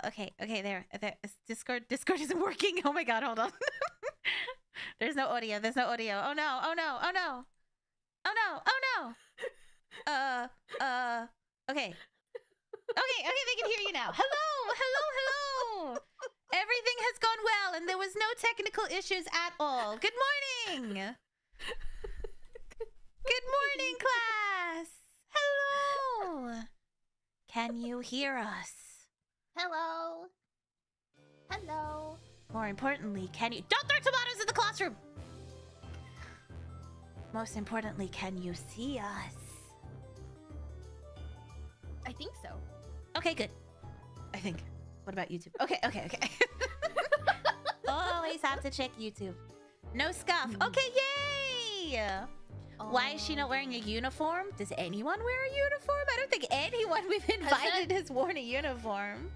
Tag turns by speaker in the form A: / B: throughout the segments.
A: Okay, there. Discord isn't working. Oh my god, hold on. There's no audio. Oh no. Okay. Okay, they can hear you now. Hello. Everything has gone well, and there was no technical issues at all. Good morning. Good morning, class. Hello. Can you hear us?
B: Hello. Hello.
A: More importantly, can you... Don't throw tomatoes in the classroom! Most importantly, can you see us?
B: I think so.
A: Okay, good. I think. What about YouTube? Okay. Always have to check YouTube. No scuff. Okay, yay! Why is she not wearing a uniform? Does anyone wear a uniform? I don't think anyone we've invited has worn a uniform.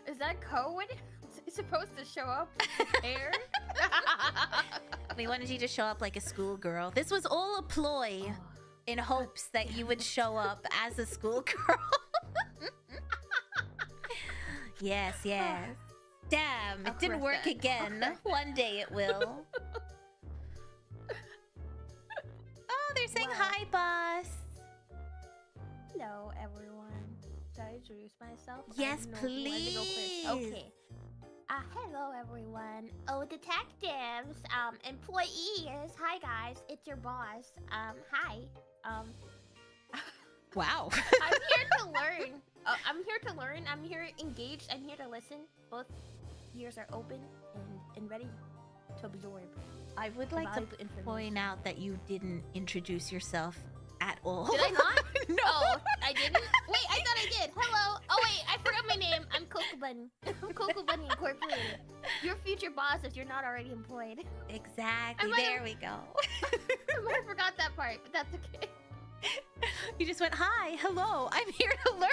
B: Is that code? It's supposed to show up there?
A: We wanted you to show up like a schoolgirl. This was all a ploy in hopes that you would show up as a schoolgirl. Yes. Damn, it didn't work again. One day it will. Oh, they're saying hi, boss.
B: Hello, everyone. Should I introduce myself?
A: Yes, please.
B: Okay. Hello, everyone. Oh, detectives, employees. Hi, guys. It's your boss. Hi.
A: Wow.
B: I'm here to learn. I'm here engaged. I'm here to listen. Both ears are open and ready to absorb.
A: I would like to point out that you didn't introduce yourself at all.
B: Did I not?
A: No.
B: Oh, I didn't? Wait, I thought I did. Hello. Oh, wait, I forgot my name. I'm Coco Bunny. I'm Coco Bunny Incorporated. Your future boss if you're not already employed.
A: Exactly. There we go.
B: I might have forgot that part, but that's okay.
A: You just went, hi, hello, I'm here to learn.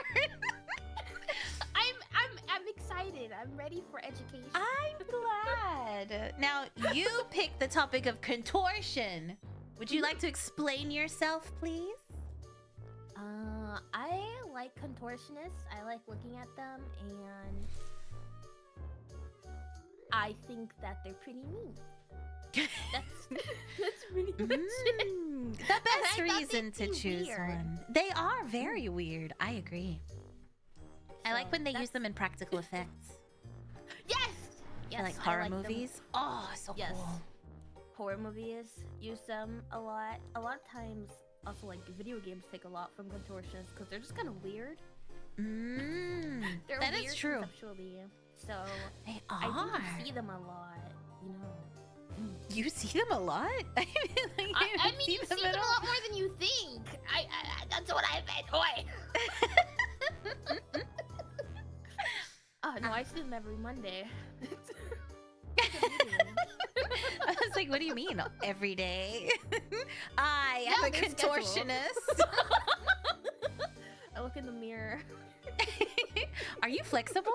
B: I'm excited. I'm ready for education.
A: I'm glad. Now, you picked the topic of contortion. Would you like to explain yourself, please?
B: I like contortionists. I like looking at them, and I think that they're pretty neat. That's pretty much it.
A: The best reason to choose one. They are very weird. I agree. I like when they use them in practical effects.
B: Yes!
A: For like horror movies. Oh, so cool.
B: Horror movies use them a lot. A lot of times, also like video games take a lot from contortionists because they're just kind of weird. They're
A: that
B: weird
A: is true.
B: Conceptually. So
A: they are.
B: I think you see them a lot, you know.
A: You see them a lot? I mean,
B: you see them a lot more than you think. That's what I meant. Oi. Oh no, I see them every Monday.
A: I was like, what do you mean every day? I am a contortionist.
B: I look in the mirror.
A: Are you flexible?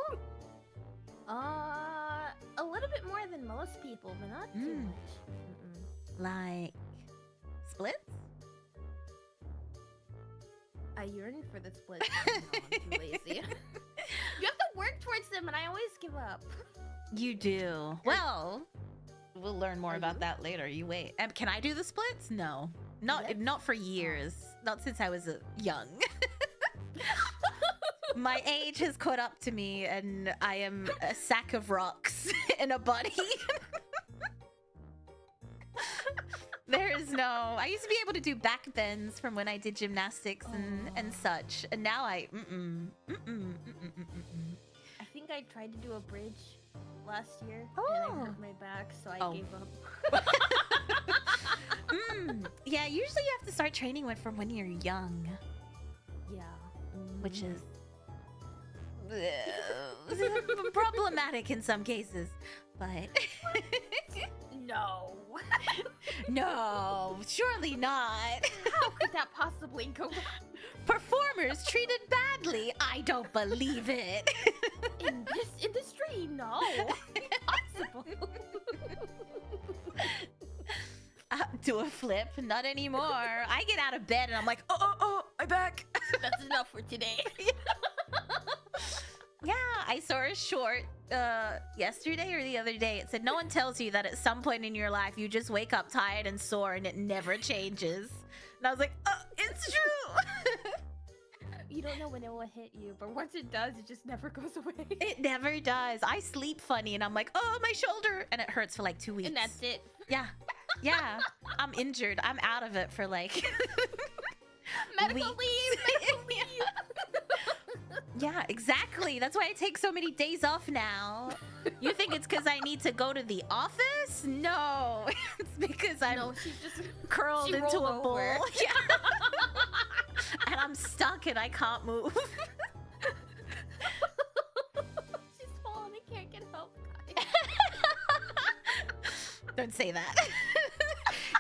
B: A little bit more than most people, but not too much.
A: Like splits?
B: I yearn for the splits. No, I'm too lazy. You have to work towards them, and I always give up.
A: You do. Well, we'll learn more about that later. You wait. Can I do the splits? No. Not for years. Not since I was young. My age has caught up to me, and I am a sack of rocks in a body. There is no... I used to be able to do back bends from when I did gymnastics and such, and now I...
B: I think I tried to do a bridge last year, and I hurt my back, so I gave up.
A: Yeah, usually you have to start training from when you're young.
B: Yeah.
A: Which is... problematic in some cases, but...
B: No.
A: No, surely not.
B: How could that possibly go wrong?
A: Performers treated badly. I don't believe it.
B: In this industry, no. Impossible.
A: Do a flip? Not anymore. I get out of bed and I'm like, oh, my back.
B: That's enough for today.
A: Yeah, I saw a short yesterday or the other day. It said no one tells you that at some point in your life you just wake up tired and sore and it never changes. And I was like, oh, it's true.
B: You don't know when it will hit you, but once it does, it just never goes away.
A: It never does. I sleep funny and I'm like, oh, my shoulder, and it hurts for like 2 weeks.
B: And that's it.
A: Yeah. Yeah. I'm injured. I'm out of it for like
B: medical leave. Medical leave.
A: Yeah, exactly. That's why I take so many days off now. You think it's because I need to go to the office? No. It's because I'm curled into a ball. Yeah. And I'm stuck and I can't move.
B: She's fallen and can't get help, guys.
A: Don't say that.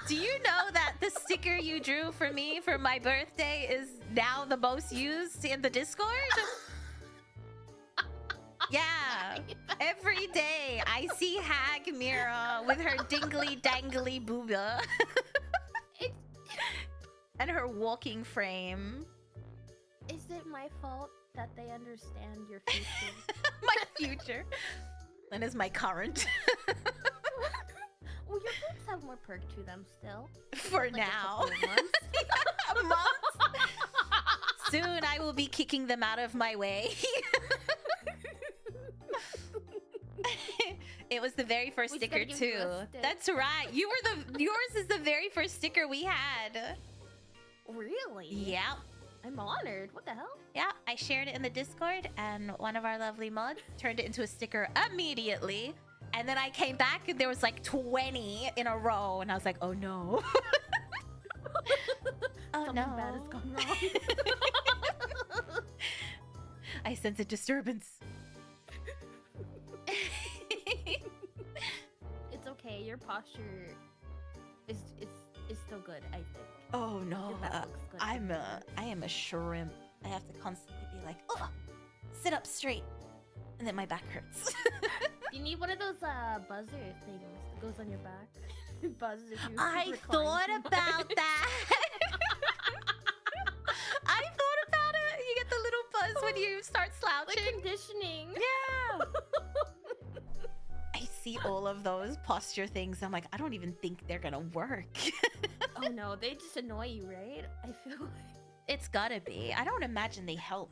A: Do you know that the sticker you drew for me for my birthday is now the most used in the Discord? Yeah. Every day I see Hag Mira with her dingly dangly booba. And her walking frame.
B: Is it my fault that they understand your future?
A: My future. And is my current.
B: Well, your boobs have more perk to them still.
A: For like now. A month? Soon I will be kicking them out of my way. It was the very first sticker too. That's right. Yours is the very first sticker we had.
B: Really?
A: Yeah.
B: I'm honored. What the hell?
A: Yeah, I shared it in the Discord and one of our lovely mods turned it into a sticker immediately. And then I came back and there was like 20 in a row and I was like, oh no. Oh
B: Something
A: no.
B: bad has gone wrong.
A: I sense a disturbance.
B: It's okay. Your posture is still good, I think.
A: Oh no.
B: Your back looks good.
A: I am a shrimp. I have to constantly be like, oh, sit up straight. And then my back hurts.
B: You need one of those buzzer things that goes on your back. Buzzes if you
A: I
B: recline
A: thought
B: too much.
A: about that. I thought about it. You get the little buzz when you start slouching.
B: Like conditioning.
A: Yeah. I see all of those posture things. I'm like, I don't even think they're gonna work.
B: Oh no, they just annoy you, right? I feel like.
A: It's gotta be. I don't imagine they help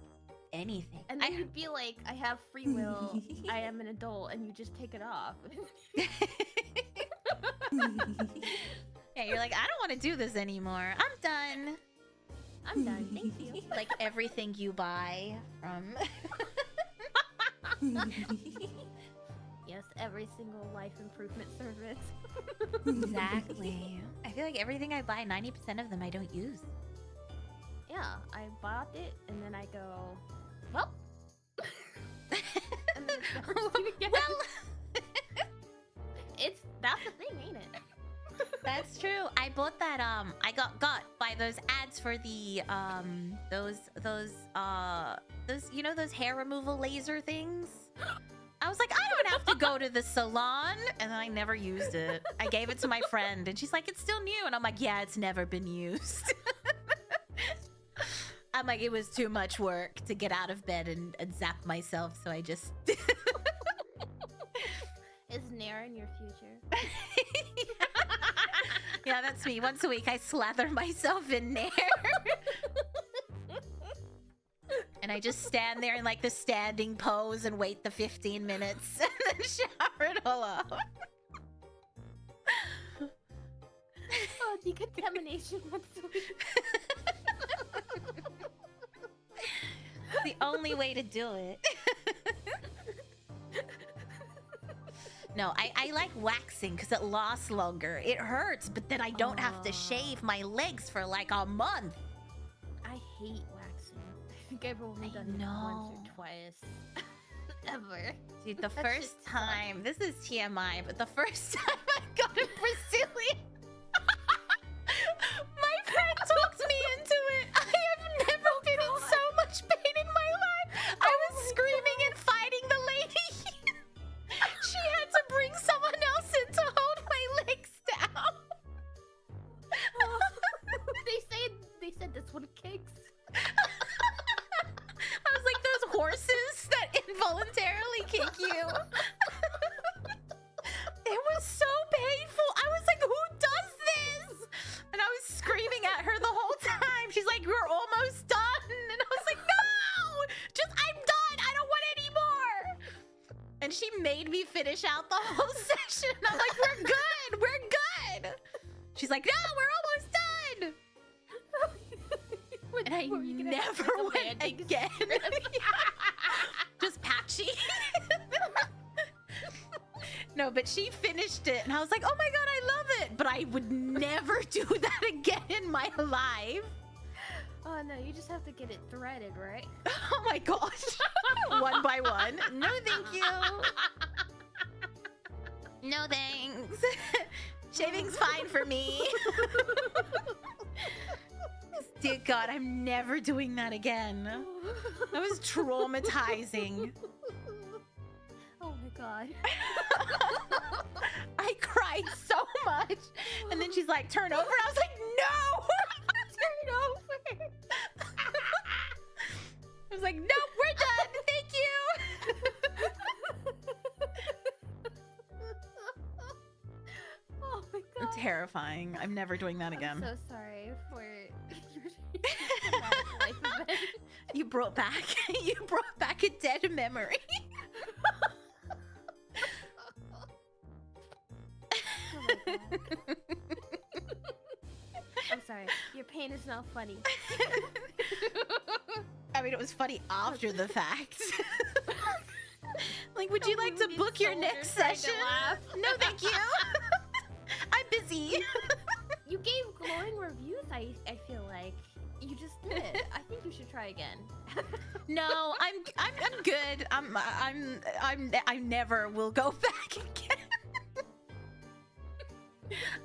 A: anything.
B: And then you'd be like, I have free will. I am an adult, and you just take it off.
A: Yeah, you're like, I don't want to do this anymore. I'm done.
B: I'm done. Thank you.
A: Like everything you buy from.
B: Yes, every single life improvement service.
A: Exactly. I feel like everything I buy, 90% of them I don't use.
B: Yeah, I bought it and then I go, well. And then it's never seen again.
A: Well,
B: that's the thing, ain't it?
A: that's true. I bought that. I got by those ads for the those you know those hair removal laser things. I was like, I don't have to go to the salon, and then I never used it. I gave it to my friend, and she's like, it's still new, and I'm like, yeah, it's never been used. I'm like, it was too much work to get out of bed and zap myself, so I just.
B: Is Nair in your future?
A: Yeah, that's me. Once a week, I slather myself in Nair. And I just stand there in like the standing pose and wait the 15 minutes and then shower it all off.
B: Oh, decontamination once a week.
A: The only way to do it. No, I like waxing because it lasts longer. It hurts, but then I don't have to shave my legs for like a month.
B: I hate waxing. I think I've only done it once or twice. Ever.
A: Dude, the first time, this is TMI, but the first time I got a Brazilian, my friend talked me into it. I have never been in so much pain in my life. I was screaming and fighting the lady. She had to bring someone else in to hold my legs down.
B: They said this one kicks.
A: I was like those horses that involuntarily finish out the whole session. I'm like, we're good. We're good. She's like, no, we're almost done. And I never went again. Just patchy. No, but she finished it, and I was like, oh my god, I love it. But I would never do that again in my life.
B: Oh no, you just have to get it threaded, right?
A: Oh my gosh. One by one. No, thank you. No, thanks. Shaving's fine for me. Dear God, I'm never doing that again. That was traumatizing.
B: Oh my god.
A: I cried so much. And then she's like, turn over. And I was like, no. Turn over. I was like, nope, we're done. Thank you.
B: Oh my god.
A: Terrifying. I'm never doing that again.
B: I'm so sorry for your traumatic life event.
A: You brought back a dead memory.
B: Oh my god. I'm sorry. Your pain is now funny.
A: I mean, it was funny after the fact. Like, would you like to book your next session? No, thank you. I'm busy.
B: You gave glowing reviews, I feel like. You just did. I think you should try again.
A: No, I'm good. I never will go back again.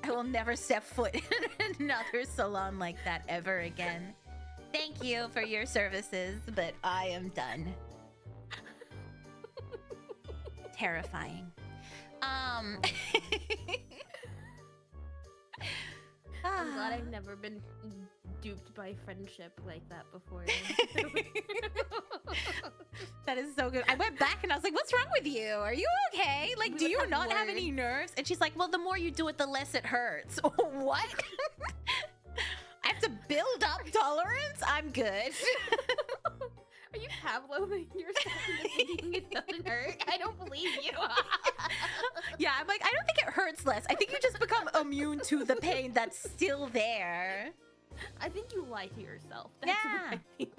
A: I will never step foot in another salon like that ever again. Thank you for your services, but I am done. Terrifying.
B: I'm glad I've never been duped by friendship like that before.
A: That is so good. I went back and I was like, what's wrong with you? Are you okay? Like, do you not have any nerves? And she's like, well, the more you do it, the less it hurts. What? I have to build up tolerance? I'm good.
B: Are you Pavloving yourself into thinking it doesn't hurt? I don't believe you.
A: Yeah, I'm like, I don't think it hurts less. I think you just become immune to the pain that's still there.
B: I think you lie to yourself. That's what I think.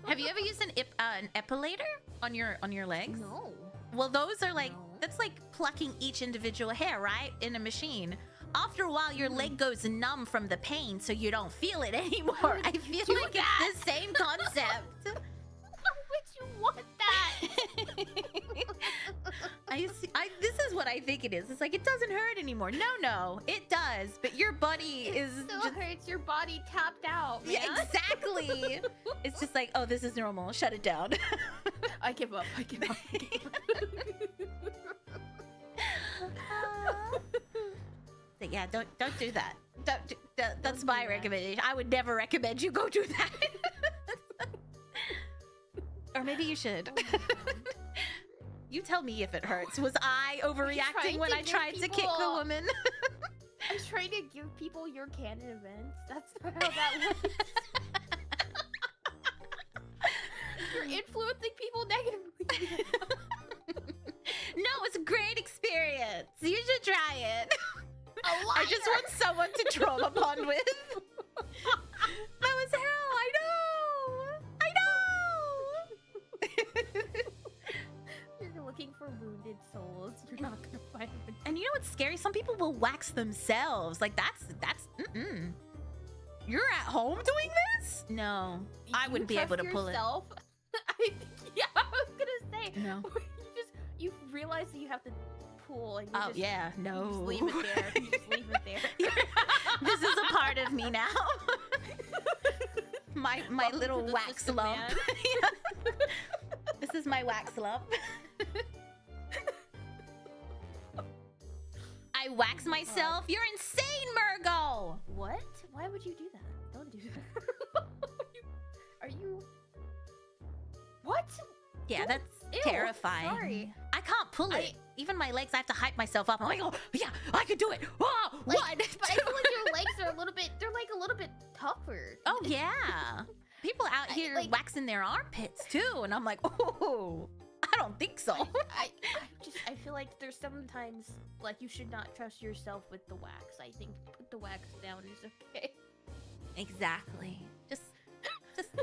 A: Have you ever used an epilator on your legs?
B: No.
A: Well, those are like,
B: No.
A: that's like plucking each individual hair, right? In a machine. After a while, your leg goes numb from the pain, so you don't feel it anymore. I feel like it's the same concept.
B: Why would you want that?
A: This is what I think it is. It's like, it doesn't hurt anymore. No, it does. But your body is
B: Still
A: just...
B: hurts. Your body tapped out, man.
A: Yeah, exactly. It's just like, oh, this is normal. Shut it down.
B: I give up. I give up.
A: So yeah, don't do that. That's my recommendation. I would never recommend you go do that. Or maybe you should. You tell me if it hurts. Was I overreacting when I tried to kick the woman?
B: I was trying to give people your canon events. That's not how that works. You're influencing people negatively.
A: No, it's a great experience. You should try it. I just want someone to trauma bond with. That was hell. I know.
B: You're looking for wounded souls. You're not gonna find them.
A: And you know what's scary? Some people will wax themselves. Like that's You're at home doing this? No, I wouldn't be able to pull it.
B: Yeah, I was gonna say.
A: No.
B: You realize that you have to pull and you
A: no.
B: You just leave it there. You just leave it there.
A: This is a part of me now. my little wax lump. Yeah. This is my wax lump. I wax myself. You're insane, Murgo.
B: What? Why would you do that? Don't do that. Are you? What?
A: Yeah, that's
B: Ew,
A: terrifying.
B: Sorry.
A: I can't pull it. Even my legs, I have to hype myself up. I'm like, oh, yeah, I can do it. Oh,
B: Like,
A: one,
B: but I feel like your legs are a little bit, they're like a little bit tougher.
A: Oh, yeah. People out here
B: like-
A: waxing their armpits, too. And I'm like, oh, I don't think so.
B: I feel like there's sometimes like you should not trust yourself with the wax. I think put the wax down is okay.
A: Exactly. Just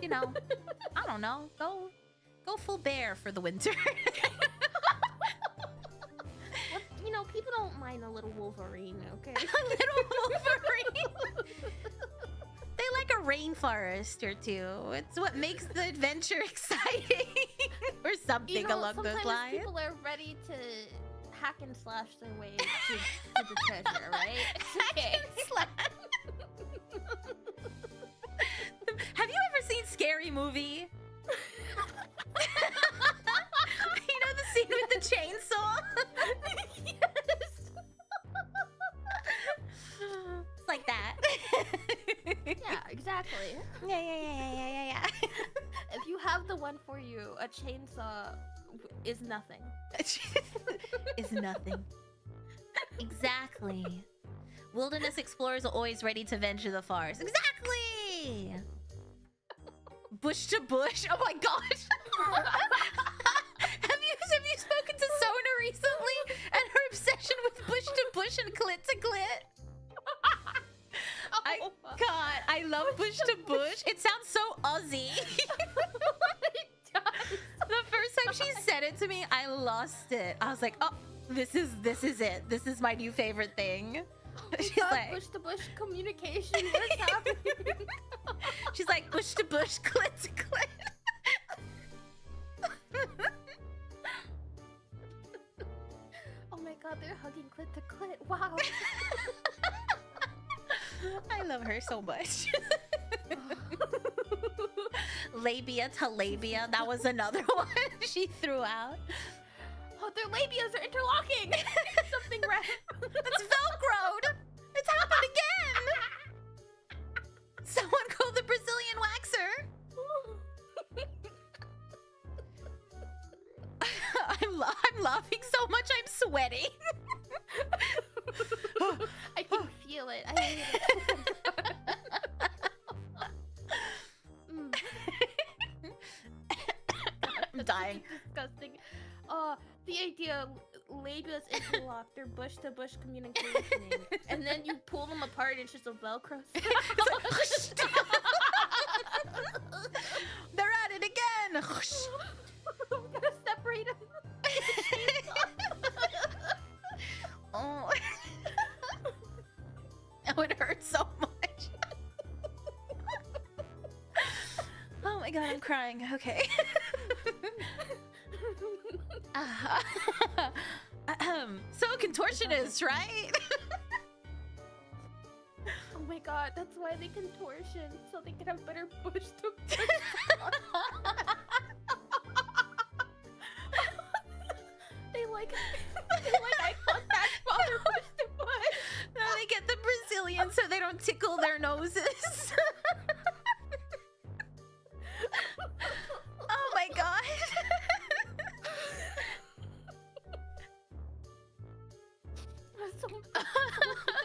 A: you know, I don't know. Go full bear for the winter.
B: Well, you know, people don't mind a little Wolverine, okay?
A: A little Wolverine. They like a rainforest or two. It's what makes the adventure exciting, or something along those lines.
B: Sometimes people are ready to hack and slash their way to the treasure, right?
A: Hack and slash. Have you ever seen Scary Movie? You know the scene with the chainsaw?
B: Yes.
A: It's like that.
B: Yeah, exactly.
A: Yeah.
B: If you have the one for you, a chainsaw is nothing.
A: Is nothing. Exactly. Wilderness explorers are always ready to venture the forest. Exactly. Bush to bush. Oh my gosh. Have you spoken to Sona recently and her obsession with bush to bush and clit to clit? God, I love bush to bush. It sounds so Aussie. The first time she said it to me, I lost it. I was like, oh, this is it. This is my new favorite thing. She's like,
B: bush to bush communication. What's happening?
A: She's like, bush to bush, clit to clit.
B: Oh my god, they're hugging clit to clit. Wow.
A: I love her so much. Labia to labia. That was another one she threw out.
B: Oh, their labias are interlocking. Something red.
A: It's Velcroed. It's happened again. Someone call the Brazilian waxer. I'm laughing so much I'm sweating.
B: I can feel it. I hate it.
A: I'm dying.
B: Disgusting. The idea labias interlock, they're bush to bush communicating, and then you pull them apart and it's just a Velcro.
A: They're at it again.
B: I'm gonna separate them.
A: Oh, that would hurt so much. Oh my god, I'm crying. Okay. So contortionist, right?
B: Oh my god, that's why they contortion, so they can have better bush to bush. They like eye contact while they're bush to bush.
A: No, they get the Brazilian so they don't tickle their noses. Oh my god.
B: Someone keep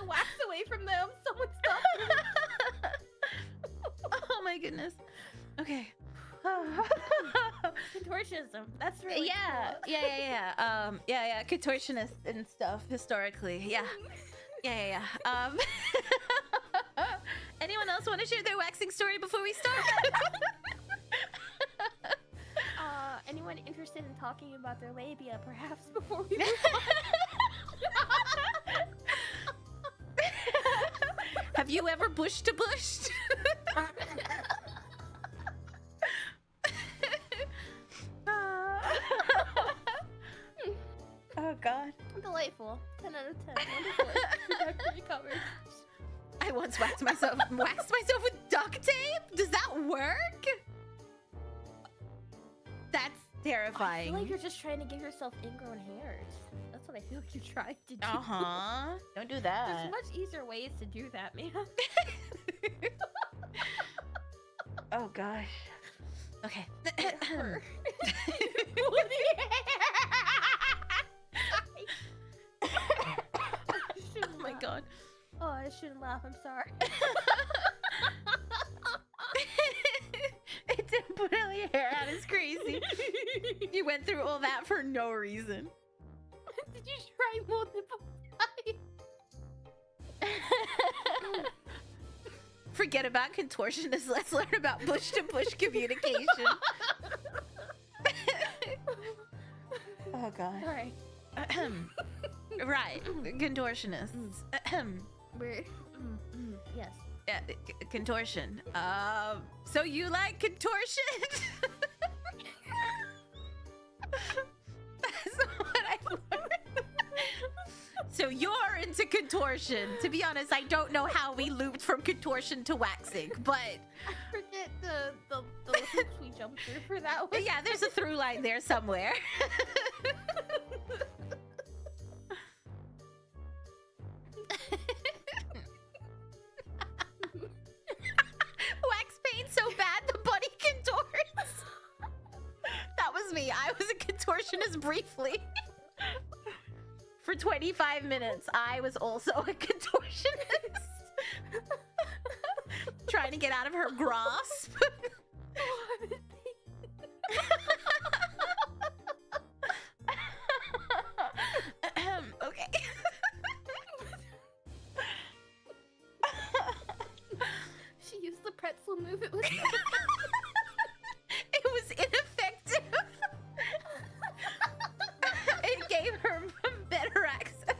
B: the wax away from them. Someone stop them.
A: Oh my goodness. Okay.
B: Contortionism. That's really
A: Yeah.
B: cool.
A: Yeah. Contortionist and stuff historically. Yeah. Anyone else want to share their waxing story before we start?
B: Anyone interested in talking about their labia, perhaps, before we move
A: Have you ever bush to bushed? Oh god.
B: Delightful. 10 out of 10. Wonderful. Trajectory covered.
A: I once waxed myself with duct tape? Does that work? That's terrifying.
B: I feel like you're just trying to give yourself ingrown hairs. That's what I feel like you're trying to do.
A: Don't do that.
B: There's much easier ways to do that, man.
A: Oh gosh. Okay. Oh my god.
B: Oh, I shouldn't laugh. I'm sorry.
A: It's put all your hair out is crazy. You went through all that for no reason.
B: Did you try multiple times?
A: Forget about contortionists. Let's learn about bush-to-bush communication. Oh, God.
B: Sorry.
A: Right. Contortionists.
B: We're... yes.
A: Contortion. So you like contortion? That's what I learned. So you're into contortion. To be honest, I don't know how we looped from contortion to waxing, but
B: I forget the hoops we jumped through for that one.
A: yeah, there's a through line there somewhere. Wax paint so bad the body contorts. That was me. I was a contortionist briefly. For 25 minutes, I was also a contortionist. Trying to get out of her grasp. Okay.
B: She used the pretzel move. It was
A: It was ineffective. It gave her better access.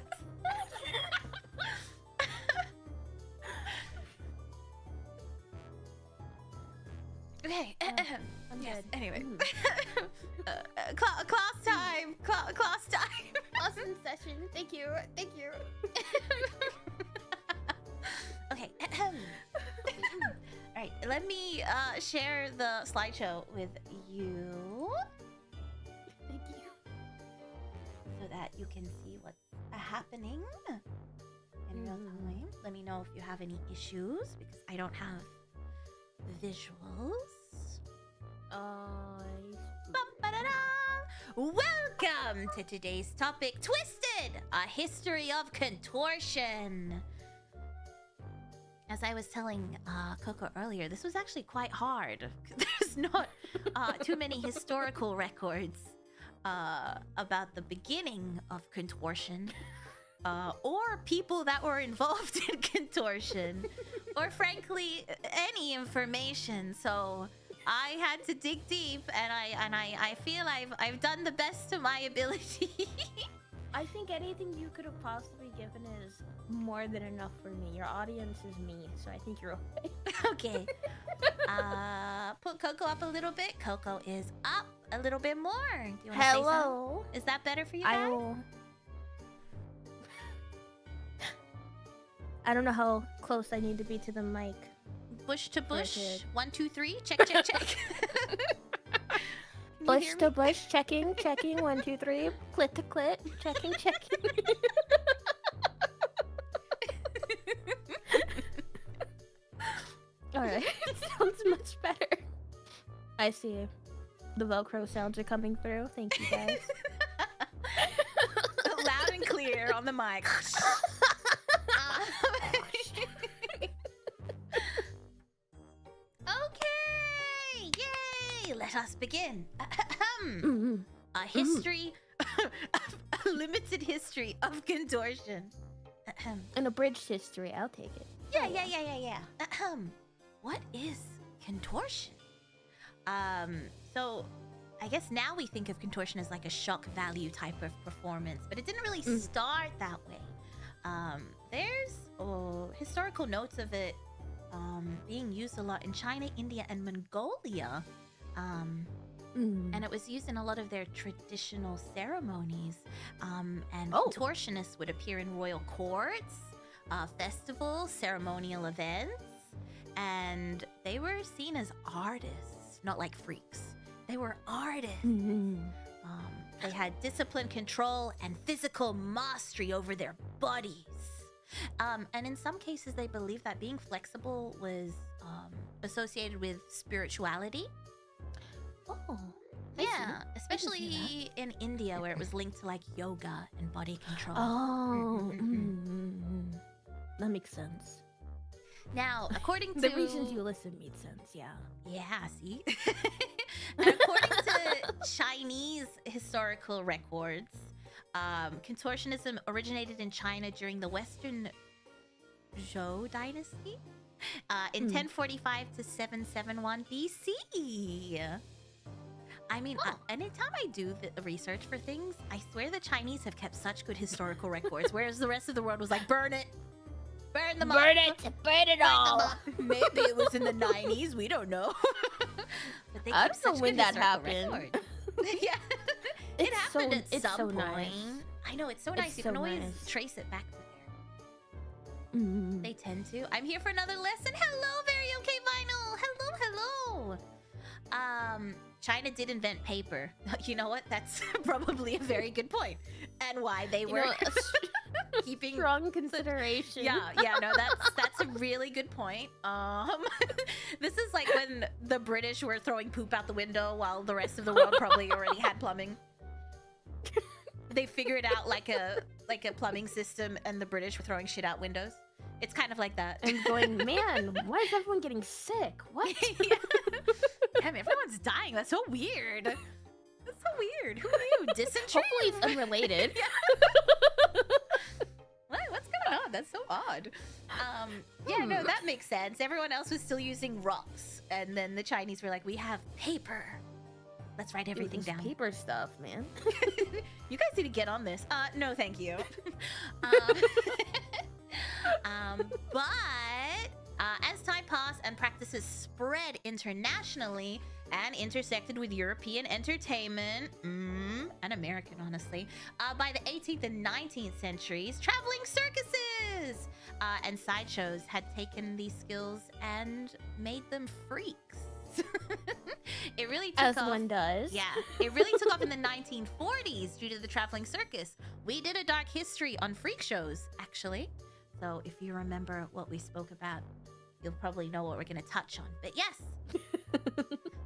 A: Okay.
B: I'm
A: Yes.
B: good.
A: Anyway. Class time. Class time.
B: Awesome session. Thank you. Thank you.
A: Okay. All right. Let me share the slideshow with you
B: Thank you.
A: so that you can see what's happening in real time. Let me know if you have any issues because I don't have visuals. Bum-ba-da-da. Welcome to today's topic, Twisted, a history of contortion. As I was telling Coco earlier, this was actually quite hard. There's not too many historical records about the beginning of contortion, or people that were involved in contortion, or frankly, any information. So I had to dig deep, and I feel I've done the best of my ability.
B: I think anything you could have possibly given is more than enough for me. Your audience is me, so I think you're okay.
A: Okay. Put Coco up a little bit. Coco is up a little bit more. Do you want to say something? Is that better for you guys?
B: I will. I don't know how close I need to be to the mic.
A: Bush to bush.
B: Wicked.
A: 1, 2, 3. Check, check, check.
B: Bush to bush, checking. 1, 2, 3. Clit to clit, checking. Alright, sounds much better. I see. The Velcro sounds are coming through. Thank you guys.
A: Loud and clear on the mic. Okay! Yay! Let us begin. A history, a limited history of contortion.
B: An abridged history, I'll take it.
A: Yeah. What is contortion? So I guess now we think of contortion as like a shock value type of performance, but it didn't really start that way. There's historical notes of it being used a lot in China, India, and Mongolia. And it was used in a lot of their traditional ceremonies. And contortionists would appear in royal courts, festivals, ceremonial events. And they were seen as artists, not like freaks. They were artists. They had discipline, control, and physical mastery over their bodies. And in some cases, they believed that being flexible was associated with spirituality.
B: Oh.
A: Yeah, especially in India, where it was linked to like yoga and body control.
B: Oh. That makes sense.
A: Now, according to
B: The reasons you listen made sense, yeah.
A: Yeah, see? And according to Chinese historical records, contortionism originated in China during the Western Zhou dynasty in 1045 to 771 BC. I mean, anytime I do the research for things, I swear the Chinese have kept such good historical records, whereas the rest of the world was like, burn it! Burn them up!
B: Burn it! Burn it all!
A: Maybe it was in the 90s, we don't know. But they
B: I
A: kept
B: don't know
A: such
B: when
A: good
B: that
A: historical
B: happened.
A: records. Yeah. It happened at
B: it's
A: some
B: so
A: point.
B: nice.
A: I know, it's so nice. You
B: so
A: can always
B: nice.
A: trace it back to there. They tend to. I'm here for another lesson. Hello, Very Okay Vinyl. Hello, hello. China did invent paper. You know what? That's probably a very good point. And why they were keeping
B: strong consideration.
A: Yeah, no, that's a really good point. This is like when the British were throwing poop out the window while the rest of the world probably already had plumbing. They figured out like a plumbing system, and the British were throwing shit out windows. It's kind of like that.
B: And going, man, why is everyone getting sick? What?
A: Yeah. Damn, everyone's dying. That's so weird. That's so weird. Who knew? Dysentery?
B: Hopefully it's unrelated.
A: What's going on? That's so odd. Yeah, no, that makes sense. Everyone else was still using rocks, and then the Chinese were like, we have paper. Let's write everything down.
B: Paper stuff, man.
A: You guys need to get on this. No, thank you. But as time passed and practices spread internationally and intersected with European entertainment, and American, honestly, by the 18th and 19th centuries, traveling circuses and sideshows had taken these skills and made them freaks. It really took
B: As
A: off.
B: one does.
A: Yeah, it really took off in the 1940s due to the traveling circus. We did a dark history on freak shows, actually. So if you remember what we spoke about, you'll probably know what we're going to touch on. But yes,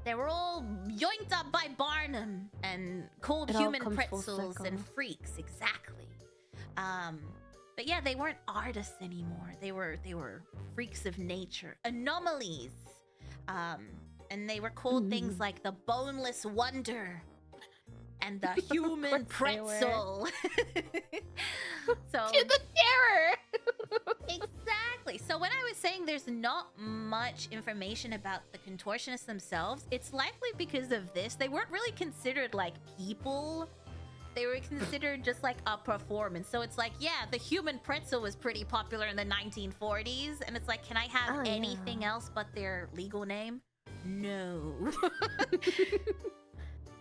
A: they were all yoinked up by Barnum and cold human pretzels and freaks, exactly. But yeah, they weren't artists anymore. They were freaks of nature, anomalies. And they were called things like the boneless wonder and the human pretzel. So
B: To the terror!
A: exactly. So when I was saying there's not much information about the contortionists themselves, it's likely because of this. They weren't really considered like people. They were considered just like a performance. So it's like, yeah, the human pretzel was pretty popular in the 1940s. And it's like, can I have anything else but their legal name? No.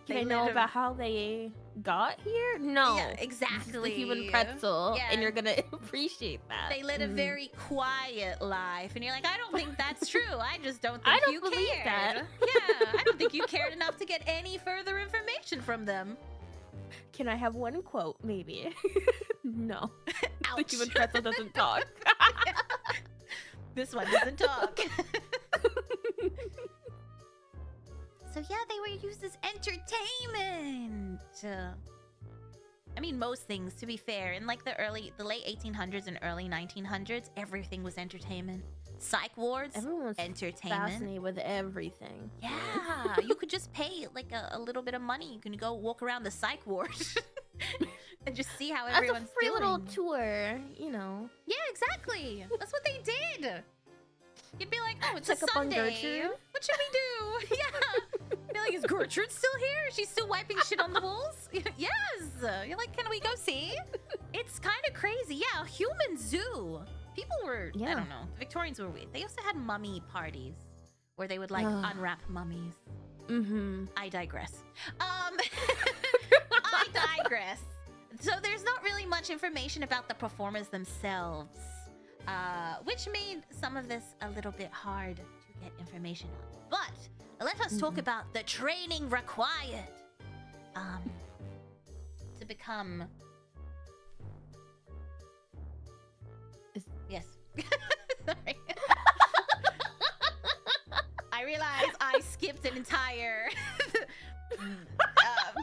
B: Can I know about how they got here? No.
A: Yeah, exactly.
B: The human pretzel,
A: Yeah.
B: and you're gonna appreciate that.
A: They led a very quiet life, and you're like, I don't think that's true. I just don't think
B: I don't
A: you
B: believe
A: cared.
B: that.
A: Yeah, I don't think you cared enough to get any further information from them.
B: Can I have one quote, maybe? No.
A: Ouch.
B: The human pretzel doesn't talk.
A: This one doesn't talk. So yeah, they were used as entertainment. I mean, most things, to be fair. In like the late 1800s and early 1900s, everything was entertainment. Psych wards,
B: Everyone was
A: entertainment.
B: fascinated with everything.
A: Yeah, you could just pay like a little bit of money. You can go walk around the psych ward and just see how
B: That's
A: everyone's
B: a free little
A: doing.
B: tour, you know.
A: Yeah, exactly. That's what they did. You'd be like, oh, it's
B: Check
A: a
B: up on
A: Sunday.
B: Gertrude.
A: What should we do? Yeah. Be like, is Gertrude still here? She's still wiping shit on the walls? Yes. You're like, can we go see? It's kind of crazy. Yeah, a human zoo. People were, I don't know. The Victorians were weird. They also had mummy parties where they would like unwrap mummies. I digress. I digress. So there's not really much information about the performers themselves, which made some of this a little bit hard to get information on. But let us talk about the training required to become. Yes. Sorry. I realize I skipped an entire.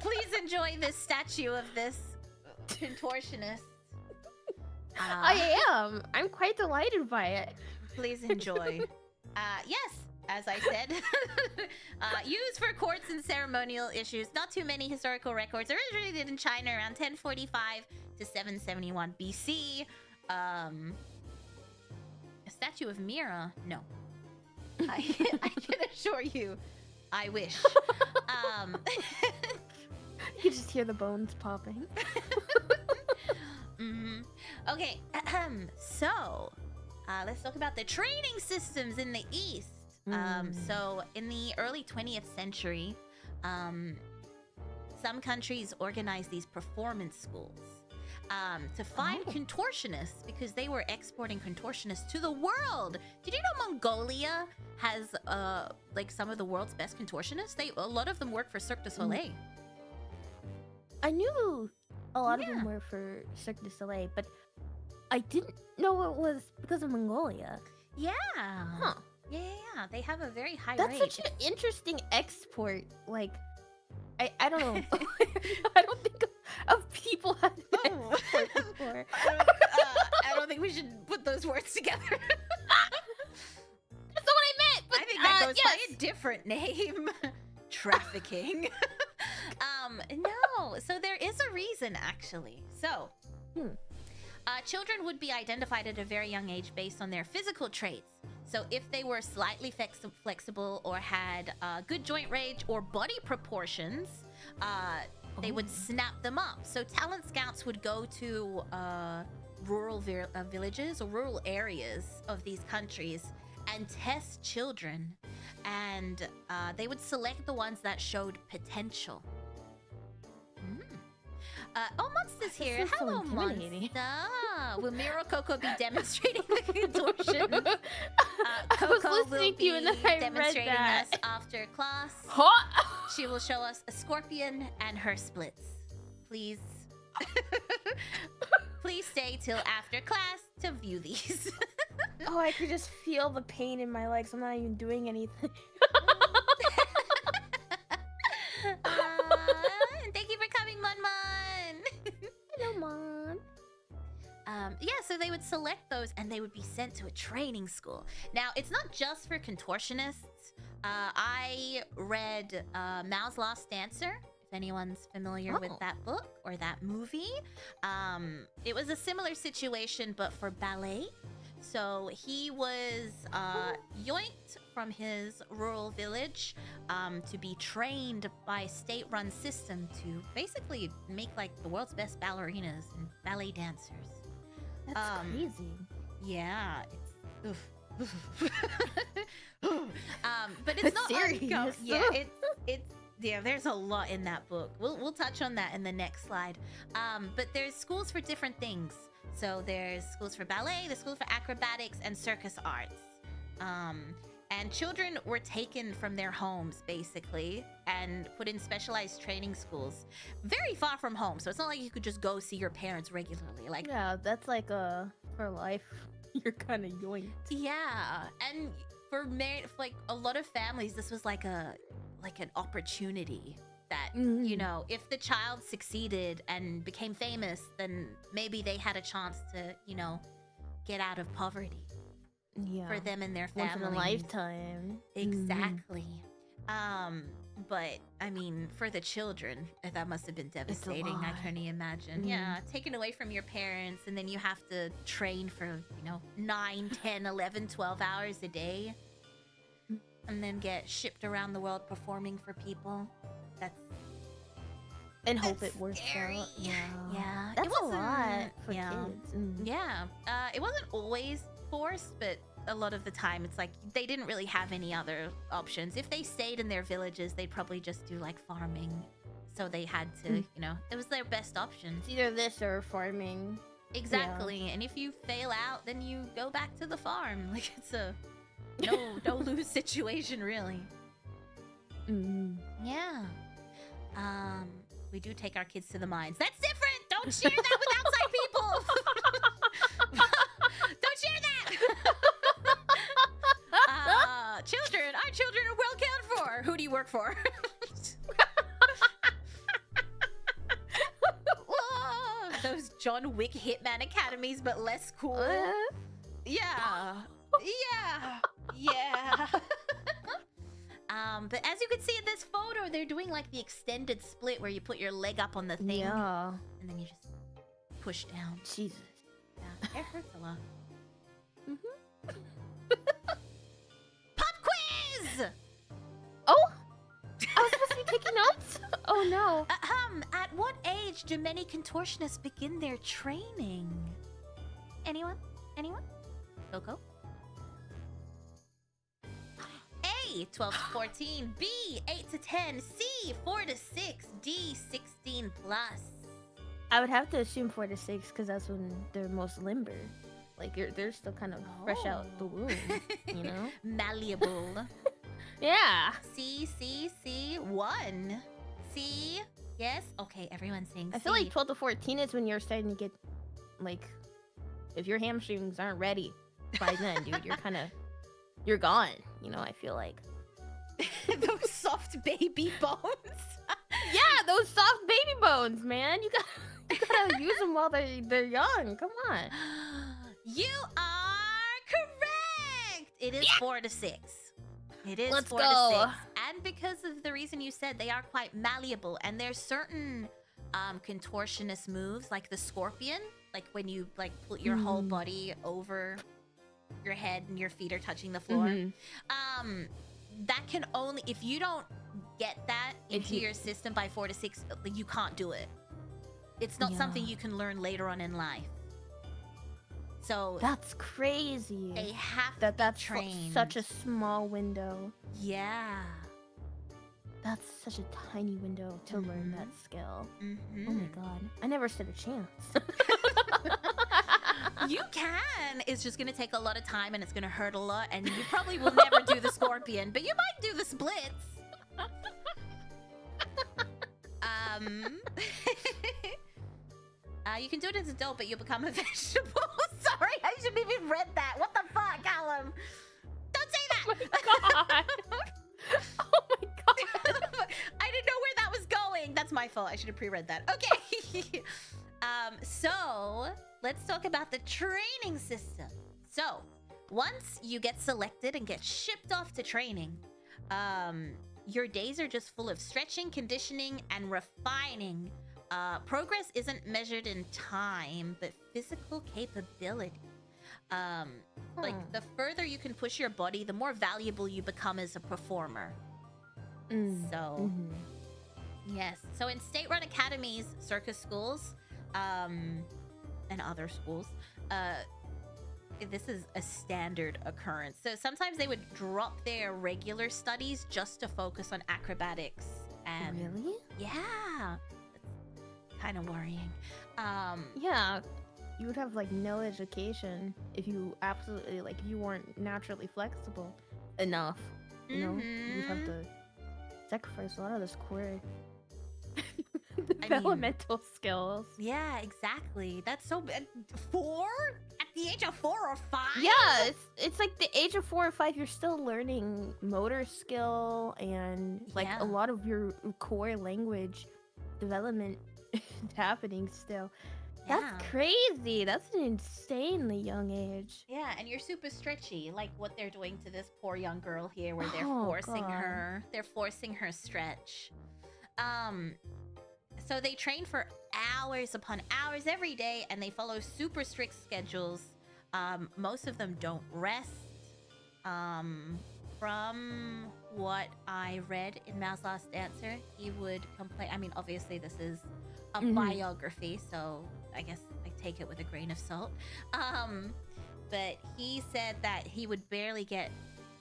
A: Please enjoy this statue of this contortionist.
B: I am. I'm quite delighted by it.
A: Please enjoy. Yes, as I said, used for courts and ceremonial issues. Not too many historical records. Originated in China around 1045 to 771 BC. A statue of Mira? No. I can assure you, I wish.
B: You just hear the bones popping.
A: Okay, so let's talk about the training systems in the East. So in the early 20th century, some countries organized these performance schools to find contortionists because they were exporting contortionists to the world. Did you know Mongolia has like some of the world's best contortionists? A lot of them work for Cirque du Soleil.
B: I knew a lot of them were for Cirque du Soleil, but I didn't know it was because of Mongolia.
A: Yeah.
B: Huh.
A: Yeah. They have a very high
B: That's
A: rate.
B: such an interesting export. Like, I don't know. I don't think of people had an export before.
A: I don't think we should put those words together.
B: That's not what I meant. But,
A: I think that goes by a different name. Trafficking. No. So there is a reason, actually. So, children would be identified at a very young age based on their physical traits. So if they were slightly flexible or had good joint range or body proportions, they would snap them up. So talent scouts would go to rural villages or rural areas of these countries and test children. And they would select the ones that showed potential. Monster's here.
B: This is so
A: Hello,
B: intimidating.
A: Monster. Will Mira Coco be demonstrating the contortion?
B: I was
A: Coco will
B: listening to you and then I read
A: demonstrating
B: that.
A: us after class.
B: Huh?
A: She will show us a scorpion and her splits. Please. Please stay till after class to view these.
B: Oh, I could just feel the pain in my legs. I'm not even doing anything.
A: Thank you for coming, Mun Mun.
B: Hello, Mom.
A: Yeah, so they would select those and they would be sent to a training school. Now, it's not just for contortionists. I read Mao's Lost Dancer, if anyone's familiar with that book or that movie. It was a similar situation, but for ballet. So he was yoinked from his rural village to be trained by a state-run system to basically make like the world's best ballerinas and ballet dancers.
B: That's crazy.
A: Yeah, it's but it's not
B: serious.
A: Yeah, there's a lot in that book. We'll touch on that in the next slide. But there's schools for different things. So there's schools for ballet, there's schools for acrobatics, and circus arts. And children were taken from their homes, basically, and put in specialized training schools very far from home. So it's not like you could just go see your parents regularly. Like,
B: yeah, that's like for life. You're kind of yoinked.
A: yeah, and for like a lot of families, this was like an opportunity that, you know, if the child succeeded and became famous, then maybe they had a chance to, you know, get out of poverty.
B: Yeah.
A: For them and their families.
B: Once in a lifetime.
A: Exactly. But I mean, for the children, that must have been devastating. I can only imagine. Yeah, taken away from your parents, and then you have to train for, you know, 9, 10, 11, 12 hours a day, and then get shipped around the world performing for people.
B: And hope it works
A: scary.
B: out.
A: Yeah.
B: That's
A: It
B: a
A: wasn't-
B: lot for
A: yeah.
B: kids.
A: Yeah. It wasn't always forced, but a lot of the time it's like they didn't really have any other options. If they stayed in their villages, they'd probably just do like farming. So they had to, you know, it was their best option.
B: It's either this or farming.
A: Exactly. And if you fail out, then you go back to the farm. Like it's a no lose situation, really. Yeah. We do take our kids to the mines. That's different. Don't share that with outside people. Don't share that. Children, our children are well cared for. Who do you work for? Whoa, those John Wick Hitman Academies, but less cool. Yeah. Yeah. Yeah. But as you can see in this photo, they're doing like the extended split where you put your leg up on the thing.
B: Yeah.
A: And then you just push down.
B: Jesus.
A: Yeah, it hurts a lot.
B: Mm-hmm.
A: Pop quiz!
B: Oh! I was supposed to be taking notes? Oh no.
A: At what age do many contortionists begin their training? Anyone? Anyone? Go. A, 12 to 14. B, 8 to 10. C, 4 to 6. D, 16 plus.
B: I would have to assume 4 to 6 because that's when they're most limber. Like they're still kind of fresh out the womb, you know?
A: Malleable.
B: Yeah.
A: C, 1. C, yes? Okay, everyone's saying C.
B: I feel like 12 to 14 is when you're starting to get, like, if your hamstrings aren't ready by then, dude, you're gone. You know, I feel like.
A: Those soft baby bones.
B: Yeah, those soft baby bones, man. You gotta use them while they're young. Come on.
A: You are correct. It is 4 to 6. It is
B: Let's
A: 4
B: go.
A: to 6. And because of the reason you said, they are quite malleable. And there's certain contortionist moves, like the scorpion, like when you like put your whole body over your head and your feet are touching the floor. That can only, if you don't get that into your system by 4 to 6, you can't do it. It's not something you can learn later on in life. So
B: that's crazy.
A: They have
B: that's
A: trained.
B: Such a small window.
A: Yeah.
B: That's such a tiny window to learn that skill. Oh my god. I never stood a chance.
A: You can. It's just going to take a lot of time and it's going to hurt a lot. And you probably will never do the scorpion, but you might do the splits. You can do it as an adult, but you'll become a vegetable. Sorry, I shouldn't even read that. What the fuck, Callum? Don't say that!
B: Oh my god! Oh my god!
A: I didn't know where that was going. That's my fault. I should have pre-read that. Okay. So let's talk about the training system. So once you get selected and get shipped off to training, your days are just full of stretching, conditioning, and refining. Progress isn't measured in time, but physical capability. Like, the further you can push your body, the more valuable you become as a performer. So, yes. So in state-run academies, circus schools, and other schools, this is a standard occurrence. So sometimes they would drop their regular studies just to focus on acrobatics. And
B: really?
A: Yeah. Kind of worrying.
B: Yeah, you would have like no education if you absolutely like you weren't naturally flexible enough. You know, you'd have to sacrifice a lot of this core developmental skills.
A: Yeah, exactly. That's so bad. 4 at the age of 4 or 5.
B: Yeah, it's like the age of 4 or 5. You're still learning motor skill and like a lot of your core language development happening still. That's crazy. That's an insanely young age.
A: Yeah, and you're super stretchy, like what they're doing to this poor young girl here, where they're forcing her. They're forcing her stretch. So they train for hours upon hours every day, and they follow super strict schedules. Most of them don't rest. From what I read in Mao's Last Dancer, he would complain. I mean, obviously this is a biography, so I guess I take it with a grain of salt. But he said that he would barely get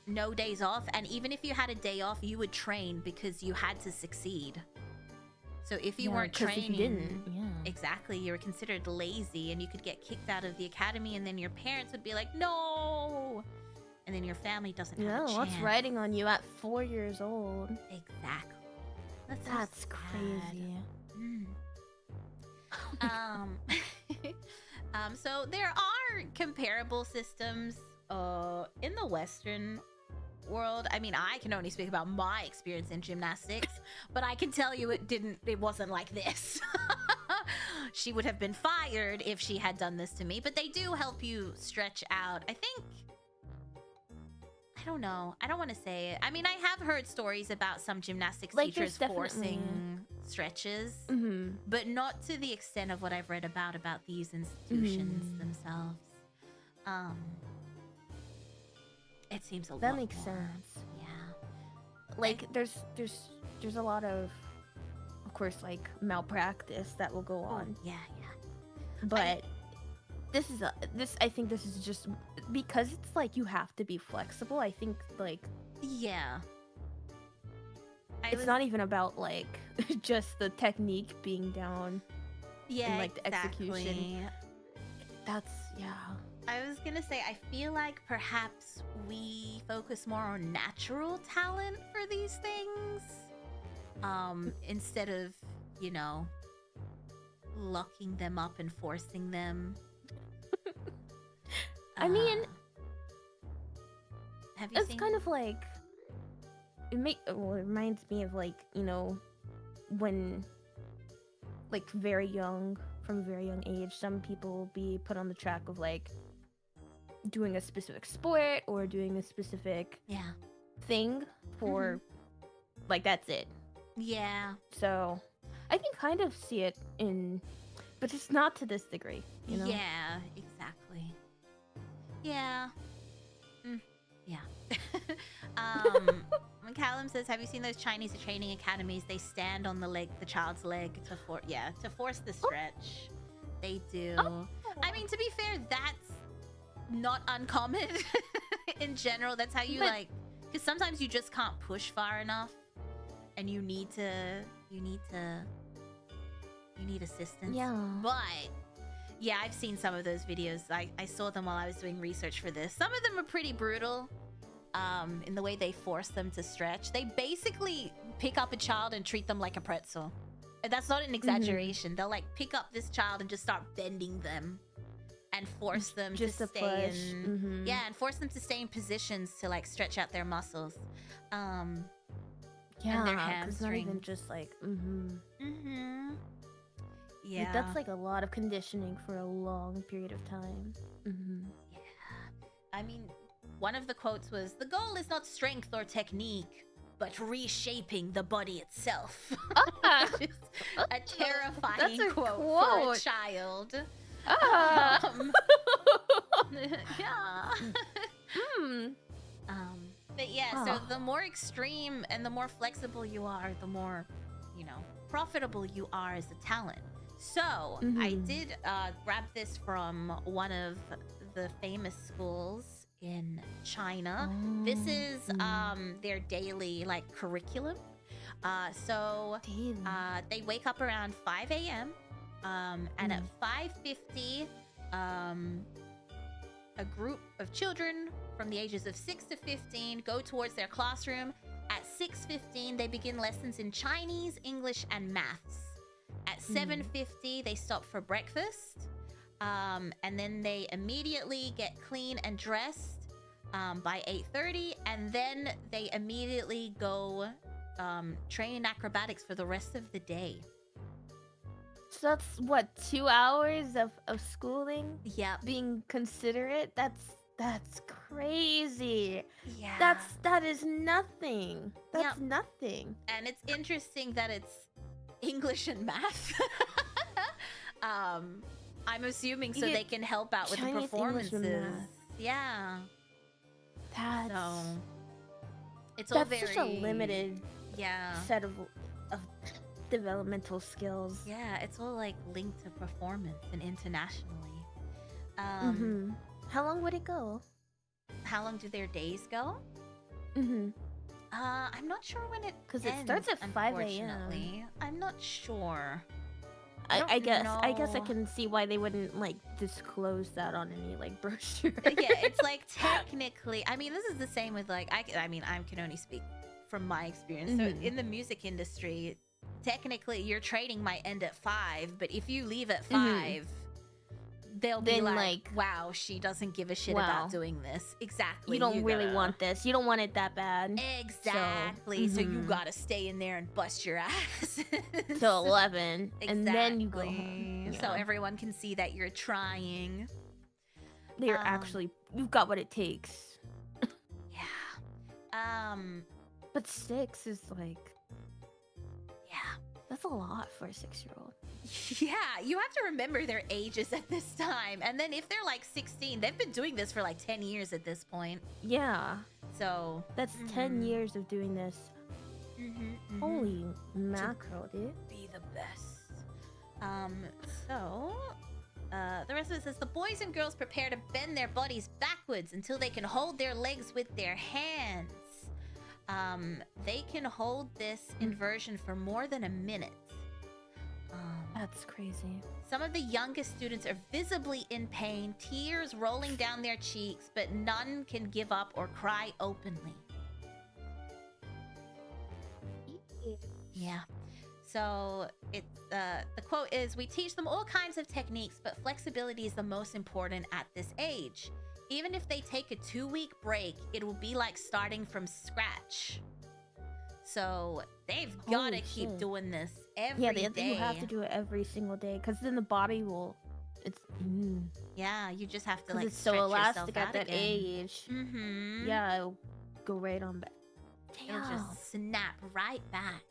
A: no days off, and even if you had a day off, you would train because you had to succeed. So if you weren't training,
B: if you didn't,
A: exactly, you were considered lazy, and you could get kicked out of the academy, and then your parents would be like, "No," and then your family doesn't have a chance.
B: What's riding on you at 4 years old?
A: Exactly.
B: That's crazy.
A: So there are comparable systems in the Western world. I mean, I can only speak about my experience in gymnastics, but I can tell you it wasn't like this. she would have been fired if she had done this to me. But they do help you stretch out. I think, I don't know. I don't want to say it. I mean, I have heard stories about some gymnastics
B: Like,
A: teachers
B: there's
A: forcing stretches,
B: Mm-hmm.
A: but not to the extent of what I've read about these institutions themselves. It seems a lot
B: That makes
A: more.
B: sense.
A: Yeah.
B: Like, there's a lot of course, like malpractice that will go on.
A: Yeah.
B: But I think this is just because it's like you have to be flexible. I think like
A: yeah.
B: It's not even about like just the technique being down.
A: Yeah,
B: and, like the execution.
A: exactly.
B: That's
A: I was gonna say, I feel like perhaps we focus more on natural talent for these things, instead of, you know, locking them up and forcing them.
B: I mean,
A: have you
B: it's
A: seen?
B: kind of like it reminds me of like, you know, when like from a very young age, some people will be put on the track of like doing a specific sport or doing a specific thing for like that's it.
A: Yeah.
B: So I can kind of see it but just not to this degree, you know?
A: Yeah, exactly. Yeah. Yeah. Callum says, have you seen those Chinese training academies? They stand on the child's leg to force the stretch. They do. I mean, to be fair, that's not uncommon in general. That's how you because sometimes you just can't push far enough and you need assistance.
B: Yeah.
A: But yeah, I've seen some of those videos. I saw them while I was doing research for this. Some of them are pretty brutal in the way they force them to stretch. They basically pick up a child and treat them like a pretzel. And that's not an exaggeration. They'll like pick up this child and just start bending them and force them
B: just
A: to stay in
B: and
A: force them to stay in positions to like stretch out their muscles. And their hamstrings.
B: It's not even just like
A: yeah,
B: like, that's like a lot of conditioning for a long period of time.
A: Yeah, I mean, one of the quotes was, "The goal is not strength or technique, but reshaping the body itself." Just a terrifying quote for a child. Yeah. But yeah, so the more extreme and the more flexible you are, the more, you know, profitable you are as a talent. So I did grab this from one of the famous schools in China. This is their daily like curriculum. So they wake up around 5 a.m. And at 5:50, a group of children from the ages of 6 to 15 go towards their classroom. At 6:15, they begin lessons in Chinese, English, and maths. At 7:50, they stop for breakfast. And then they immediately get clean and dressed by 8:30. And then they immediately go train in acrobatics for the rest of the day.
B: So that's what, 2 hours of schooling?
A: Yeah.
B: Being considerate? That's crazy.
A: Yeah.
B: That is nothing. That's nothing.
A: And it's interesting that it's English and math. I'm assuming so they can help out with
B: Chinese,
A: the
B: English,
A: performances.
B: and math.
A: Yeah. It's all
B: that's
A: very
B: such a limited set of developmental skills.
A: Yeah, it's all like linked to performance and internationally.
B: How long would it go?
A: How long do their days go? I'm not sure when it
B: because it starts at 5 a.m.
A: I'm not sure.
B: I guess I can see why they wouldn't like disclose that on any like brochure.
A: Yeah, it's like technically, I mean, this is the same with like I can only speak from my experience. So in the music industry, technically your training might end at 5, but if you leave at 5, they'll be like, wow, she doesn't give a shit about doing this. Exactly.
B: You don't really want this. You don't want it that bad.
A: Exactly. So you gotta stay in there and bust your ass
B: till 11, and then you go home.
A: so everyone can see that you're trying.
B: They're actually, you've got what it takes.
A: Yeah.
B: But 6 is like,
A: yeah,
B: that's a lot for a 6-year-old.
A: Yeah, you have to remember their ages at this time. And then if they're like 16, they've been doing this for like 10 years at this point.
B: Yeah.
A: So
B: that's 10 years of doing this. Holy mackerel, dude.
A: Be the best. The rest of it says, the boys and girls prepare to bend their bodies backwards until they can hold their legs with their hands. They can hold this inversion for more than a minute.
B: That's crazy.
A: Some of the youngest students are visibly in pain, tears rolling down their cheeks, but none can give up or cry openly. Yeah. So the quote is, we teach them all kinds of techniques, but flexibility is the most important at this age. Even if they take a 2-week break, it will be like starting from scratch. So they've got to keep doing this every day.
B: You have to do it every single day, because then the body will,
A: yeah, you just have to like
B: it's so elastic at that age.
A: Mm-hmm.
B: Yeah, it'll go right on back.
A: It'll just snap right back.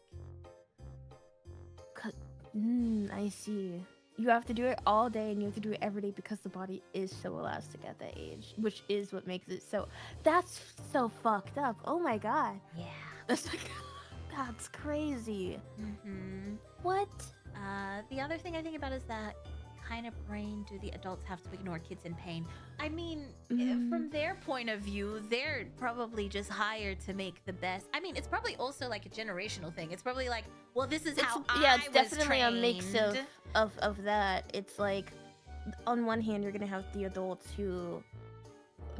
B: I see. You have to do it all day, and you have to do it every day because the body is so elastic at that age, which is what makes it so. That's so fucked up. Oh my god.
A: Yeah.
B: That's crazy. What?
A: The other thing I think about is that kind of brain do the adults have to ignore kids in pain? I mean, from their point of view, they're probably just hired to make the best. I mean, it's probably also like a generational thing. It's probably like, well, this is how I was
B: definitely
A: trained.
B: A mix of that. It's like, on one hand, you're gonna have the adults who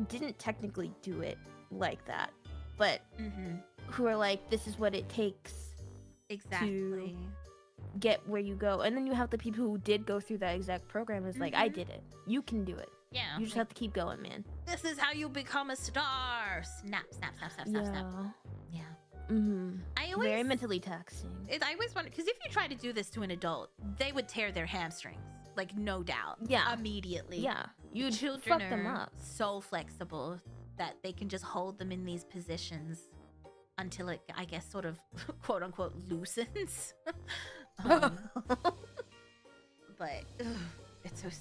B: didn't technically do it like that, but who are like, this is what it takes to get where you go. And then you have the people who did go through that exact program. Is like, I did it, you can do it.
A: Yeah,
B: you just have to keep going, man.
A: This is how you become a star. Snap, snap, snap, snap, snap, snap. Yeah. I always,
B: very mentally taxing.
A: I always wonder, because if you try to do this to an adult, they would tear their hamstrings, like, no doubt.
B: Yeah,
A: immediately.
B: Yeah,
A: you children
B: fuck them up.
A: So flexible that they can just hold them in these positions until it, I guess, sort of quote unquote loosens. But it's so.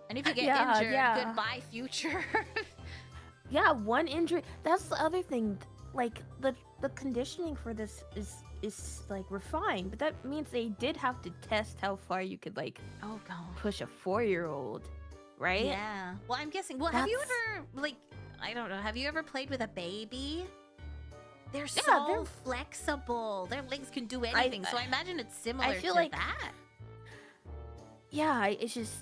A: And if you get injured, goodbye future.
B: Yeah, one injury. That's the other thing. Like, the conditioning for this is like refined, but that means they did have to test how far you could like push a 4-year-old, right?
A: Yeah. Well, I'm guessing. Well, have you ever, like, I don't know, have you ever played with a baby? They're so flexible. Their legs can do anything. So I imagine it's similar to like that.
B: Yeah, it's just,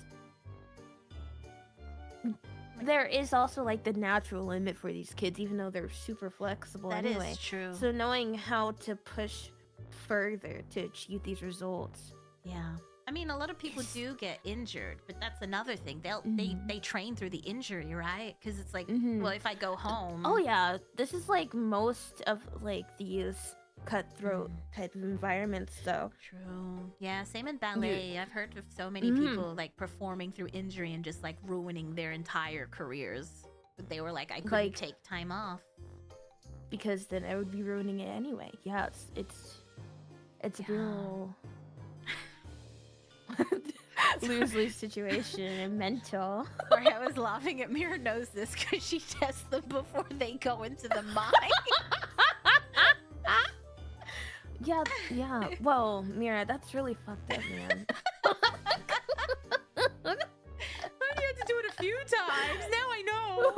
B: there is also like the natural limit for these kids, even though they're super flexible anyway.
A: That is true.
B: So knowing how to push further to achieve these results.
A: Yeah. I mean, a lot of people do get injured, but that's another thing. They train through the injury, right? Because it's like, well, if I go home.
B: Oh yeah, this is like most of like these cutthroat type of environments, though.
A: True. Yeah, same in ballet. I've heard of so many people like performing through injury and just like ruining their entire careers. But they were like, I couldn't take time off
B: because then I would be ruining it anyway. Yeah, it's a real lose-lose situation and mental.
A: Sorry, I was laughing at Mira knows this because she tests them before they go into the mine.
B: Yeah. Whoa, Mira, that's really fucked up, man.
A: You had to do it a few times. Now I know.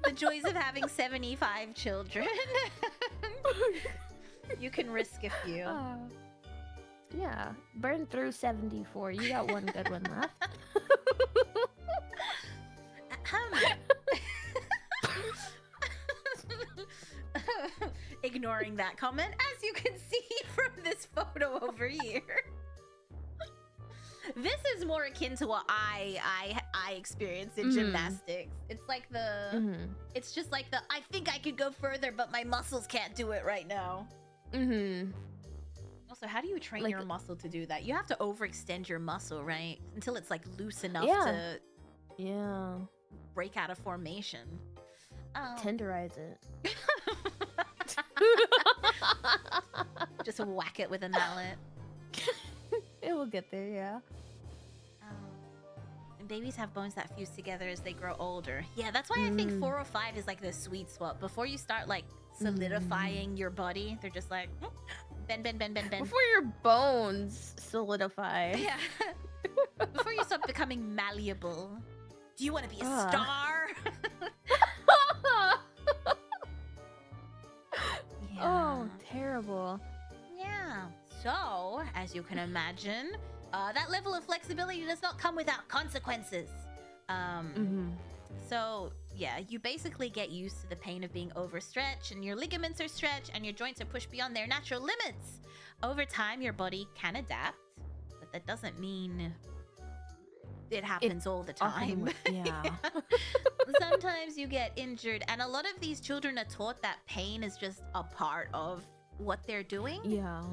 A: The joys of having 75 children. You can risk a few.
B: Yeah, burn through 74. You got one good one left.
A: Ignoring that comment, as you can see from this photo over here. This is more akin to what I experienced in gymnastics. It's like the, it's just like the, I think I could go further, but my muscles can't do it right now.
B: Mm-hmm.
A: Also, how do you train
B: Like-
A: your muscle to do that? You have to overextend your muscle, right? Until it's like loose enough
B: Yeah.
A: to
B: Yeah.
A: break out of formation.
B: Tenderize it.
A: Just whack it with a mallet.
B: It will get there, yeah.
A: And babies have bones that fuse together as they grow older. Yeah, that's why I think 4 or 5 is like the sweet spot. Before you start like solidifying your body, they're just like bend.
B: Before your bones solidify.
A: Yeah. Before you start becoming malleable. Do you want to be a star? Yeah.
B: Oh, terrible.
A: Yeah. So, as you can imagine, that level of flexibility does not come without consequences. So, yeah, you basically get used to the pain of being overstretched, and your ligaments are stretched, and your joints are pushed beyond their natural limits. Over time, your body can adapt, but that doesn't mean it happens all the time.
B: Yeah.
A: Sometimes you get injured, and a lot of these children are taught that pain is just a part of what they're doing.
B: Yeah.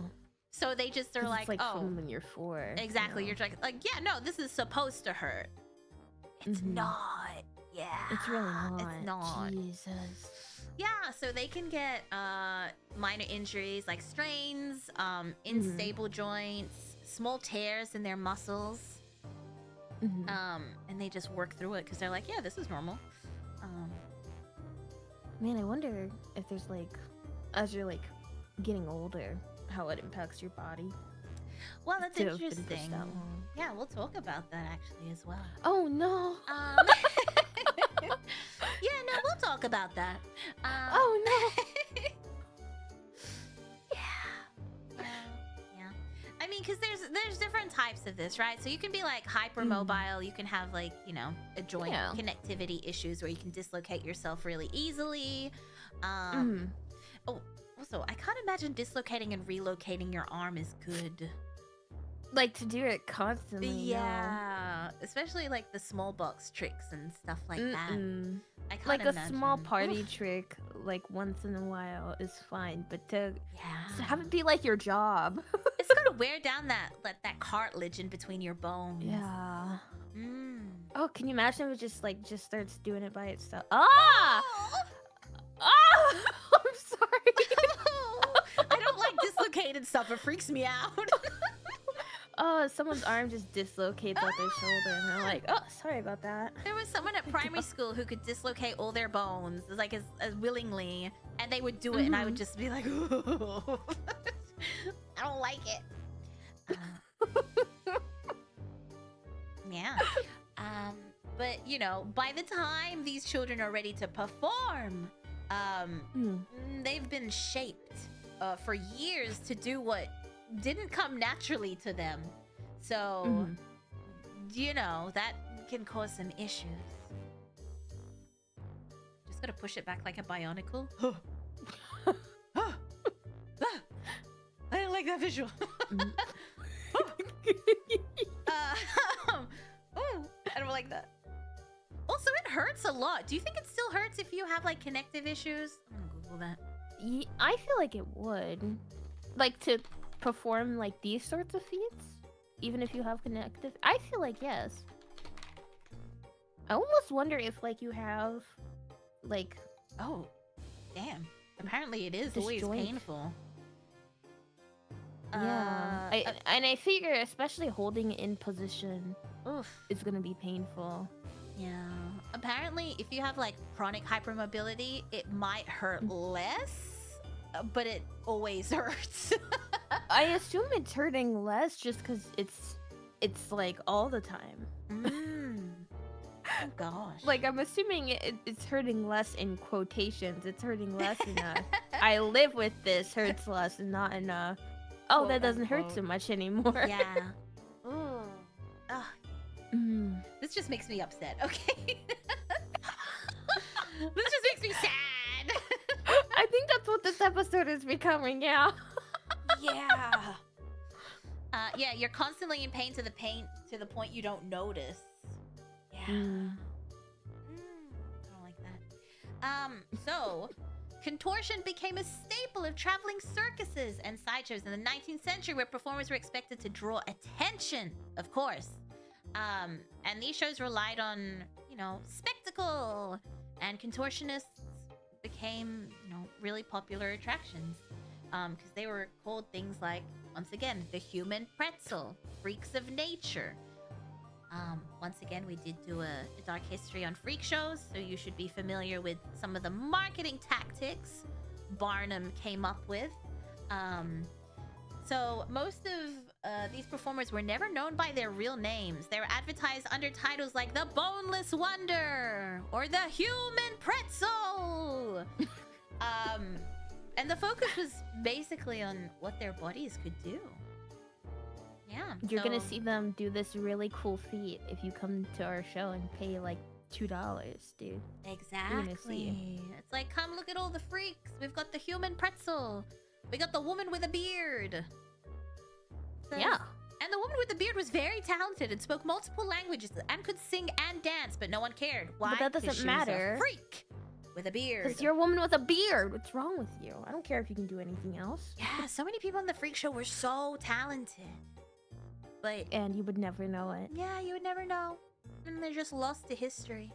A: So they just are like,
B: it's like
A: oh,
B: from when you're 4.
A: exactly.
B: Yeah.
A: You're like, yeah, no, this is supposed to hurt. It's not. Yeah.
B: It's really not.
A: It's not.
B: Jesus.
A: Yeah, so they can get minor injuries like strains, unstable joints, small tears in their muscles. And they just work through it because they're like, yeah, this is normal.
B: Man, I wonder if there's like, as you're like getting older, how it impacts your body.
A: Well, that's
B: to have been pushed
A: interesting.
B: that long.
A: Yeah, we'll talk about that actually as well.
B: Oh no.
A: Yeah, no, we'll talk about that.
B: Oh no.
A: Yeah. I mean, because there's different types of this, right? So you can be like hypermobile. You can have like, you know, a joint connectivity issues where you can dislocate yourself really easily. Oh, also, I can't imagine dislocating and relocating your arm is good.
B: Like to do it constantly.
A: Yeah, especially like the small box tricks and stuff like that. I can't
B: like
A: imagine.
B: a small party trick, like once in a while, is fine, but to have it be like your job.
A: It's gonna wear down that cartilage in between your bones.
B: Yeah.
A: Oh,
B: can you imagine if it just starts doing it by itself? Ah! Ah! I'm sorry.
A: I don't like dislocated stuff. It freaks me out.
B: Oh, someone's arm just dislocates out their shoulder, and they're like, "Oh, sorry about that."
A: There was someone at primary school who could dislocate all their bones, like as willingly, and they would do it, and I would just be like, "Ooh. I don't like it." Yeah. But you know, by the time these children are ready to perform, they've been shaped for years to do what didn't come naturally to them. So, you know, that can cause some issues. Just gotta push it back like a bionicle. I didn't like that visual. I don't like that. Also, it hurts a lot. Do you think it still hurts if you have like connective issues? I'm gonna Google that.
B: I feel like it would. Like to perform like these sorts of feats, even if you have connective. I feel like yes. I almost wonder if like you have like,
A: oh, damn. Apparently it is
B: this
A: always
B: joint.
A: painful.
B: Yeah. And I figure especially holding in position is gonna be painful.
A: Yeah. Apparently if you have like chronic hypermobility, it might hurt less, but it always hurts.
B: I assume it's hurting less just because it's like all the time.
A: Oh gosh.
B: Like I'm assuming it's hurting less in quotations. It's hurting less in I live with this hurts less and not in oh, that doesn't hurt so much anymore.
A: Yeah. Ooh. This just makes me upset. Okay. This just makes me sad.
B: I think that's what this episode is becoming. Yeah.
A: Yeah. Yeah, you're constantly in pain to the point you don't notice. Yeah. I don't like that. So Contortion became a staple of traveling circuses and sideshows in the 19th century, where performers were expected to draw attention, of course. And these shows relied on, you know, spectacle, and contortionists became, you know, really popular attractions. Because they were called things like, once again, the human pretzel, freaks of nature. Once again, we did do a dark history on freak shows, so you should be familiar with some of the marketing tactics Barnum came up with. So most of these performers were never known by their real names. They were advertised under titles like the Boneless Wonder or the Human Pretzel. And the focus was basically on what their bodies could do. Yeah.
B: You're gonna see them do this really cool feat if you come to our show and pay like $2, dude.
A: Exactly. It's like, come look at all the freaks. We've got the human pretzel. We got the woman with a beard.
B: Yeah.
A: And the woman with the beard was very talented and spoke multiple languages and could sing and dance, but no one cared. Why?
B: But that doesn't
A: 'Cause she
B: matter.
A: was a freak with a beard.
B: Because you're a woman with a beard. What's wrong with you? I don't care if you can do anything else.
A: Yeah, so many people on the freak show were so talented. But
B: and you would never know it.
A: Yeah, you would never know. And they're just lost to history.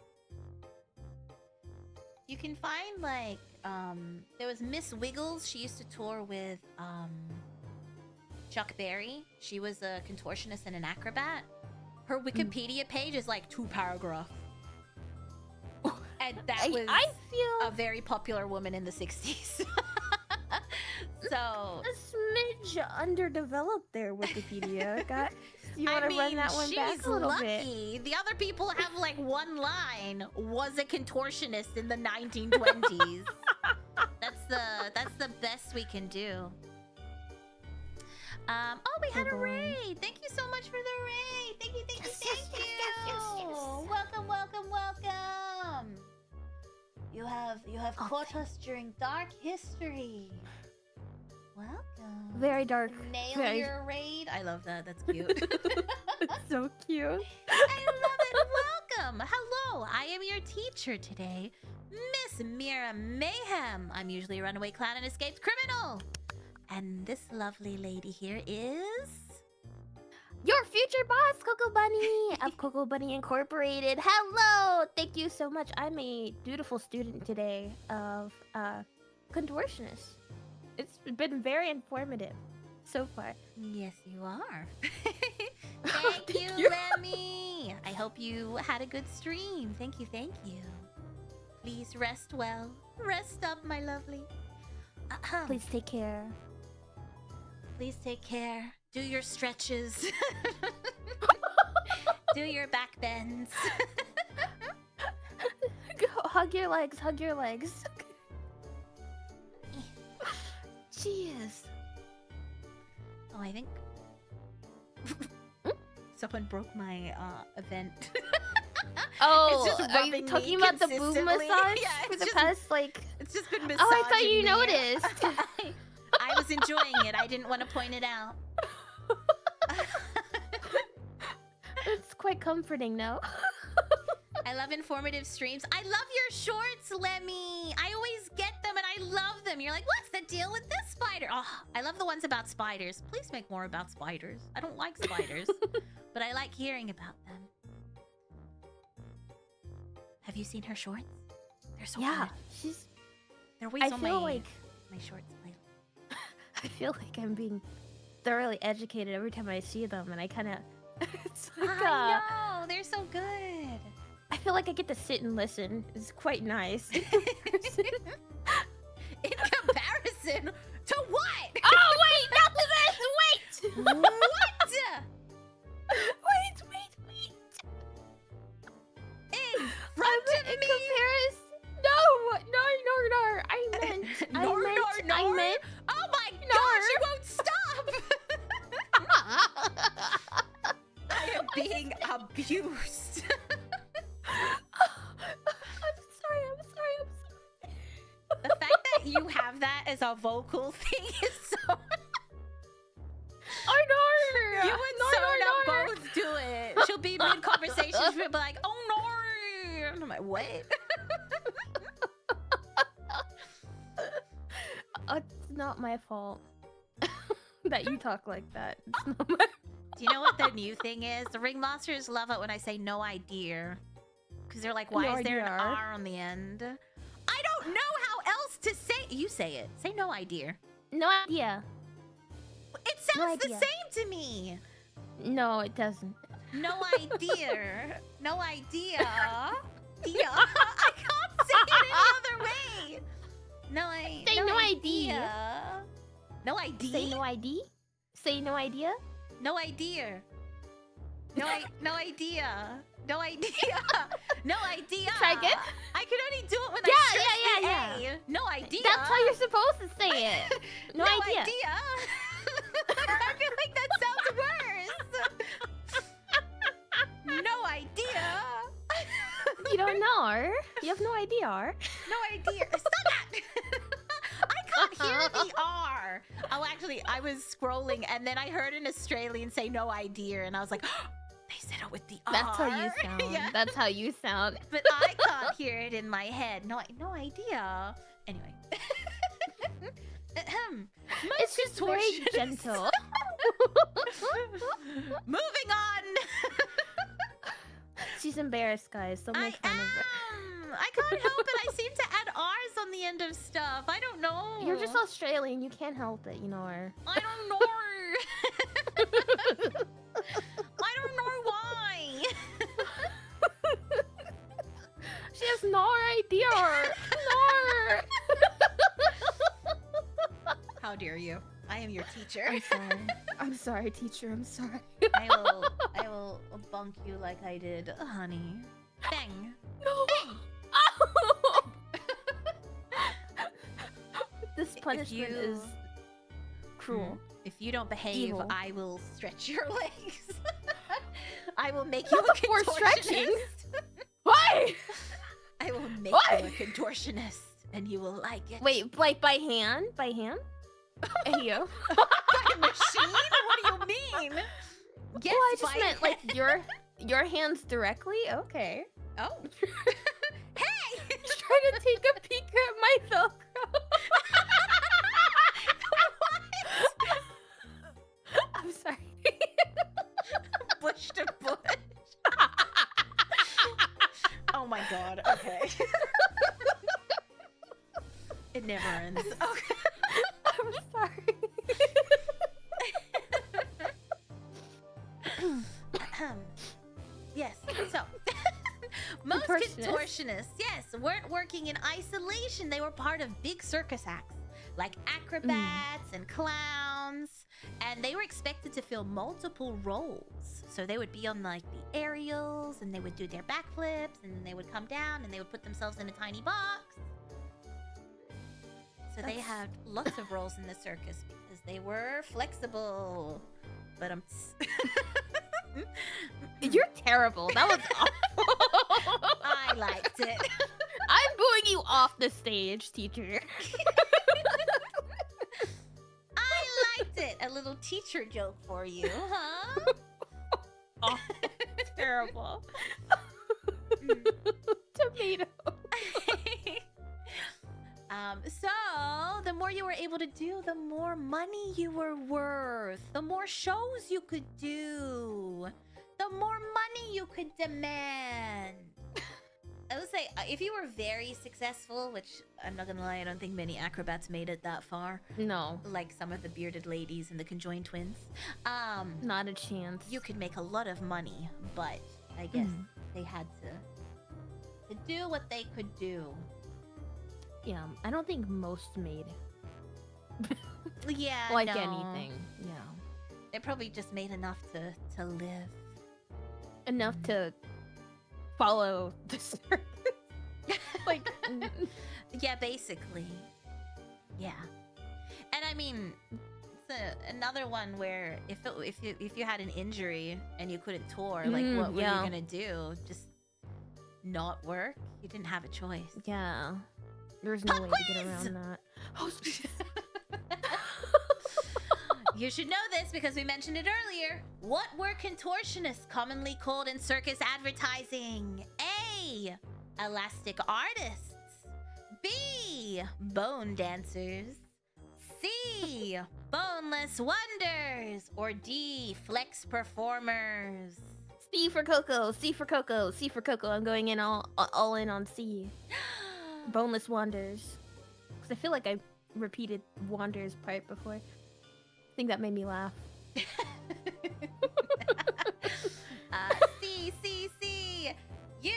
A: You can find, like, there was Miss Wiggles. She used to tour with, Chuck Berry. She was a contortionist and an acrobat. Her Wikipedia page is, like, 2 paragraphs. And that was
B: I feel
A: a very popular woman in the 60s. So...
B: a smidge underdeveloped there, Wikipedia. You want to run that one back a little bit?
A: The other people have like one line. Was a contortionist in the 1920s. That's the best we can do. Oh, we had a raid. Thank you so much for the raid. Thank you.
B: Yes.
A: Welcome. You have caught us during Dark History. Welcome.
B: Very dark.
A: Nail your raid. I love that. That's cute.
B: It's so cute.
A: I love it. Welcome. Hello. I am your teacher today, Miss Mira Mayheme. I'm usually a runaway clown and escaped criminal. And this lovely lady here is...
B: your future boss, Coco Bunny of Coco Bunny Incorporated. Hello. Thank you so much. I'm a dutiful student today of contortionist. It's been very informative so far.
A: Yes, you are. Thank you, Lemmy. I hope you had a good stream. Thank you. Please rest well. Rest up, my lovely.
B: Please take care.
A: Please take care. Do your stretches. Do your back bends.
B: Go, hug your legs. Jeez.
A: Oh, I think someone broke my event.
B: Oh,
A: it's just
B: are you talking about the boob massage for the past, like...
A: It's just been massaging.
B: Oh, I thought you noticed.
A: I was enjoying it. I didn't want to point it out.
B: It's quite comforting, no?
A: I love informative streams. I love your shorts, Lemmy. I always get them and I love them. You're like, what's the deal with this spider? Oh, I love the ones about spiders. Please make more about spiders. I don't like spiders, but I like hearing about them. Have you seen her shorts? They're so good. They're always on my shorts.
B: I feel like I'm being thoroughly educated every time I see them, and I kind of... It's like,
A: I know. They're so good.
B: I feel like I get to sit and listen. It's quite nice.
A: In comparison to what?
B: Oh, wait! Not to this! Wait!
A: What?
B: Wait!
A: In front of me?
B: Comparison? No! I meant...
A: Oh my gosh, you won't stop! I am being abused.
B: I'm sorry.
A: The fact that you have that as a vocal thing is so...
B: I know!
A: You and Sona both do it. She'll be mid-conversation, she'll be like, oh no! And I'm like, what?
B: It's not my fault that you talk like that. It's not my...
A: Do you know what the new thing is? The ringmasters love it when I say no idea. Because they're like, why is there an R on the end? I don't know how else to say. You say it. Say no idea.
B: No idea.
A: It sounds the same to me.
B: No, it doesn't.
A: No idea. No idea. I can't say it any other way.
B: Say no idea.
A: No idea.
B: Say no ID. Say no idea.
A: No idea. No idea. No idea. No idea.
B: Try again.
A: I can only do it when I stress the
B: yeah.
A: A. No idea.
B: That's how you're supposed to say it. No idea.
A: I feel like that sounds worse. No idea.
B: You don't know. You have no idea.
A: No idea. Stop that. I can't hear the R. Oh, actually, I was scrolling and then I heard an Australian say no idea and I was like, oh, they said it with the R.
B: That's how you sound.
A: Yeah.
B: That's how you sound.
A: But I can't hear it in my head. No idea. Anyway.
B: It's just very gentle.
A: Moving on.
B: She's embarrassed, guys. Don't make fun of her.
A: I can't help it. I seem to add R's on the end of stuff. I don't know.
B: You're just Australian. You can't help it, you know her.
A: I don't know. I don't know why.
B: She has no idea. No.
A: How dare you? I am your teacher.
B: I'm sorry. I'm sorry, teacher. I'm sorry.
A: I will bunk you like I did, honey. Bang.
B: No.
A: Bang.
B: Oh. This punishment is cruel.
A: If you don't behave,
B: Evil.
A: I will stretch your legs. I will make you a
B: For
A: contortionist.
B: stretching? Why?
A: I will make you a contortionist, and you will like it.
B: Wait, like by hand? By hand? You?
A: By a machine? What do you mean? Yes,
B: well, I just
A: by
B: meant like your hands directly. Okay.
A: Oh. Hey!
B: Just trying to take a peek at my Velcro.
A: What?
B: I'm sorry.
A: Bush to bush. Oh my god. Okay. It never ends. Okay.
B: I'm sorry.
A: Yes. So, most contortionists, yes, weren't working in isolation. They were part of big circus acts, like acrobats and clowns, and they were expected to fill multiple roles. So they would be on like the aerials, and they would do their backflips, and then they would come down, and they would put themselves in a tiny box. So they had lots of roles in the circus because they were flexible. But
B: You're terrible. That was awful.
A: I liked it.
B: I'm booing you off the stage, teacher.
A: I liked it. A little teacher joke for you, huh?
B: Oh, terrible. Tomato.
A: So the more you were able to do, the more money you were worth. The more shows you could do. The more money you could demand. I would say if you were very successful, which I'm not gonna lie, I don't think many acrobats made it that far.
B: No.
A: Like some of the bearded ladies and the conjoined twins.
B: Not a chance.
A: You could make a lot of money, but I guess they had to do what they could do.
B: Yeah, I don't think most made
A: Yeah,
B: like
A: no.
B: anything. Yeah.
A: They probably just made enough to live.
B: Enough to follow the circus. Like
A: Yeah, basically. Yeah. And I mean, it's another one where if you had an injury and you couldn't tour, like what were you gonna do? Just not work? You didn't have a choice.
B: yeah. There's no way to get around that. Oh,
A: You should know this because we mentioned it earlier. What were contortionists commonly called in circus advertising? A. Elastic artists. B. Bone dancers. C, boneless wonders. Or D, flex performers.
B: C for Coco, C for Coco, C for Coco. I'm going in all in on C. Boneless wonders. Because I feel like I repeated wonders part before. I think that made me laugh.
A: C, C, C. You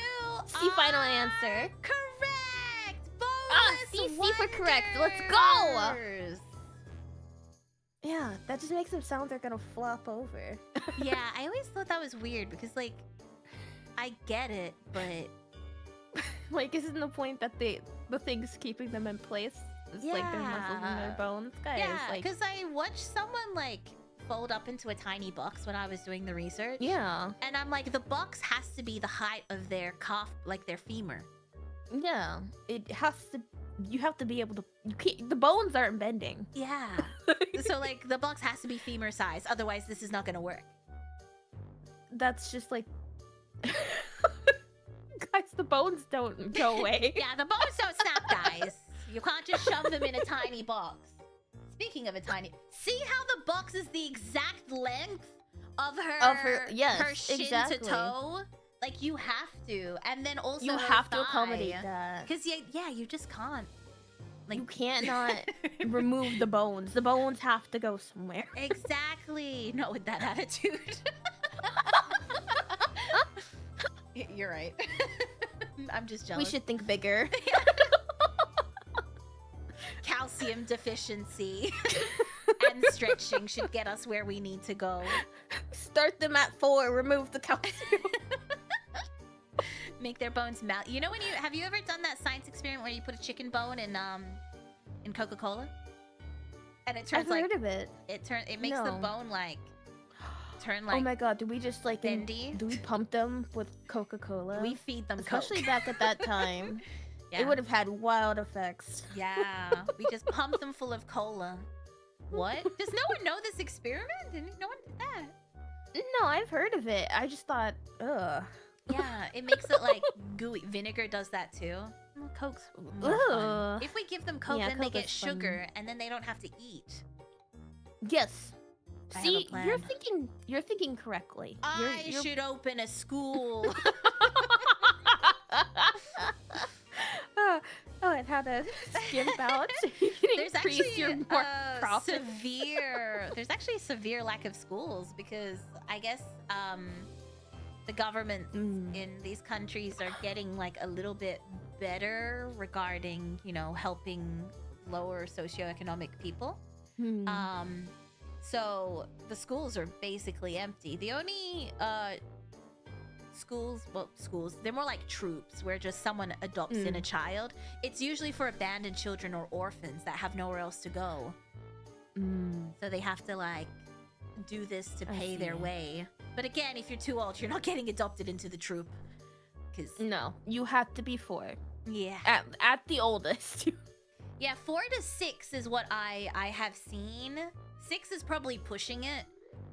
B: C final answer.
A: Correct. Boneless
B: C for correct. Let's go.
A: wonders.
B: Yeah, that just makes them sound like they're gonna flop over.
A: Yeah, I always thought that was weird because, like, I get it, but
B: like, isn't the point that the thing's keeping them in place? It's like their muscles and their bones, guys.
A: yeah,
B: like,
A: because I watched someone like fold up into a tiny box when I was doing the research.
B: yeah,
A: And I'm like, the box has to be the height of their calf, like their femur.
B: yeah. It has to. You have to be able to. You can't. The bones aren't bending.
A: Yeah. So like, the box has to be femur size, otherwise this is not gonna work.
B: That's just like. Guys, the bones don't go away.
A: Yeah, the bones don't snap, guys. You can't just shove them in a tiny box. Speaking of a tiny, see how the box is the exact length of her
B: yes,
A: her shin
B: exactly.
A: to toe? Like, you have to, and then also
B: You
A: her
B: have to
A: thigh.
B: accommodate that.
A: Because yeah, you just can't. Like,
B: You can't not remove the bones. The bones have to go somewhere.
A: exactly. Not with that attitude. You're right. I'm just jealous.
B: We should think bigger.
A: Calcium deficiency and stretching should get us where we need to go.
B: Start them at 4. Remove the calcium.
A: Make their bones melt. You know, when you have you ever done that science experiment where you put a chicken bone in Coca-Cola, and it turns
B: I've heard of it.
A: it makes the
B: No.
A: bone like turn like
B: Oh my god, do we just like
A: bendy.
B: do we pump them with Coca-Cola?
A: We feed them
B: Especially
A: Coke.
B: back at that time.
A: Yeah.
B: It would have had wild effects.
A: Yeah, we just pump them full of cola. What? Does no one know this experiment? No one did that.
B: No, I've heard of it. I just thought, ugh.
A: Yeah, it makes it like gooey. Vinegar does that too. Well, Coke's more fun.
B: Ugh.
A: If we give them Coke,
B: Yeah,
A: then they
B: Coke
A: get
B: is fun.
A: sugar, and then they don't have to eat.
B: Yes.
A: I have a
B: See, you're
A: plan.
B: thinking correctly.
A: I should open a school.
B: Oh, and how to skimp out so you can
A: There's
B: increase
A: actually
B: your more profit.
A: there's actually a severe lack of schools because I guess the government in these countries are getting like a little bit better regarding, you know, helping lower socioeconomic people. So the schools are basically empty. The only schools, they're more like troops where just someone adopts in a child. It's usually for abandoned children or orphans that have nowhere else to go. So they have to like do this to pay their way. But again, if you're too old, you're not getting adopted into the troop. Cause
B: No, you have to be 4.
A: yeah,
B: At the oldest.
A: yeah, 4 to 6 is what I have seen. 6 is probably pushing it.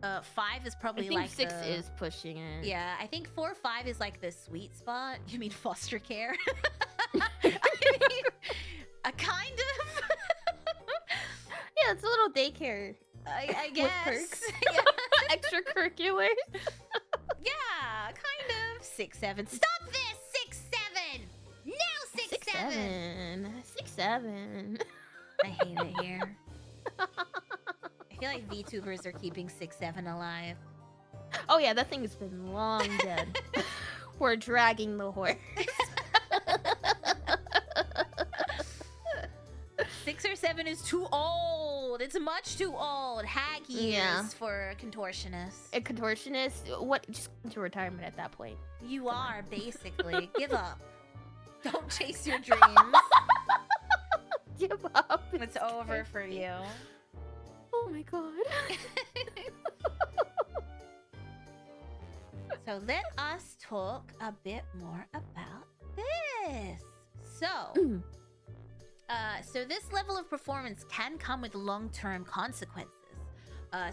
A: 5 is probably
B: I think
A: like
B: 6
A: the...
B: is pushing it.
A: Yeah, I think 4 or 5 is like the sweet spot. You mean foster care? I mean, kind of.
B: Yeah, it's a little daycare.
A: I
B: With
A: guess.
B: perks.
A: Yeah.
B: Extracurriculars.
A: Yeah, kind of. 6, 7. Stop this! 6, 7! No, 6, 7!
B: 6, 7.
A: I hate it here. I feel like VTubers are keeping 6, 7 alive.
B: Oh yeah, that thing has been long dead. We're dragging the horse.
A: 6 or 7 is too old. It's much too old. Hag years
B: Yeah.
A: for contortionists.
B: A contortionist? What? Just into retirement at that point.
A: You are, basically. Give up. Don't chase your dreams.
B: Give up.
A: It's over for you.
B: Oh my god.
A: So let us talk a bit more about this. So, so this level of performance can come with long-term consequences.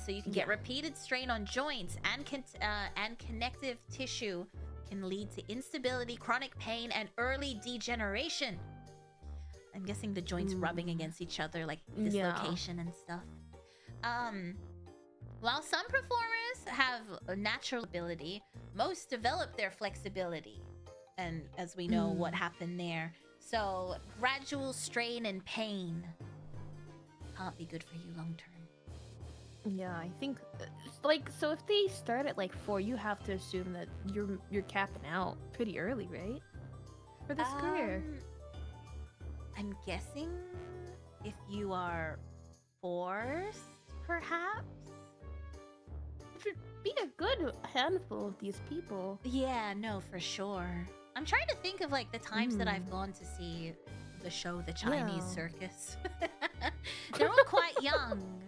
A: So you can get repeated strain on joints and connective tissue can lead to instability, chronic pain, and early degeneration. I'm guessing the joints rubbing against each other, like dislocation and stuff. While some performers have a natural ability, most develop their flexibility. And as we know what happened there. So gradual strain and pain can't be good for you long term.
B: Yeah, I think like so if they start at like 4, you have to assume that you're capping out pretty early, right? For this career.
A: I'm guessing if you are forced, perhaps.
B: Should be a good handful of these people.
A: Yeah, no, for sure. I'm trying to think of like the times that I've gone to see the show, The Chinese Circus. They're all quite young.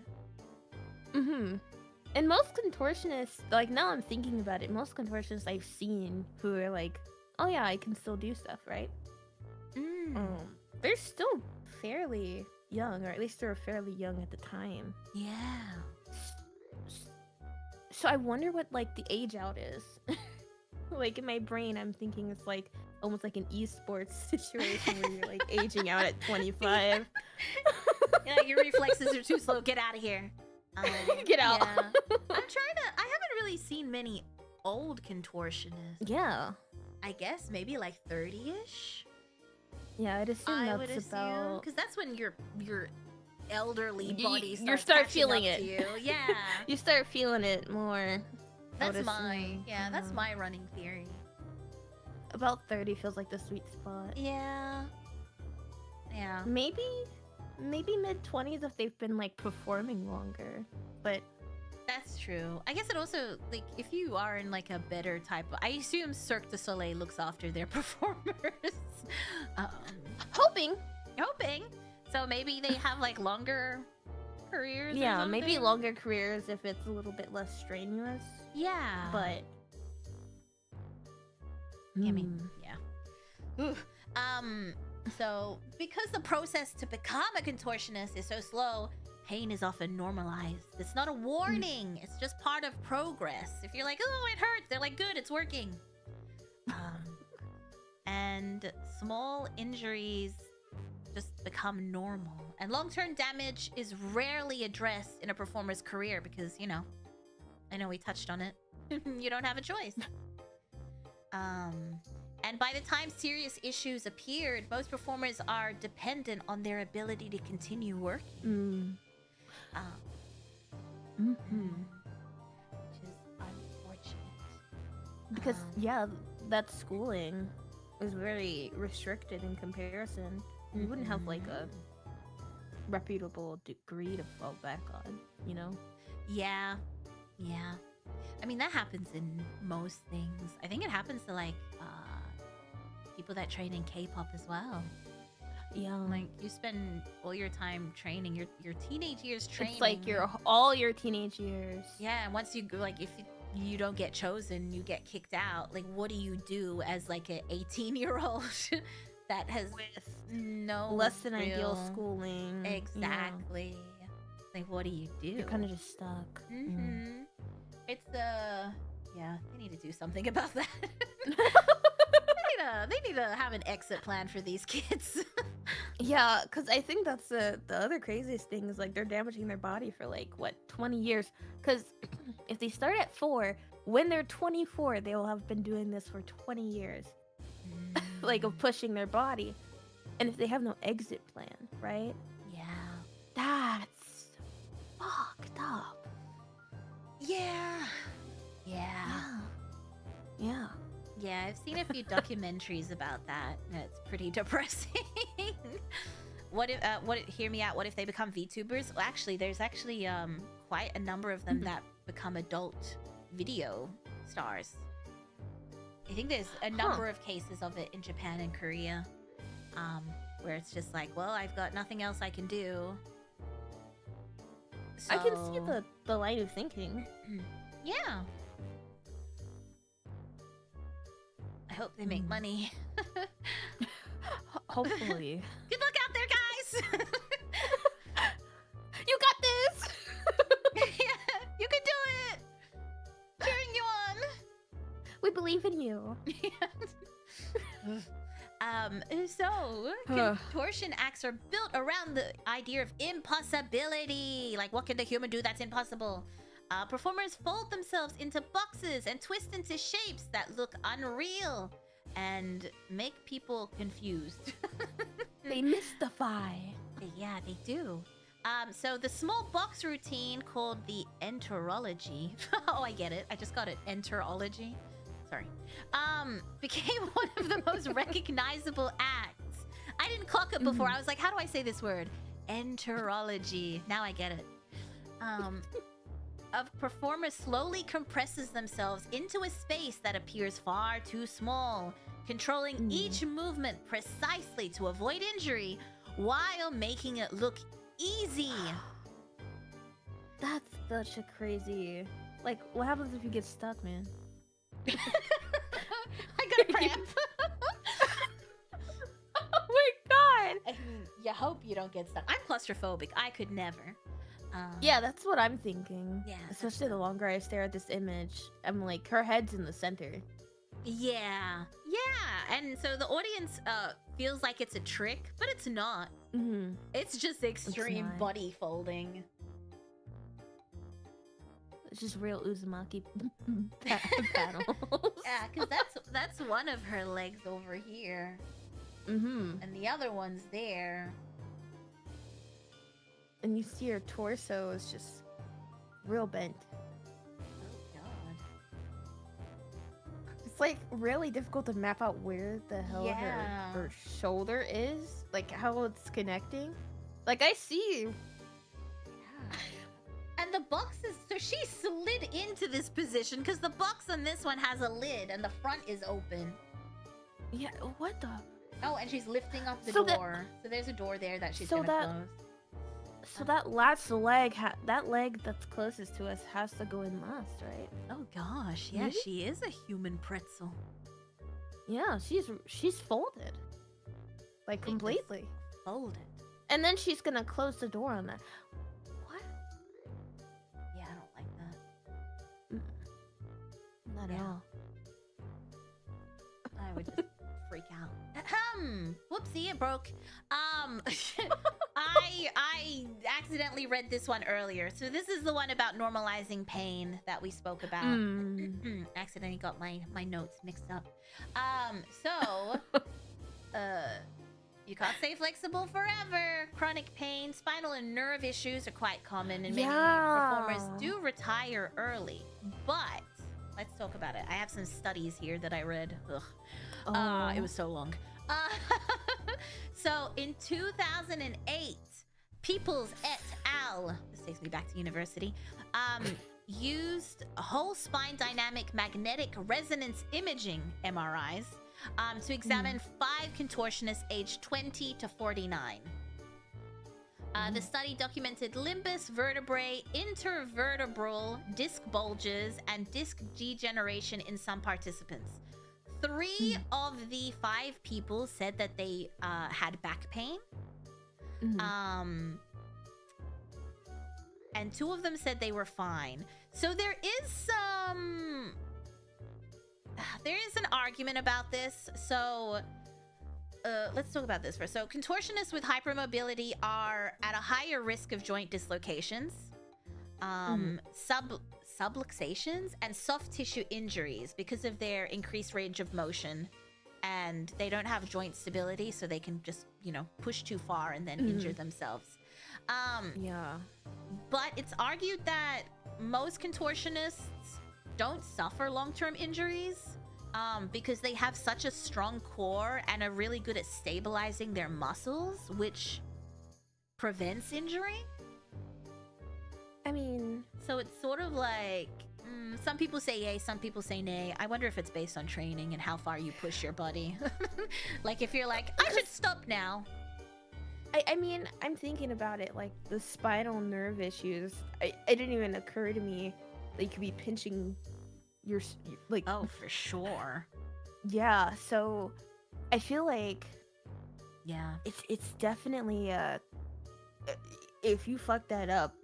B: And most contortionists, like now I'm thinking about it, most contortionists I've seen who are like, oh yeah, I can still do stuff, right? They're still fairly young, or at least they were fairly young at the time.
A: Yeah.
B: So I wonder what like the age out is. Like in my brain, I'm thinking it's like almost like an esports situation where you're like aging out at 25.
A: Yeah, your reflexes are too slow. Get out of here.
B: Get out.
A: Yeah. I haven't really seen many old contortionists.
B: Yeah.
A: I guess maybe like 30-ish.
B: Yeah, I'd assume that's about...
A: Because that's when your elderly body
B: you start feeling it.
A: You. Yeah.
B: You start feeling it more.
A: That's that's my running theory.
B: About 30 feels like the sweet spot.
A: Yeah. Yeah.
B: Maybe mid-20s if they've been like performing longer. But
A: that's true. I guess it also, like, if you are in like a better type of, I assume Cirque du Soleil looks after their performers.
B: Hoping.
A: So maybe they have like longer careers.
B: Yeah, maybe longer careers if it's a little bit less strenuous.
A: Yeah.
B: But
A: I mean, yeah. So because the process to become a contortionist is so slow, pain is often normalized. It's not a warning. It's just part of progress. If you're like, oh, it hurts, they're like, good, it's working. And small injuries just become normal. And long-term damage is rarely addressed in a performer's career because, you know, I know we touched on it. You don't have a choice. And by the time serious issues appeared, most performers are dependent on their ability to continue working. Which is unfortunate.
B: Because, yeah, that schooling is very restricted in comparison. You wouldn't have, like, a reputable degree to fall back on, you know?
A: Yeah. Yeah. I mean, that happens in most things. I think it happens to, like, people that train in K-pop as well.
B: Yeah.
A: Like, you spend all your time training, your teenage years training.
B: It's like all your teenage years.
A: Yeah, and once you, like, if you don't get chosen, you get kicked out. Like, what do you do as, like, an 18-year-old that has
B: with
A: no
B: less than ideal schooling?
A: Exactly.
B: Yeah.
A: Like, what do you do?
B: You're kind of just stuck.
A: It's yeah, they need to do something about that. They need to have an exit plan for these kids.
B: Yeah, because I think that's the other craziest thing is, like, they're damaging their body for, like, what, 20 years? Because if they start at 4, when they're 24, they will have been doing this for 20 years. Like, of pushing their body. And if they have no exit plan, right?
A: Yeah.
B: That's fucked up.
A: Yeah. Yeah, I've seen a few documentaries about that, and it's pretty depressing. What if, hear me out, what if they become VTubers? Well, actually, there's actually quite a number of them that become adult video stars. I think there's a number of cases of it in Japan and Korea, where it's just like, well, I've got nothing else I can do. So...
B: I can see the line of thinking.
A: Yeah. I hope they make money.
B: Hopefully.
A: Good luck out there, guys!
B: You got this!
A: Yeah, you can do it! Cheering you on!
B: We believe in you.
A: So contortion acts are built around the idea of impossibility. Like, what can the human do that's impossible? Performers fold themselves into boxes and twist into shapes that look unreal and make people confused.
B: They mystify.
A: Yeah, they do. So the small box routine called the enterology. Oh, I get it. I just got it. Enterology. Sorry. Became one of the most recognizable acts. I didn't clock it before. I was like, how do I say this word? Enterology. Now I get it. A performer slowly compresses themselves into a space that appears far too small, controlling each movement precisely to avoid injury while making it look easy.
B: That's such a crazy... Like, what happens if you get stuck, man?
A: I got a cramp.
B: Oh my god!
A: I mean, you hope you don't get stuck. I'm claustrophobic. I could never.
B: Yeah, that's what I'm thinking.
A: Yeah.
B: Especially the longer I stare at this image, I'm like, her head's in the center.
A: Yeah. Yeah. And so the audience feels like it's a trick, but it's not. It's just extreme body folding.
B: It's just real Uzumaki battles.
A: Yeah, because that's one of her legs over here. And the other one's there.
B: And you see her torso is just real bent.
A: Oh god.
B: It's like really difficult to map out where the hell her shoulder is. Like how it's connecting. Like I see.
A: Yeah. And the box is... So she slid into this position because the box on this one has a lid and the front is open.
B: Yeah, what the...
A: Oh, and she's lifting up the door. So there's a door there that she's gonna close.
B: So that last leg, that leg that's closest to us has to go in last, right?
A: Oh gosh, yeah, she is a human pretzel.
B: Yeah, she's folded. Like completely.
A: Folded.
B: And then she's gonna close the door on that.
A: What? Yeah, I don't like that.
B: Not at all.
A: I would just freak out. Whoopsie, it broke. I accidentally read this one earlier. So this is the one about normalizing pain that we spoke about. Accidentally got my notes mixed up. You can't stay flexible forever. Chronic pain, spinal and nerve issues are quite common, and many performers do retire early. But let's talk about it. I have some studies here that I read. It was so long. So in 2008, Peoples et al. This takes me back to university. Used whole spine dynamic magnetic resonance imaging (MRIs) to examine 5 contortionists aged 20 to 49. The study documented limbus vertebrae, intervertebral disc bulges, and disc degeneration in some participants. 3 of the 5 people said that they had back pain. And 2 of them said they were fine. So there is an argument about this. So let's talk about this first. So contortionists with hypermobility are at a higher risk of joint dislocations, subluxations, and soft tissue injuries because of their increased range of motion. And they don't have joint stability, so they can just, push too far and then injure themselves. But it's argued that most contortionists don't suffer long-term injuries because they have such a strong core and are really good at stabilizing their muscles, which prevents injury.
B: I mean...
A: So it's sort of like... some people say yay, some people say nay. I wonder if it's based on training and how far you push your body. Like if you're like, I should stop now.
B: I mean, I'm thinking about it, like the spinal nerve issues. It didn't even occur to me that you could be pinching your like...
A: Oh, for sure.
B: Yeah, so I feel like...
A: Yeah.
B: It's definitely if you fuck that up...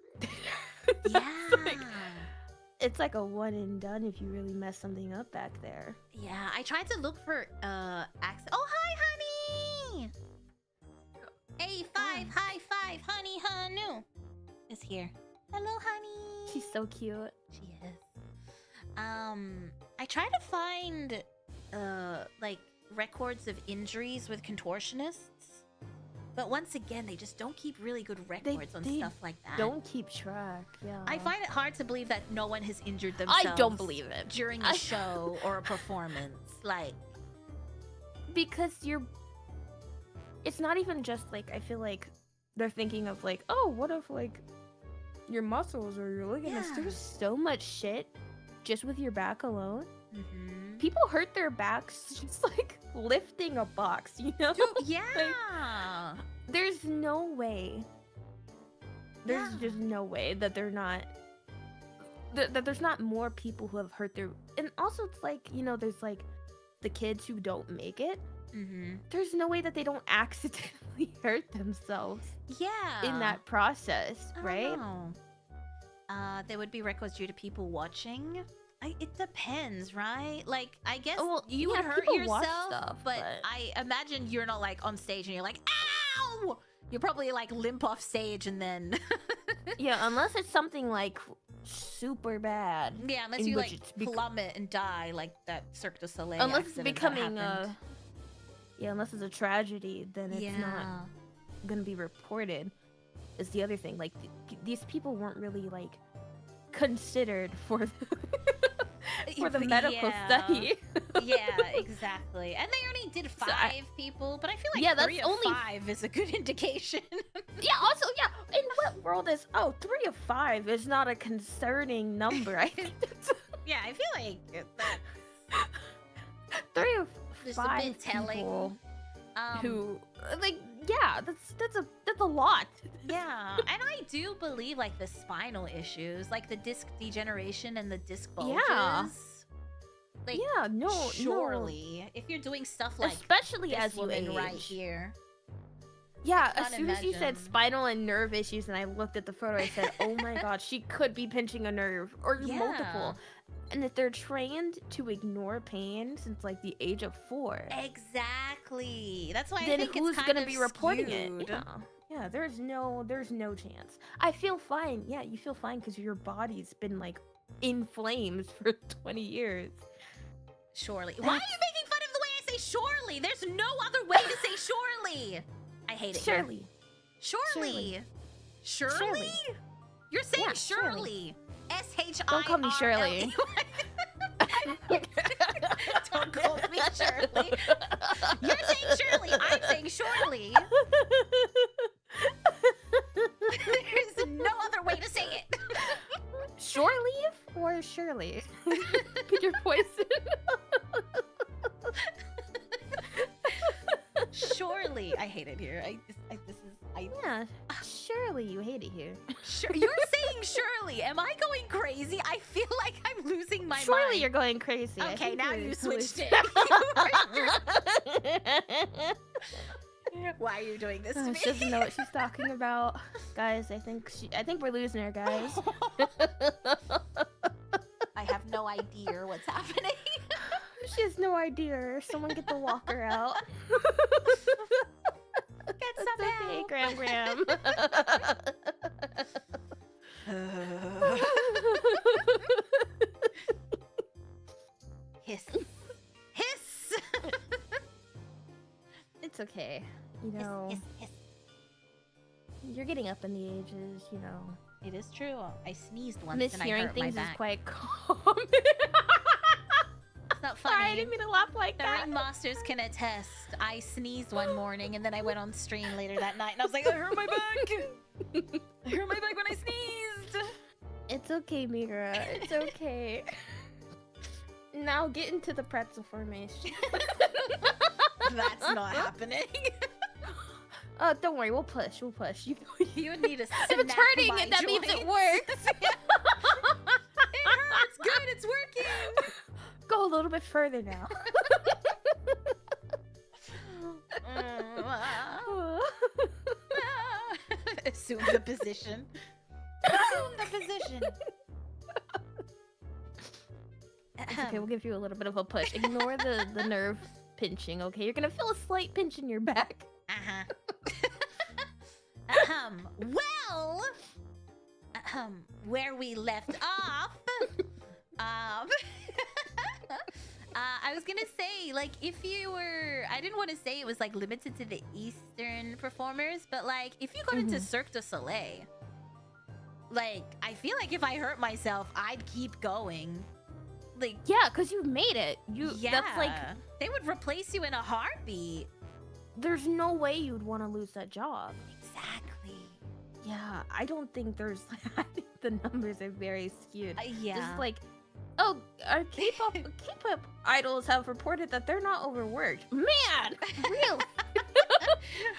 B: It's like a one and done if you really mess something up back there.
A: Yeah, I tried to look for accent. Oh, hi, honey! here. Hello, honey.
B: She's so cute.
A: She is. I try to find, like, records of injuries with contortionists. But once again, they just don't keep really good records on stuff like that.
B: Don't keep track, yeah.
A: I find it hard to believe that no one has injured themselves.
B: I don't believe it.
A: During a show or a performance. Like...
B: Because it's not even just, like, I feel like they're thinking of, like, oh, what if, like, your muscles or your ligaments. Yeah. There's so much shit just with your back alone.
A: Mm-hmm.
B: People hurt their backs just, like, lifting a box, you know?
A: Dude, yeah.
B: Like, there's no way. There's just no way that they're not... that there's not more people who have hurt their... And also, it's like, you know, there's, like, the kids who don't make it.
A: Mm-hmm.
B: There's no way that they don't accidentally hurt themselves.
A: Yeah.
B: In that process, right?
A: There would be records due to people watching. It depends, right? Like, I guess you would hurt yourself,
B: stuff,
A: but I imagine you're not, like, on stage and you're like, ow! You probably, like, limp off stage and then...
B: Yeah, unless it's something, like, super bad.
A: Yeah, unless you, like, plummet and die, like that Cirque du Soleil
B: unless it's
A: accident
B: becoming
A: that happened.
B: Yeah, unless it's a tragedy, then it's not gonna be reported. Is the other thing. Like, these people weren't really, like, considered for the medical study.
A: Yeah, exactly. And they only did 5 people, but I feel like 3 of 5 is a good indication.
B: Yeah, also, in what world is 3 of 5 is not a concerning number? I think that's...
A: Yeah, I feel like that
B: 3 of
A: just
B: 5
A: a bit telling.
B: People who, like, yeah, that's a lot.
A: Yeah, and I do believe, like, the spinal issues, like the disc degeneration and the disc bulges.
B: Yeah.
A: Like,
B: yeah,
A: surely, if you're doing stuff like
B: especially
A: this
B: as you
A: woman
B: age.
A: Right here.
B: Yeah, as soon as you said spinal and nerve issues, and I looked at the photo, I said, "Oh my god, she could be pinching a nerve or multiple." And if they're trained to ignore pain since, like, the age of 4,
A: exactly. That's why
B: then
A: I think
B: who's
A: it's
B: gonna be reporting it?
A: Yeah.
B: Yeah, there's no chance. I feel fine. Yeah, you feel fine because your body's been, like, in flames for 20 years.
A: Surely. Why are you making fun of the way I say surely? There's no other way to say surely. I hate it.
B: Surely.
A: Surely. Surely? You're saying surely. S-H-I-R-L-E.
B: Don't call me Shirley.
A: Don't call me Shirley. You're saying Shirley. I'm saying surely. There's no other way to say it.
B: Shore leave or Shirley? Pick your poison.
A: Surely. I hate it here.
B: Yeah, surely you hate it here.
A: Sure, you're saying surely. Am I going crazy? I feel like I'm losing my mind.
B: Surely you're going crazy.
A: Okay, now you switched it. Why are you doing this to me?
B: She doesn't know what she's talking about. Guys, I think we're losing her, guys.
A: I have no idea what's happening.
B: She has no idea. Someone get the walker out.
A: Get some
B: help. Okay, Graham.
A: Hiss. Hiss!
B: It's okay. You know,
A: hiss.
B: You're getting up in the ages, you know.
A: It is true. I sneezed once and I hurt my back.
B: Mishearing things is quite common.
A: It's not funny.
B: Sorry, I didn't mean to laugh like that.
A: The ringmasters can attest. I sneezed one morning and then I went on stream later that night and I was like, I hurt my back. I hurt my back when I sneezed.
B: It's okay, Mira. It's okay. Now get into the pretzel formation.
A: That's not happening.
B: Don't worry. We'll push. We'll push. You
A: would need a snap.
B: If it's hurting,
A: my
B: that means it works.
A: It hurts. Good. It's working.
B: Go a little bit further now.
A: Assume the position. Assume the position.
B: It's okay, we'll give you a little bit of a push. Ignore the nerve pinching, okay? You're gonna feel a slight pinch in your back.
A: Well, where we left off. I was gonna say, like, if you were, I didn't want to say it was like limited to the Eastern performers, but like if you got into Cirque du Soleil, like I feel like if I hurt myself, I'd keep going. Like,
B: yeah, because you made it. That's like,
A: they would replace you in a heartbeat.
B: There's no way you'd want to lose that job.
A: Exactly.
B: Yeah, I don't think there's. I think the numbers are very skewed.
A: Yeah.
B: Just like, oh, our K-pop idols have reported that they're not overworked. Man, really?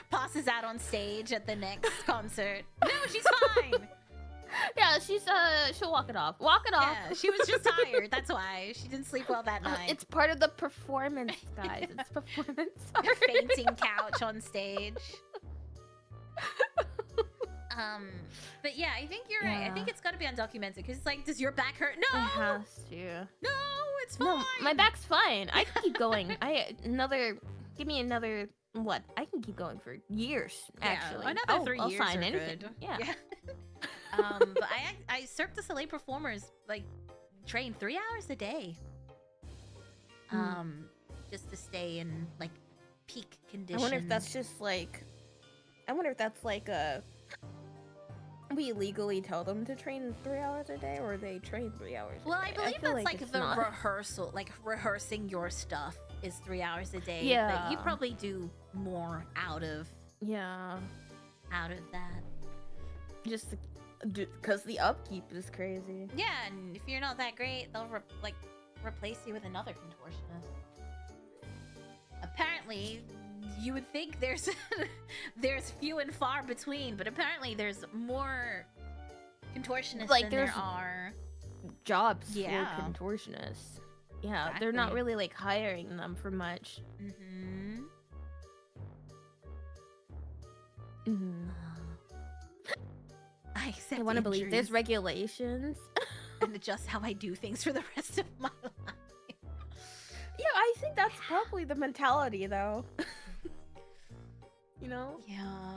A: Passes out on stage at the next concert. No, she's fine.
B: Yeah, she'll walk it off. Walk it off.
A: Yeah, she was just tired. That's why she didn't sleep well that night.
B: It's part of the performance, guys. It's performance.
A: Her fainting couch on stage. But yeah, I think you're right. I think it's got to be undocumented because it's like, does your back hurt? No,
B: it has to.
A: No, it's fine.
B: No, my back's fine. I can keep going. Give me another. What? I can keep going for years. Actually,
A: another 3 years.
B: I'll sign
A: are
B: anything.
A: Good.
B: Yeah.
A: But I Cirque du Soleil performers like train 3 hours a day. Just to stay in like peak condition.
B: I wonder if that's just like. I wonder if that's like a. We legally tell them to train 3 hours a day, or they train 3 hours.
A: Well, I believe that's like the rehearsal, like rehearsing your stuff is 3 hours a day.
B: Yeah,
A: but you probably do more out of
B: that. Just because the upkeep is crazy.
A: Yeah, and if you're not that great, they'll replace you with another contortionist. Apparently, you would think there's few and far between, but apparently there's more contortionists than there are
B: jobs for contortionists. Yeah, exactly. They're not really like hiring them for much. I want to believe there's regulations
A: and adjust how I do things for the rest of my life.
B: Yeah, I think that's probably the mentality, though. You know?
A: Yeah.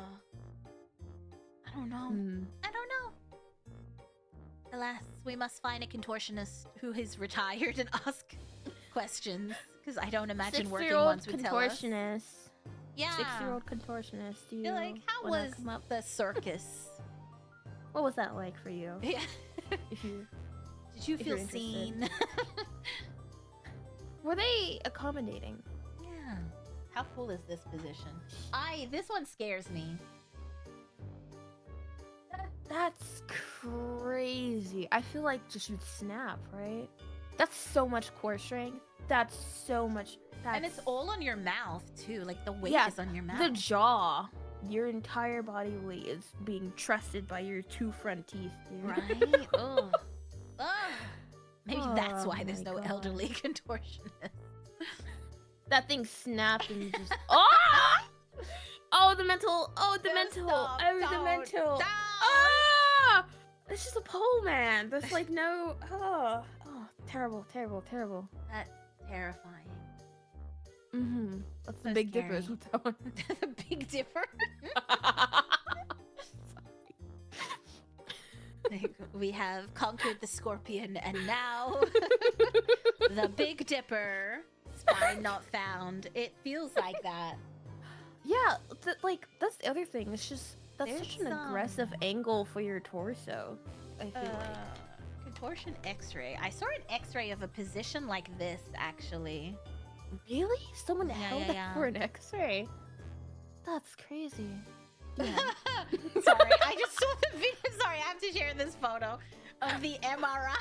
A: I don't know. I don't know. Alas, we must find a contortionist who is retired and ask questions, because I don't imagine working ones would tell us. Yeah.
B: 6-year-old contortionist.
A: You're like, how was the circus?
B: What was that like for you?
A: Yeah. Did you feel seen?
B: Were they accommodating?
A: Yeah. How cool is this position? This one scares me.
B: That's crazy. I feel like just you'd snap, right? That's so much core strength. That's so much.
A: And it's all on your mouth too. Like the weight is on your mouth.
B: The jaw. Your entire body weight is being trusted by your 2 front teeth, dude.
A: Right? Ugh. Maybe that's why there's no elderly contortionist.
B: That thing snapped and just oh, the mental. Oh, the mental. The mental. It's just a pole, man. There's like no. Terrible.
A: That's terrifying.
B: That's the Big Dipper. Is what that one.
A: The Big Dipper. We have conquered the scorpion, and now the Big Dipper. Spine not found. It feels like that.
B: Yeah, that's the other thing. It's just that's such an aggressive angle for your torso. I feel like
A: contortion X-ray. I saw an X-ray of a position like this actually.
B: Really? Someone held it for an X-ray? That's crazy. Yeah.
A: Sorry, I just saw the video. Sorry, I have to share this photo of the MRI.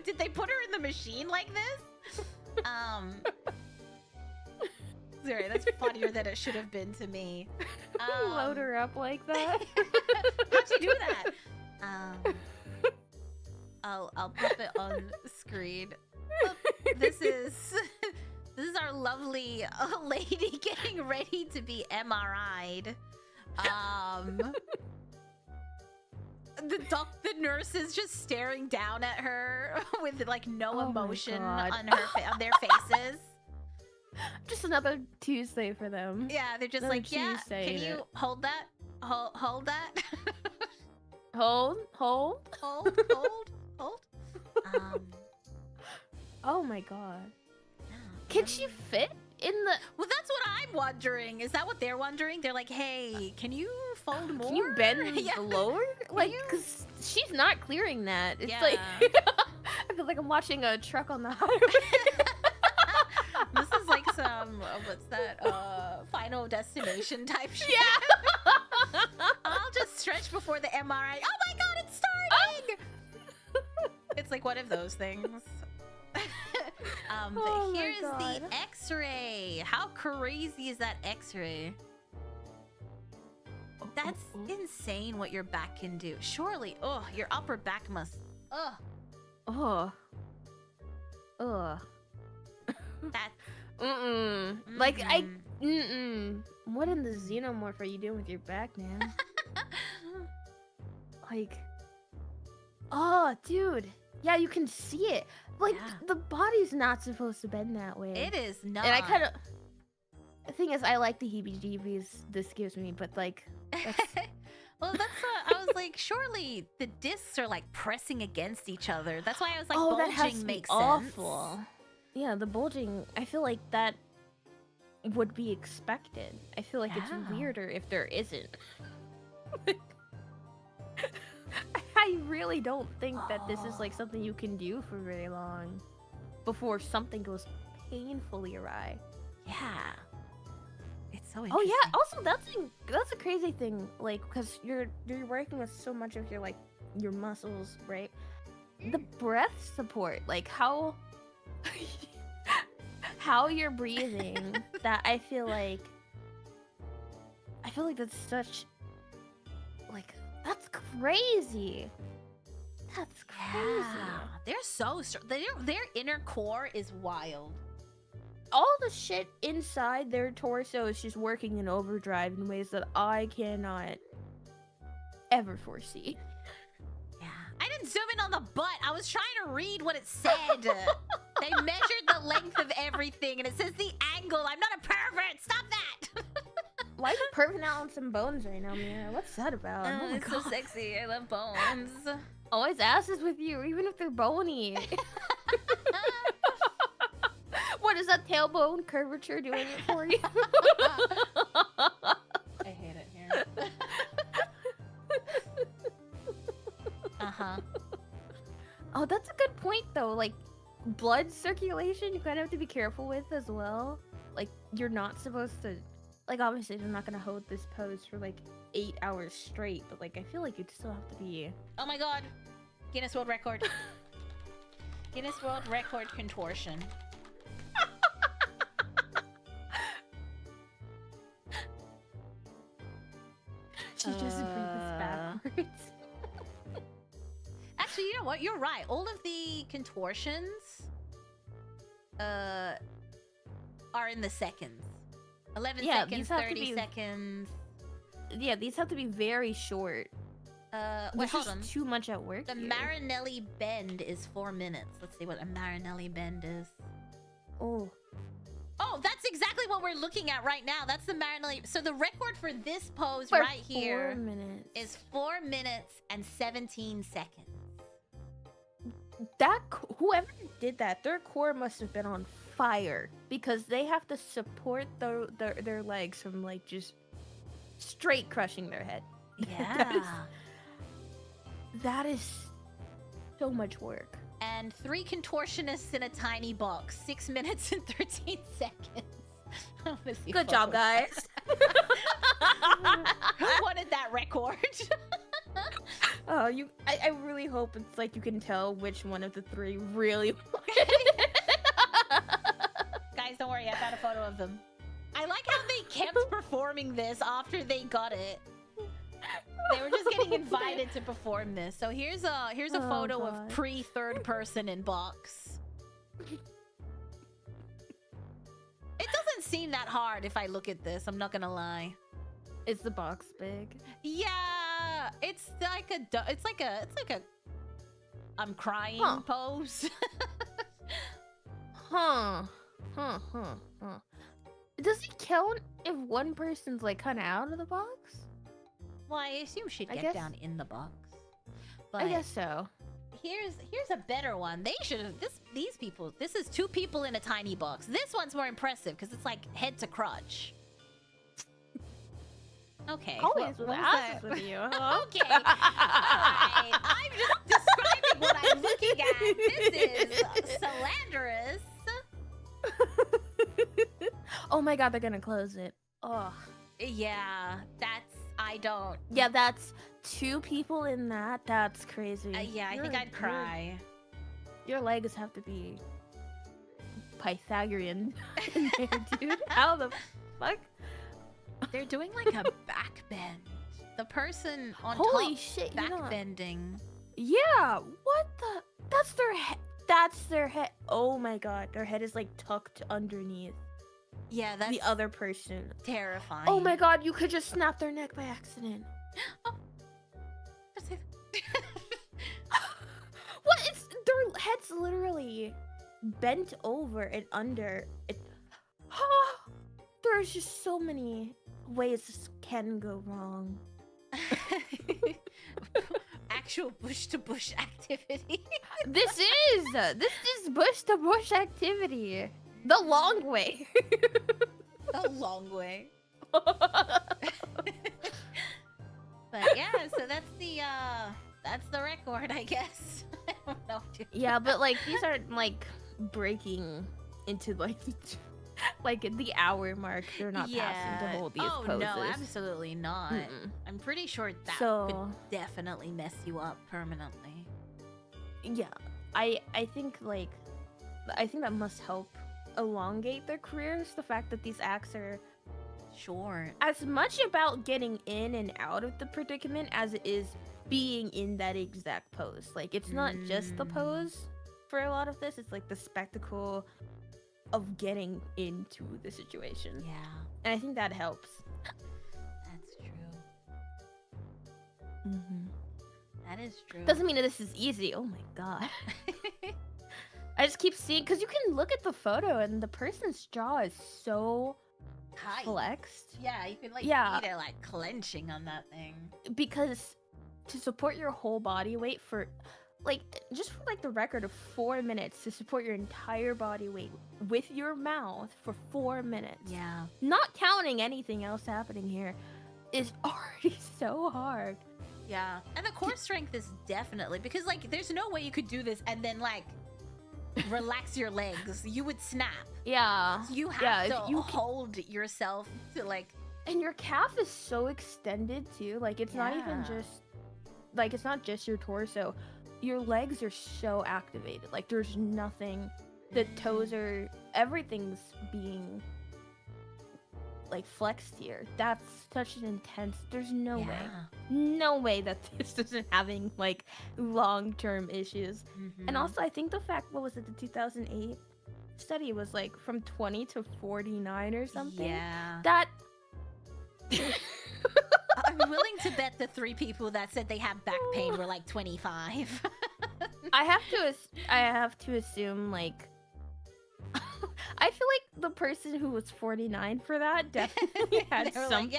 A: Did they put her in the machine like this? Sorry, that's funnier than it should have been to me.
B: Load her up like that.
A: How'd you do that? I'll put it on screen. This is our lovely lady getting ready to be MRI'd. The nurse is just staring down at her with like no emotion on their faces.
B: Just another Tuesday for them.
A: Yeah, they're just like, Tuesday, can you hold that? Hold that?
B: Hold.
A: Hold.
B: Oh my god.
A: Yeah.
B: Can she fit in the...
A: Well, that's what I'm wondering. Is that what they're wondering? They're like, hey, can you fold more?
B: Can you bend
A: Yeah.
B: the lower? Like, because she's not clearing that. It's
A: Yeah.
B: like... I feel like I'm watching a truck on the highway.
A: This is like some, what's that, Final Destination type shit.
B: Yeah!
A: I'll just stretch before the MRI. Oh my god, it's starting! It's like one of those things.
B: Oh
A: Here's the
B: God.
A: X-ray. How crazy is that X-ray? That's insane what your back can do. Surely, your upper back must,
B: Oh.
A: that,
B: Like, What in the xenomorph are you doing with your back, man? Like... Oh, dude. Yeah, you can see it. Like,
A: Yeah.
B: the body's not supposed to bend that way.
A: it is not.
B: And I kind of... The thing is, I like the heebie-jeebies this gives me, but, like... That's...
A: Well, that's what I was like, surely the discs are like pressing against each other. That's why I was like,
B: that
A: bulging
B: has to be
A: makes
B: awful.
A: sense.
B: Yeah, the bulging, I feel like that would be expected. I feel like
A: Yeah.
B: it's weirder if there isn't. I really don't think that this is like something you can do for very long before something goes painfully awry.
A: Yeah. It's so
B: Oh
A: interesting.
B: yeah, also that's a crazy thing, like, because you're working with so much of your like your muscles, right? The breath support, like how you're breathing, that I feel like that's such, like, that's crazy. That's crazy.
A: Yeah. They're so strong. Their inner core is wild.
B: All the shit inside their torso is just working in overdrive in ways that I cannot ever foresee.
A: Yeah. I didn't zoom in on the butt. I was trying to read what it said. They measured the length of everything, and it says the angle. I'm not a pervert. Stop that.
B: Why are you perving out on some bones right now, Mira? What's that about? Oh my
A: it's
B: god.
A: so sexy. I love bones.
B: Always asses with you, even if they're bony. What is that tailbone curvature doing it for you?
A: I hate it here. Uh-huh.
B: Oh, that's a good point, though. Like, blood circulation, you kind of have to be careful with as well. Like, you're not supposed to... Like, obviously, they're not going to hold this pose for, like, 8 hours straight. But, like, I feel like you'd still have to be...
A: Oh my god. Guinness World Record. Guinness World Record contortion.
B: She just breathes backwards.
A: Actually, you know what? You're right. All of the contortions are in the seconds. 11
B: Yeah,
A: seconds,
B: these have to
A: 30
B: be-
A: seconds.
B: Yeah, these have to be very short.
A: Wait,
B: There's
A: hold
B: just
A: on.
B: too much at work
A: The
B: here.
A: Marinelli bend is 4 minutes. Let's see what a Marinelli bend is.
B: Oh.
A: Oh, that's exactly what we're looking at right now. That's the Marinelli. So the record for this pose
B: For
A: right here
B: 4 minutes.
A: is 4 minutes and 17 seconds.
B: Whoever did that, their core must have been on fire, because they have to support their legs from, like, just straight crushing their head.
A: Yeah.
B: That is so much work.
A: And 3 contortionists in a tiny box. 6 minutes and 13 seconds. I wanna see
B: Good job,
A: photos.
B: guys.
A: Who wanted that record?
B: Oh, I really hope it's like you can tell which one of the 3 really
A: Guys, don't worry, I found a photo of them. I like how they kept performing this after they got it. They were just getting invited to perform this. So here's a
B: Oh,
A: photo
B: God.
A: of pre-third person in box. It doesn't seem that hard if I look at this, I'm not gonna lie.
B: Is the box big?
A: Yeah, it's like a I'm crying
B: Huh.
A: pose.
B: Huh. Does it count if one person's like kind of out of the box?
A: Well, I assume she'd
B: I
A: get
B: guess-
A: down in the box. But
B: I guess so.
A: here's a better one. They should have these people. This is 2 people in a tiny box. This one's more impressive because it's like head to crotch. Okay.
B: Always
A: what
B: with
A: was
B: asses
A: that?
B: with you. Huh?
A: Okay. Alright. I'm just describing what I'm looking at. This is slanderous.
B: Oh my god, they're gonna close it. Oh.
A: Yeah, I don't.
B: Yeah, that's 2 people in that. That's crazy.
A: Yeah, I think I'd cry.
B: Your legs have to be Pythagorean in there, dude. How the fuck?
A: They're doing like a back bend. The person on
B: Holy
A: top
B: shit,
A: back
B: you know.
A: bending.
B: Yeah, what the? That's their head. That's their head. Oh my god, their head is like tucked underneath
A: Yeah, that's
B: the other person.
A: terrifying.
B: Oh my god, you could just snap their neck by accident.
A: Oh.
B: What? It's their head's literally bent over and under. There's just so many ways this can go wrong.
A: Actual bush to bush activity.
B: This is bush to bush activity. The long way.
A: A long way. But yeah, so that's the record, I guess. I don't know. Dude.
B: Yeah, but like these aren't like breaking into like the hour mark. They're not passing to hold these poses.
A: No, absolutely not. I'm pretty sure that could definitely mess you up permanently.
B: Yeah, I think that must help elongate their careers. The fact that these acts are
A: short,
B: as much about getting in and out of the predicament as it is being in that exact pose. Like it's not just the pose for a lot of this. It's like the spectacle of getting into the situation.
A: Yeah.
B: And I think that helps.
A: That's true. That is true.
B: Doesn't mean that this is easy. Oh my god. I just keep seeing, because you can look at the photo and the person's jaw is so
A: tight.
B: Flexed.
A: Yeah, you can like see it like clenching on that thing.
B: Because to support your whole body weight for like just for like the record of 4 minutes, to support your entire body weight with your mouth for 4 minutes.
A: Yeah.
B: Not counting anything else happening here is already so hard.
A: Yeah. And the core strength is definitely, because like there's no way you could do this and then like relax your legs. You would snap.
B: Yeah.
A: You have to hold yourself to like.
B: And your calf is so extended too. Like it's not even just like it's not just your torso. Your legs are so activated. Like there's nothing. The toes are, everything's being like flexed here. That's such an intense. There's no way that this isn't having like long-term issues. And also I think the fact, what was it, the 2008 study was like from 20 to 49 or something.
A: Yeah.
B: That
A: I'm willing to bet the 3 people that said they have back pain were like 25.
B: I have to assume like I feel like the person who was 49 for that definitely had something.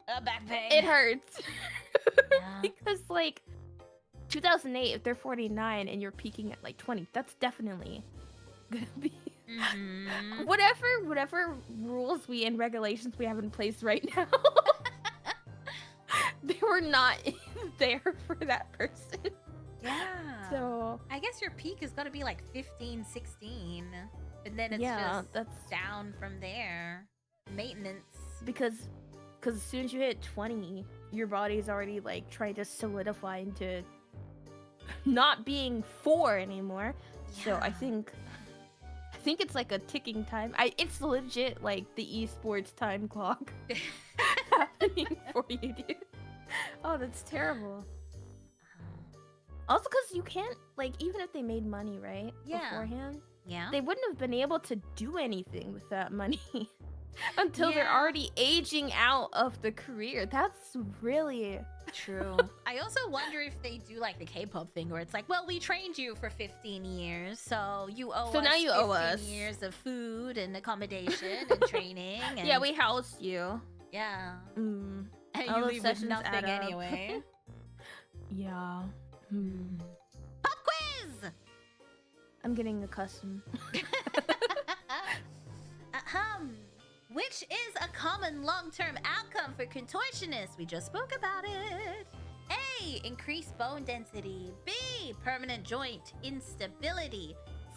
A: Like, back pain.
B: It hurts. Because like 2008, if they're 49 and you're peaking at like 20, that's definitely gonna be whatever rules and regulations we have in place right now. They were not there for that person.
A: Yeah.
B: So
A: I guess your peak is gonna be like 15, 16. And then it's
B: that's
A: down from there. Maintenance.
B: Because as soon as you hit 20, your body's already like trying to solidify into not being 4 anymore.
A: Yeah.
B: So I think it's like a ticking time. It's legit like the esports time clock happening for you, dude. Oh, that's terrible. Also, because you can't, like, even if they made money, right?
A: Yeah.
B: Beforehand.
A: Yeah.
B: They wouldn't have been able to do anything with that money until they're already aging out of the career. That's really
A: true. I also wonder if they do like the K-pop thing where it's like, well, we trained you for 15 years, so you owe us
B: now you
A: 15
B: owe us
A: years of food and accommodation and training. And
B: yeah, we housed you.
A: Yeah.
B: Mm.
A: And
B: All
A: you
B: those
A: leave with
B: sessions
A: nothing
B: add up.
A: anyway.
B: Yeah.
A: Pop quiz!
B: I'm getting accustomed.
A: Which is a common long-term outcome for contortionists? We just spoke about it. A. Increased bone density. B. Permanent joint instability.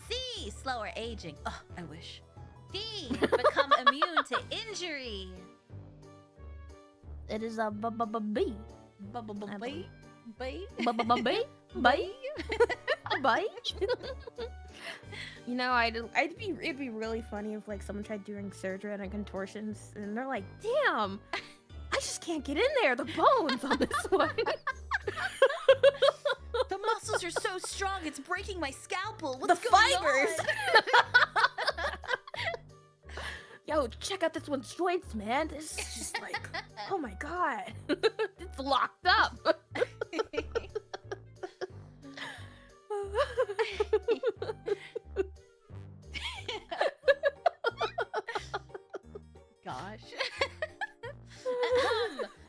A: C. Slower aging. Oh, I wish. D. Become immune to injury.
B: It is a B.
A: B.
B: You know, it'd be really funny if like someone tried doing surgery on a contortions and they're like, damn, I just can't get in there. The bones on this one.
A: The muscles are so strong, it's breaking my scalpel.
B: What's the going fibers. On? Yo, check out this one's joints, man. This is just like, oh my god, it's locked up.
A: Gosh.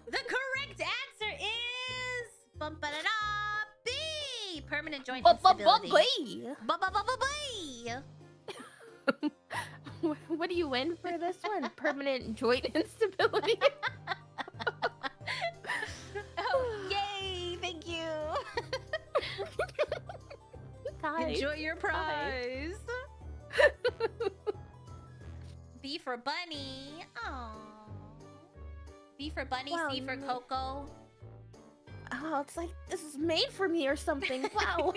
A: The correct answer is B. Permanent joint instability.
B: What do you win for this one? Permanent joint instability.
A: Oh, yay! Thank you. Enjoy your prize. B for bunny. Aww. B for bunny, wow, C for Coco.
B: Oh, it's like this is made for me or something. Wow.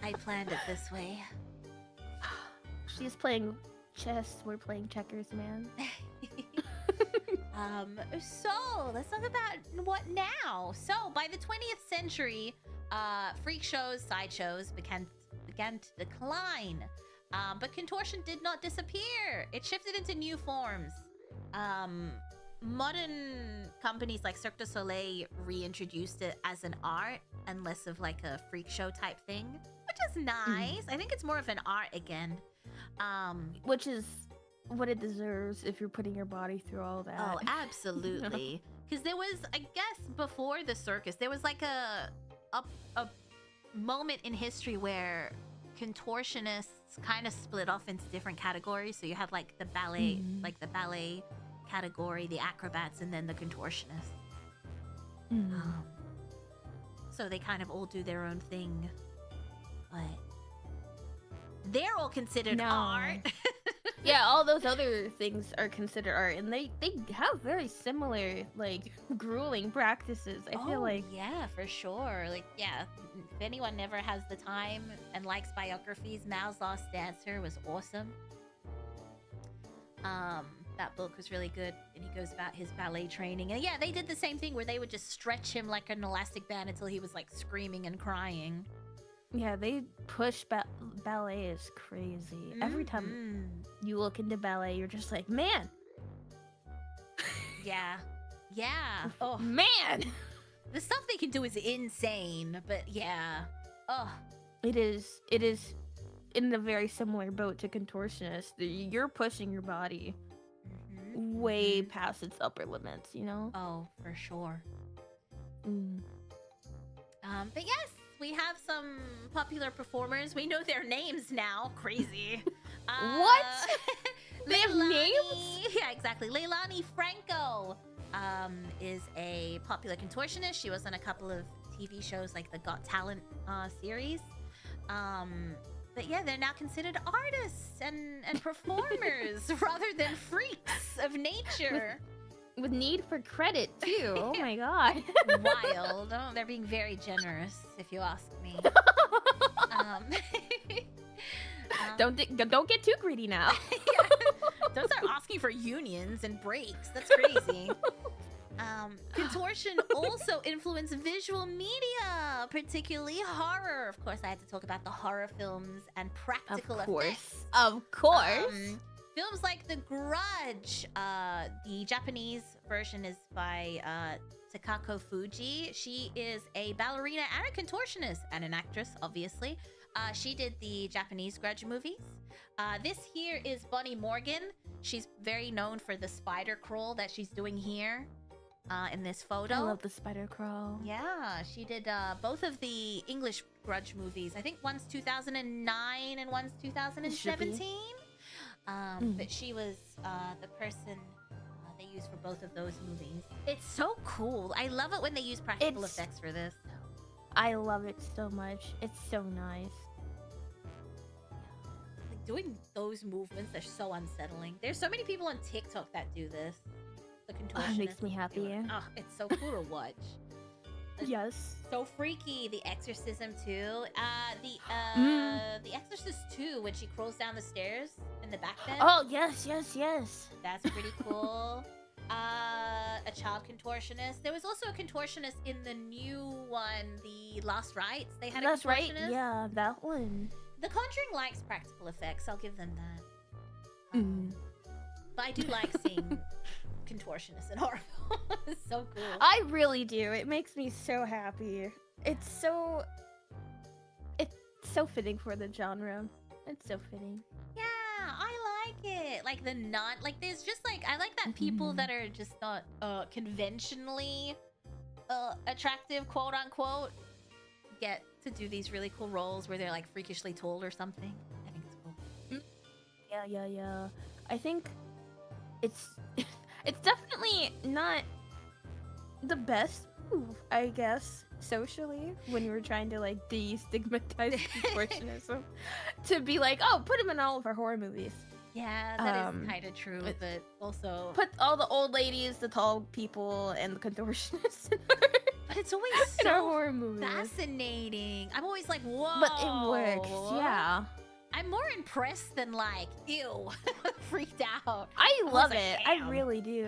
A: I planned it this way.
B: She's playing chess. We're playing checkers, man.
A: So let's talk about what now. So by the 20th century, freak shows, sideshows began to decline. But contortion did not disappear. It shifted into new forms. Modern companies like Cirque du Soleil reintroduced it as an art and less of like a freak show type thing, which is nice. I think it's more of an art again.
B: Which is what it deserves if you're putting your body through all that.
A: Oh, absolutely. Because there was, I guess, before the circus, there was like a moment in history where contortionists kind of split off into different categories. So you have like the ballet, category, the acrobats, and then the contortionists. So they kind of all do their own thing, but they're all considered art.
B: Yeah, all those other things are considered art, and they have very similar like grueling practices. I feel like
A: yeah, for sure. Like yeah, if anyone never has the time and likes biographies, Mao's Lost Dancer was awesome. That book was really good, and he goes about his ballet training. And yeah, they did the same thing where they would just stretch him like an elastic band until he was like screaming and crying.
B: Yeah, they push ballet is crazy. Every time you look into ballet, you're just like, man.
A: Yeah. Oh
B: man,
A: the stuff they can do is insane. But yeah,
B: it is in a very similar boat to contortionist. You're pushing your body way past its upper limits, you know?
A: Oh, for sure. But yes, we have some popular performers. We know their names now. Crazy.
B: What? They have names?
A: Yeah, exactly. Leilani Franco is a popular contortionist. She was on a couple of TV shows like the Got Talent series. But yeah, they're now considered artists and performers rather than freaks of nature.
B: With need for credit, too. Oh my god.
A: Wild. Oh, they're being very generous, if you ask me.
B: Don't get too greedy now.
A: Yeah. Don't start asking for unions and breaks. That's crazy. Contortion also influenced visual media, particularly horror. Of course, I had to talk about the horror films and practical effects.
B: Of course.
A: Films like The Grudge. The Japanese version is by Takako Fuji. She is a ballerina and a contortionist and an actress, obviously. She did the Japanese Grudge movies. This here is Bonnie Morgan. She's very known for the spider crawl that she's doing here. in this photo.
B: I love the spider crawl.
A: Yeah, she did both of the English Grudge movies. I think one's 2009 and one's 2017. But she was the person they used for both of those movies. It's so cool. I love it when they use practical effects for this.
B: I love it so much. It's so nice.
A: Like, doing those movements are so unsettling. There's so many people on TikTok that do this. The contortionist.
B: It makes me happy.
A: Oh, it's so cool to watch.
B: Yes.
A: So freaky. The Exorcism too. The Exorcist 2, when she crawls down the stairs in the back bed.
B: Oh yes, yes, yes.
A: That's pretty cool. A child contortionist. There was also a contortionist in the new one, the Last Rites. They had a contortionist.
B: Right. Yeah, that one.
A: The Conjuring likes practical effects. I'll give them that. But I do like seeing contortionists in horror films. It's so cool.
B: I really do. It makes me so happy. It's so fitting for the genre. It's so fitting.
A: Yeah, I like it. Like the not like there's just like I like that people that are just not conventionally attractive, quote unquote, get to do these really cool roles where they're like freakishly tall or something. I think it's cool.
B: Yeah. I think it's it's definitely not the best move, I guess, socially, when you were trying to like destigmatize contortionism, to be like, oh, put him in all of our horror movies.
A: Yeah, that is kind of true, but also
B: put all the old ladies, the tall people, and the contortionists in
A: but it's always
B: in our
A: so
B: horror movies.
A: Fascinating. I'm always like, whoa.
B: But it works, yeah.
A: I'm more impressed than like, ew, freaked out.
B: I love
A: like,
B: it.
A: damn.
B: I really do.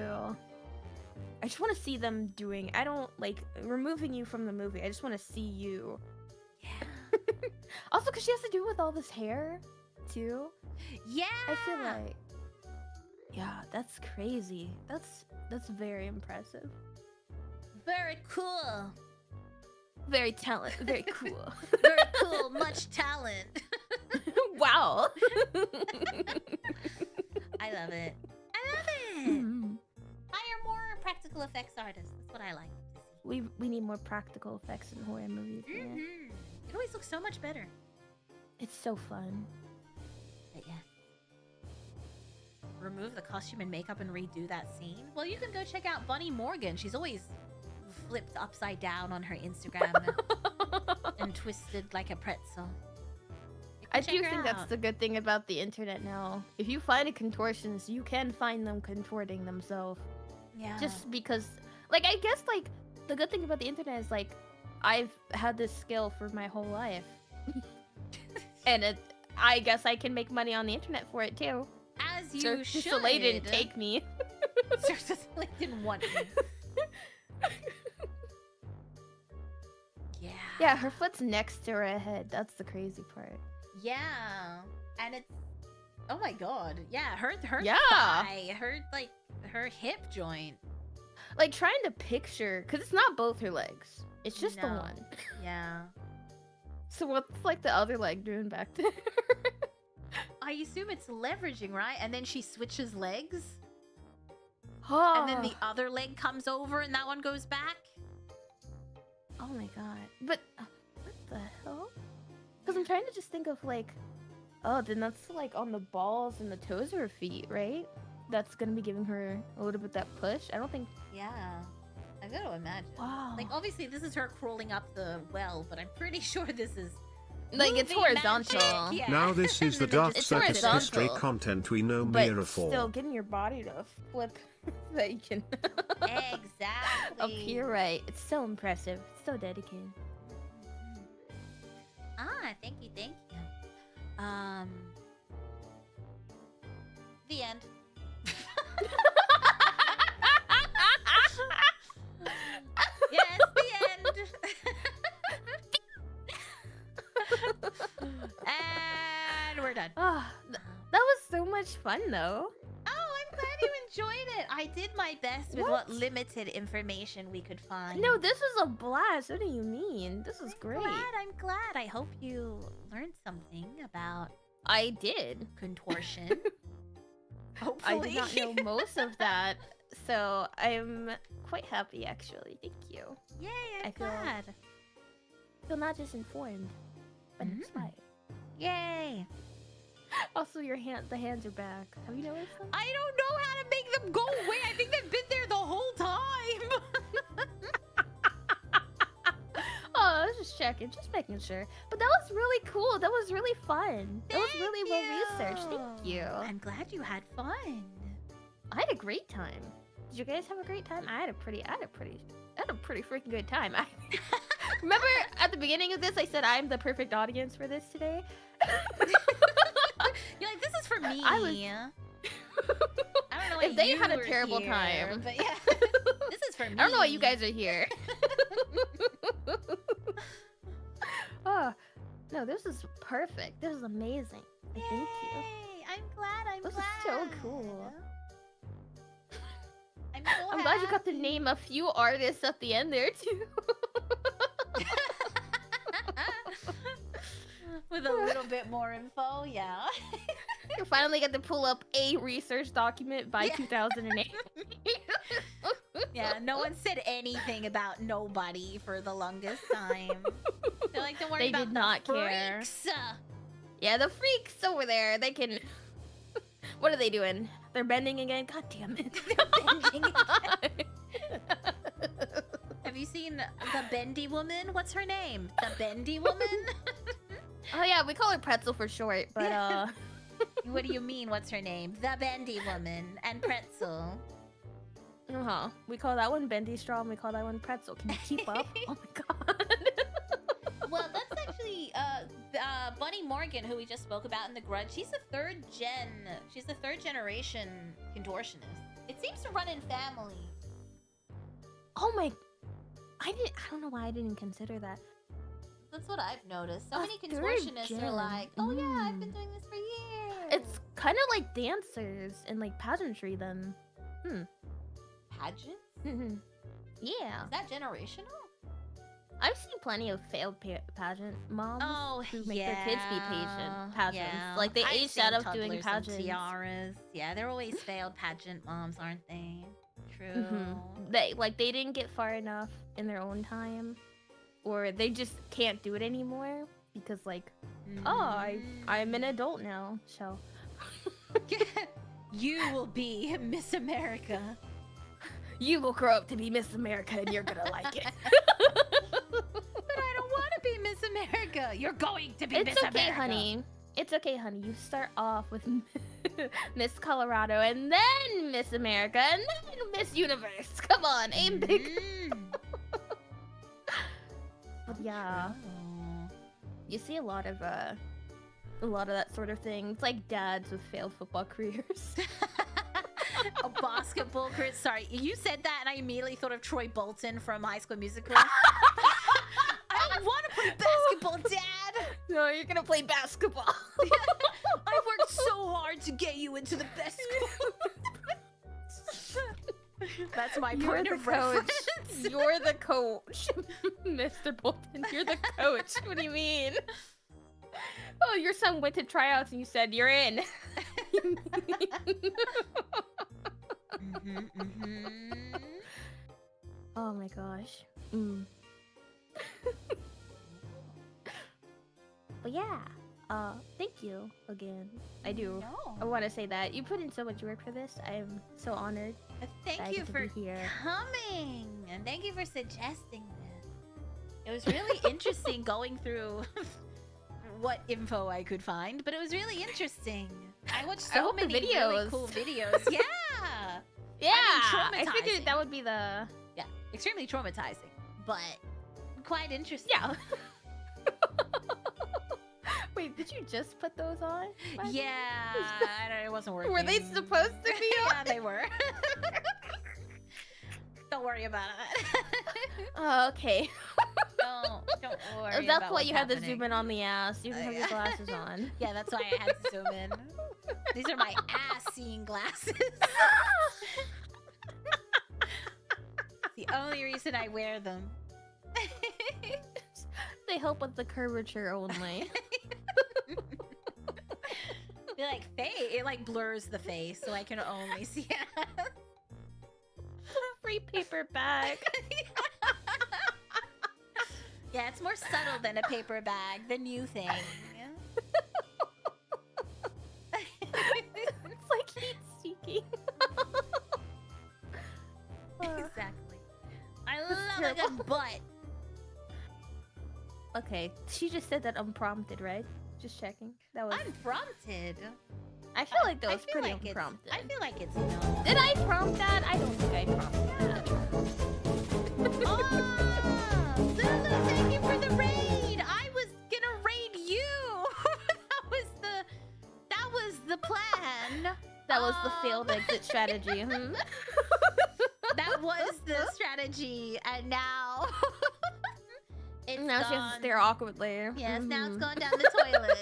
B: I just want to see them doing. I don't like removing you from the movie. I just want to see you.
A: Yeah.
B: Also, because she has to do with all this hair, too.
A: Yeah.
B: I feel like. Yeah, that's crazy. That's very impressive.
A: Very cool.
B: Very talented. Very cool.
A: Very cool. Much talent.
B: Wow.
A: I love it. I love it. Hire more practical effects artists. That's what I like to see.
B: We need more practical effects in horror movies. Yeah.
A: It always looks so much better.
B: It's so fun.
A: But yes. Remove the costume and makeup and redo that scene. Well, you can go check out Bunny Morgan. She's always flipped upside down on her Instagram and twisted like a pretzel.
B: I do think that's the good thing about the internet now. If you find a contortionist, you can find them contorting themselves.
A: Yeah.
B: Just because, like, I guess, like, the good thing about the internet is, like, I've had this skill for my whole life. And I guess I can make money on the internet for it, too.
A: As you
B: Cirque du
A: should.
B: Soleil didn't take me.
A: Cirque du Soleil didn't want me. Yeah.
B: Yeah, her foot's next to her head. That's the crazy part.
A: Yeah. And it's... Oh my god. Yeah, her
B: Yeah.
A: thigh, her hip joint.
B: Like, trying to picture... Because it's not both her legs. It's just the
A: No.
B: one.
A: Yeah.
B: So what's, like, the other leg doing back there?
A: I assume it's leveraging, right? And then she switches legs?
B: Oh.
A: And then the other leg comes over and that one goes back?
B: Oh my god. But, what the hell? Because I'm trying to just think of, like... Oh, then that's, like, on the balls and the toes of her feet, right? That's gonna be giving her a little bit that push. I don't think...
A: Yeah. I gotta imagine.
B: Wow.
A: Like, obviously, this is her crawling up the well, but I'm pretty sure this is...
B: Like, it's
A: movie
B: horizontal.
A: magic. Yeah.
C: Now this is the Dark
B: It's
C: Circus
B: horizontal,
C: history content we know
B: But
C: Mira for.
B: still, getting your body to flip so that you can...
A: Exactly.
B: Up here, right. It's so impressive. It's so dedicated.
A: Ah, thank you. The end. Yes, the end. And we're done.
B: Ah, that was so much fun, though.
A: Oh, I'm glad you enjoyed it. I did my best with what limited information we could find.
B: No, this was a blast. What do you mean? This is great.
A: I'm glad. I hope you learned something about
B: I did.
A: contortion. Hopefully.
B: I did not know most of that. So I'm quite happy, actually. Thank you.
A: Yay, I'm
B: I feel-
A: glad.
B: I feel not just informed, but inspired.
A: Yay.
B: Also, the hands are back. Have you noticed them?
A: I don't know how to make them go away. I think they've been there the whole time.
B: Oh, I was just checking, just making sure. But that was really cool. That was really fun. That was really well researched. Thank you.
A: I'm glad you had fun.
B: I had a great time. Did you guys have a great time? I had a pretty freaking good time. Remember at the beginning of this, I said I'm the perfect audience for this today.
A: You're like, this is for me.
B: I don't know
A: if
B: they had a terrible time.
A: But yeah, this is for me.
B: I don't know why you guys are here. Oh, no, this is perfect. This is amazing.
A: Yay,
B: Thank you.
A: I'm glad.
B: This is so cool.
A: I'm so
B: I'm glad you got to name a few artists at the end there too.
A: With a little bit more info, yeah.
B: You finally get to pull up a research document by 2008.
A: Yeah, no one said anything about nobody for the longest time. They're like, don't worry
B: They
A: about
B: did not
A: the
B: care.
A: freaks.
B: Yeah, the freaks over there, they can... What are they doing? They're bending again? God damn it.
A: They're bending again. Have you seen the bendy woman? What's her name? The bendy woman?
B: Oh yeah, we call her Pretzel for short, but
A: What do you mean, what's her name? The bendy woman and Pretzel.
B: we call that one Bendy Straw and we call that one Pretzel. Can you keep up? Oh my god.
A: Well, that's actually Bunny Morgan, who we just spoke about in The Grudge. She's a third generation contortionist. It seems to run in family.
B: Oh my... I don't know why I didn't consider that.
A: That's what I've noticed. So
B: A
A: many
B: third
A: contortionists are
B: gen.
A: like, oh yeah, I've been doing this for years.
B: It's kind of like dancers and like pageantry then.
A: Pageants?
B: Yeah.
A: Is that generational?
B: I've seen plenty of failed pageant moms who make their kids be pageants.
A: Yeah.
B: Like they
A: I've
B: aged
A: seen
B: out of
A: toddlers
B: doing
A: and
B: pageants.
A: tiaras. Yeah, they're always failed pageant moms, aren't they? True.
B: They didn't get far enough in their own time, or they just can't do it anymore because like, I'm an adult now, so.
A: You will be Miss America.
B: You will grow up to be Miss America and you're gonna like it.
A: But I don't want to be Miss America. You're going to be
B: It's
A: Miss
B: okay,
A: America.
B: honey. It's okay, honey. You start off with Miss Colorado and then Miss America and then Miss Universe. Come on, aim big. But yeah, you see a lot of that sort of thing. It's like dads with failed football careers.
A: A basketball career. Sorry, you said that and I immediately thought of Troy Bolton from High School Musical. I don't want to play basketball, Dad.
B: No, you're gonna play basketball.
A: I worked so hard to get you into the best school. That's my point of reference.
B: You're the coach, Mr. Bolton. You're the coach. What do you mean? Oh, your son went to tryouts and you said you're in. Oh my gosh. But yeah, thank you again. I do. I want to say that you put in so much work for this. I'm so honored.
A: Thank you for coming, and thank you for suggesting this. It was really interesting going through what info I could find, but it was really interesting. I watched so many really cool videos. Yeah.
B: Yeah.
A: I mean,
B: I figured that would be the...
A: Yeah, extremely traumatizing, but quite interesting.
B: Yeah. Wait, did you just put those on?
A: Yeah, it wasn't working.
B: Were they supposed to be on?
A: Yeah, they were. Don't worry about it.
B: Oh, okay.
A: Don't worry.
B: That's why you had to zoom in on the ass. You can have your glasses on.
A: Yeah, that's why I had to zoom in. These are my ass-seeing glasses. The only reason I wear them.
B: They help with the curvature only.
A: It like blurs the face, so I can only see it.
B: free paper bag.
A: Yeah, it's more subtle than a paper bag, the new thing.
B: It's like heat seeking.
A: Exactly. I love a good butt.
B: Okay, she just said that unprompted, right? Just checking. That was
A: Unprompted.
B: I feel like that was
A: feel
B: pretty
A: like
B: unprompted.
A: I feel like it's no.
B: Did I prompt that? I don't think I prompted that.
A: Oh, Lulu, thank you for the raid. I was gonna raid you. that was the plan.
B: That was the failed exit strategy.
A: That was the strategy, and now it's
B: now she has to stare awkwardly.
A: Yes, now it's going down the toilet.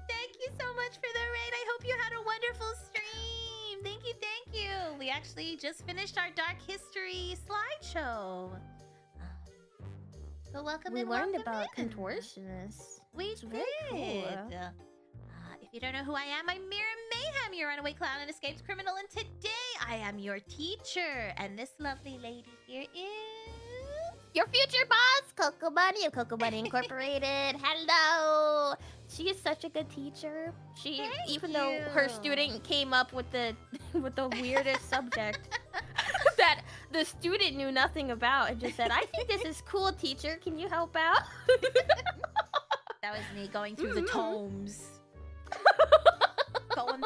A: Thank you so much for the raid. I hope you had a wonderful stream. Thank you, thank you. We actually just finished our Dark History slideshow. So welcome
B: We
A: in,
B: learned
A: welcome
B: about
A: in.
B: contortionists.
A: We
B: It's
A: did.
B: very cool.
A: If you don't know who I am, I'm Mira Mayheme, your runaway clown and escaped criminal, and today I am your teacher. And this lovely lady here is...
B: Your future boss, Coco Bunny of Coco Bunny Incorporated. Hello. She is such a good teacher. Even though her student came up with the weirdest subject that the student knew nothing about and just said, "I think this is cool, teacher. Can you help out?"
A: That was me going through the tomes. going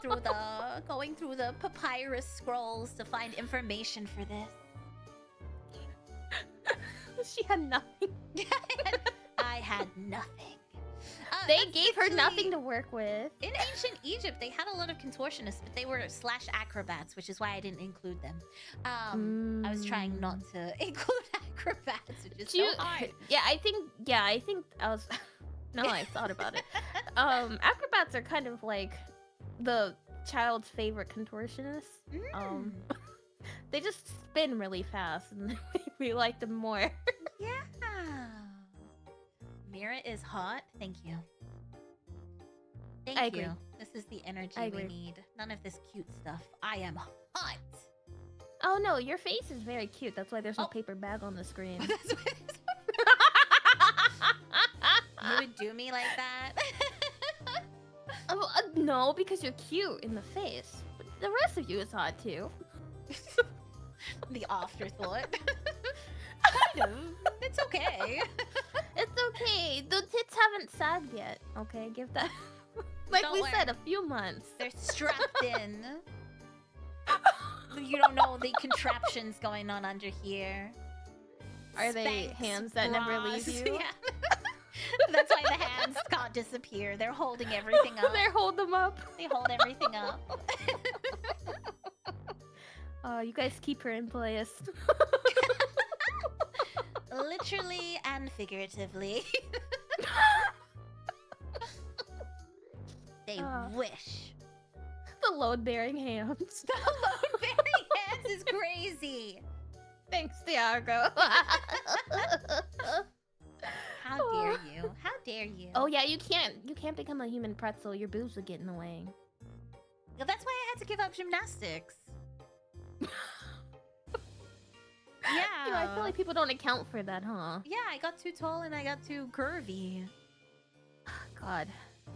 A: through the papyrus scrolls to find information for this.
B: She had nothing.
A: I had nothing.
B: They gave her nothing to work with.
A: In ancient Egypt, they had a lot of contortionists, but they were / acrobats, which is why I didn't include them. I was trying not to include acrobats, which is so hard.
B: I think I was. No, I thought about it. Acrobats are kind of like the child's favorite contortionists. They just spin really fast, and we like them more.
A: Yeah. Mira is hot. Thank you. Thank
B: I
A: you.
B: agree.
A: This is the energy
B: I
A: we
B: agree.
A: need. None of this cute stuff. I am hot.
B: Oh no, your face is very cute. That's why there's no
A: Oh.
B: paper bag on the screen.
A: That's what you would do me like that?
B: No, because you're cute in the face. But the rest of you is hot too.
A: The afterthought. Kind of. It's okay.
B: It's okay. The tits haven't sagged yet. Okay, give that. Like
A: Don't
B: we
A: worry.
B: said, a few months.
A: They're strapped in. You don't know the contraptions going on under here.
B: Are they
A: Spanx,
B: hands that never
A: bras.
B: leave you?
A: Yeah. That's why the hands can't disappear. They're holding everything up.
B: They hold them up.
A: They hold everything up.
B: You guys keep her in place.
A: Literally and figuratively. They wish.
B: The load-bearing hands.
A: The load-bearing hands is crazy.
B: Thanks, Thiago.
A: How dare you? How dare you?
B: Oh yeah, you can't become a human pretzel. Your boobs would get in the way.
A: Well, that's why I had to give up gymnastics. Yeah.
B: You know, I feel like people don't account for that, huh?
A: Yeah, I got too tall and I got too curvy.
B: God.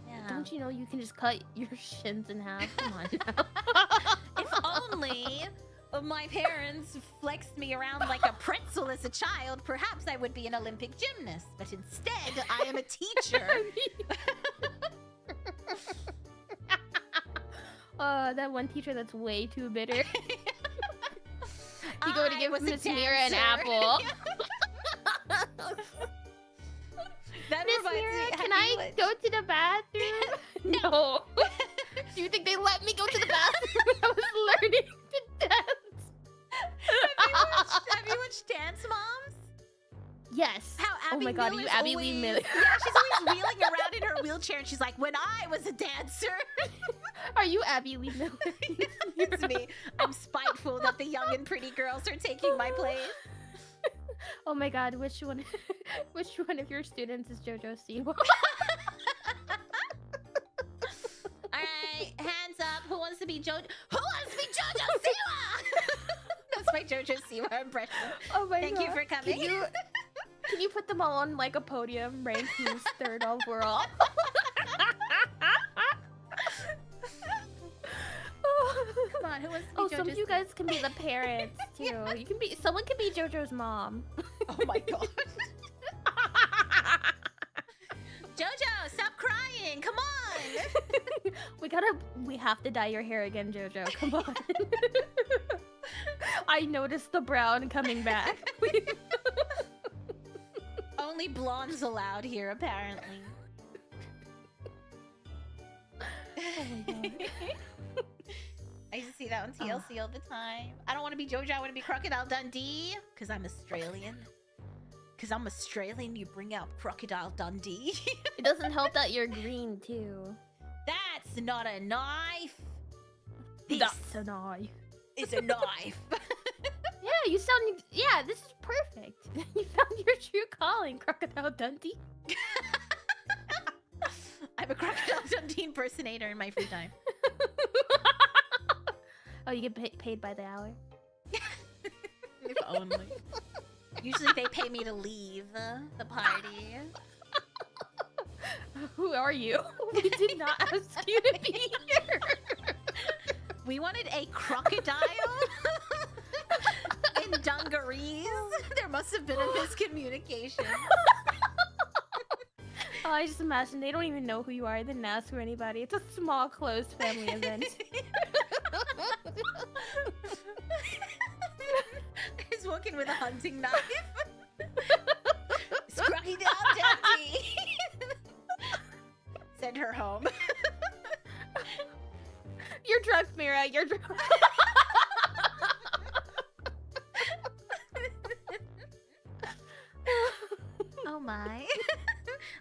A: Yeah.
B: Don't you know you can just cut your shins in half? Come on now.
A: If only my parents flexed me around like a pretzel as a child, perhaps I would be an Olympic gymnast. But instead, I am a teacher.
B: That one teacher that's way too bitter. You go to
A: I
B: give
A: was a
B: Miss Mira an
A: dancer.
B: apple.
A: That
B: Miss
A: reminds
B: Mira,
A: me,
B: can
A: have
B: I
A: you watched-
B: go to the bathroom? No. Do you think they let me go to the bathroom when I was learning to dance?
A: Have you watched Dance Moms?
B: Yes.
A: How Abby
B: Oh my god, are
A: Miller's
B: you Abby
A: always,
B: Lee Miller?
A: Yeah, she's always wheeling around in her wheelchair and she's like, when I was a dancer.
B: Are you Abby Lee Miller?
A: It's me. I'm spiteful that the young and pretty girls are taking my place.
B: Oh my god, which one of your students is JoJo Siwa?
A: Alright, hands up. Who wants to be JoJo? Who wants to be JoJo Siwa? That's my JoJo Siwa impression.
B: Oh my
A: Thank
B: god.
A: you for coming.
B: Can you put them all on like a podium, ranked who's third overall?
A: Come on, who wants to be
B: Oh,
A: JoJo's
B: some of you
A: Siwa?
B: guys can be the parents too. You can be. Someone can be JoJo's mom.
A: Oh my god. JoJo, stop crying! Come on!
B: We have to dye your hair again, JoJo. Come on. I noticed the brown coming back.
A: Only blondes allowed here, apparently.
B: Oh my god.
A: I used to see that on TLC all the time. I don't want to be JoJo, I want to be Crocodile Dundee. Because I'm Australian. Because I'm Australian, you bring out Crocodile Dundee.
B: It doesn't help that you're green too.
A: That's not a knife.
B: That's a knife.
A: It's a knife.
B: Yeah, you sound. Yeah, this is perfect. You found your true calling, Crocodile Dundee.
A: I'm a Crocodile Dundee impersonator in my free time.
B: Oh, you get paid by the hour?
A: If only. Usually they pay me to leave the party.
B: Who are you? We did not ask you to be here.
A: We wanted a crocodile in dungarees. There must have been a miscommunication.
B: Oh, I just imagine they don't even know who you are. They didn't ask for anybody. It's a small, closed family event.
A: He's walking with a hunting knife. It's Crocodile Dundee. Send her home.
B: You're drunk, Mira. You're drunk.
A: Oh my.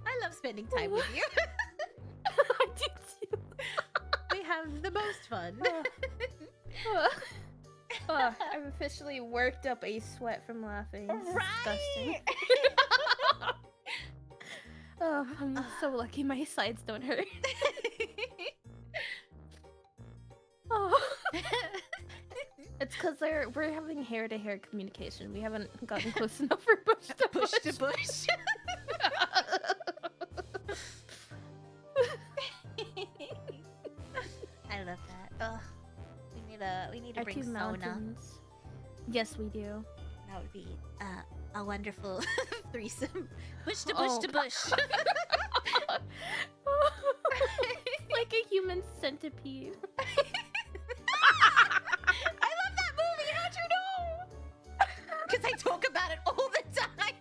A: I love spending time with you.
B: I do too.
A: We have the most fun.
B: I've officially worked up a sweat from laughing. This is disgusting.
A: Right?
B: Oh, I'm so lucky my sides don't hurt. Oh. It's because we're having hair-to-hair communication. We haven't gotten close enough for bush to bush.
A: Bush to bush. I love that. Ugh. We need to
B: Our
A: bring
B: two
A: Sona.
B: mountains. Yes, we do.
A: That would be a wonderful threesome. Bush to bush
B: Oh.
A: to bush.
B: Like a human centipede.
A: I love that movie. How'd you know? Because I talk about it all the time.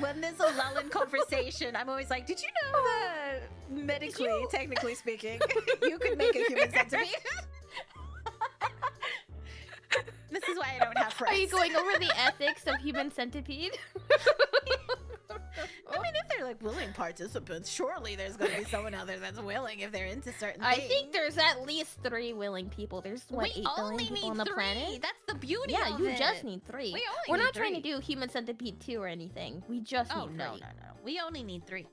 A: When there's a lull in conversation, I'm always like, did you know that medically, technically speaking, you could make a human centipede? This is why I don't have friends.
B: Are you going over the ethics of human centipede?
A: I mean, if they're like willing participants, surely there's going to be someone out there that's willing if they're into certain
B: I
A: things.
B: think there's at least 3 willing people. There's what,
A: We
B: 8 billion
A: only
B: people
A: need
B: on the
A: 3.
B: planet?
A: That's the beauty
B: Yeah,
A: of
B: you
A: it.
B: just need 3.
A: We only
B: We're
A: need
B: not trying to
A: 3.
B: do human centipede 2 or anything. We just
A: Oh,
B: need 3.
A: no. We only need 3.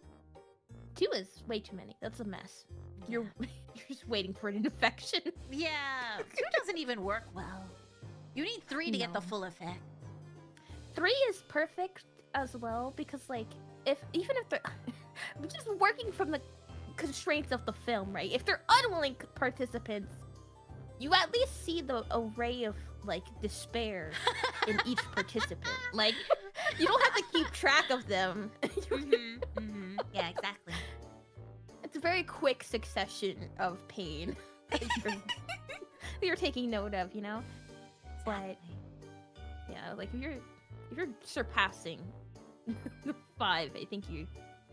B: 2 is way too many. That's a mess. You're just waiting for an infection.
A: Yeah, 2 doesn't even work well. You need 3 to get the
B: No.
A: full effect.
B: 3 is perfect as well because, like, even if they're just working from the constraints of the film, right? If they're unwilling participants, you at least see the array of like despair in each participant. Like, you don't have to keep track of them.
A: Yeah, exactly.
B: It's a very quick succession of pain that you're taking note of, you know. But yeah, like if you're surpassing 5, I think you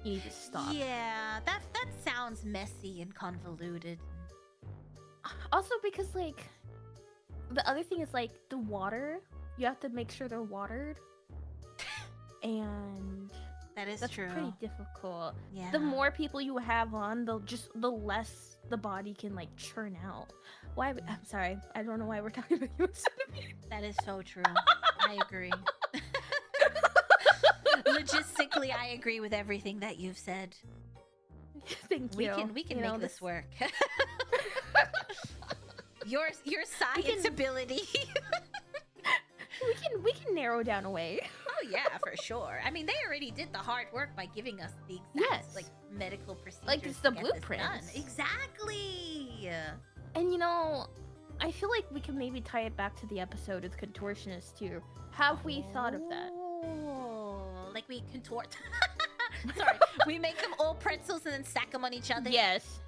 B: need to stop.
A: Yeah, that sounds messy and convoluted.
B: Also because like the other thing is like the water, you have to make sure they're watered. And
A: That is
B: that's
A: true.
B: pretty difficult.
A: Yeah.
B: The more people you have on, the less the body can like churn out. I'm sorry, I don't know why we're talking about human centipede.
A: That is so true. I agree. Logistically, I agree with everything that you've said.
B: Thank you.
A: We can
B: You know,
A: make this work. Your science ability.
B: we can narrow down a way.
A: Oh yeah, for sure. I mean, they already did the hard work by giving us the exact like medical procedures.
B: Like it's
A: to
B: the
A: get this
B: blueprints.
A: done. Exactly.
B: And you know, I feel like we can maybe tie it back to the episode with contortionists too. Have we thought of that?
A: Oh, like we contort. Sorry, we make them all pretzels and then stack them on each other.
B: Yes.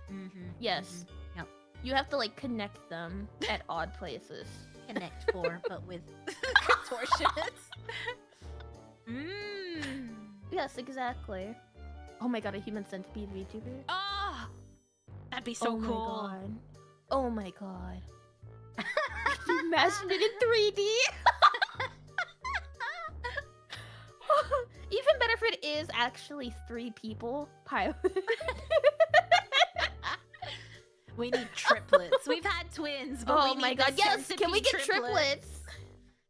B: Yes.
A: Mm-hmm. Yep.
B: You have to like connect them at odd places.
A: Connect four, but with contortionists.
B: Yes, exactly. Oh my god, a human centipede VTuber.
A: Oh, that'd be so cool.
B: Oh my god. Can you imagine it in 3D? Even better if it is actually 3 people piloted.
A: We need triplets. We've had twins, but
B: oh
A: we
B: my
A: need
B: god,
A: the
B: yes! Can we get
A: centipede
B: triplets?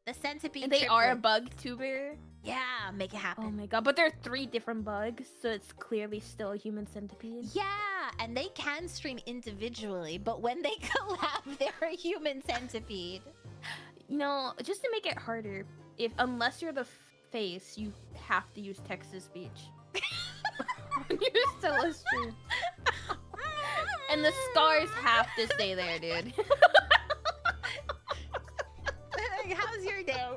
A: The centipede
B: And they are a
A: triplets.
B: bug tuber.
A: Yeah, make it happen.
B: Oh my god, but there are 3 different bugs, so it's clearly still a human centipede.
A: Yeah, and they can stream individually, but when they collab, they're a human centipede.
B: You know, just to make it harder, unless you're the face, you have to use text-to-speech. You're still a stream. And the scars have to stay there, dude.
A: How's your day?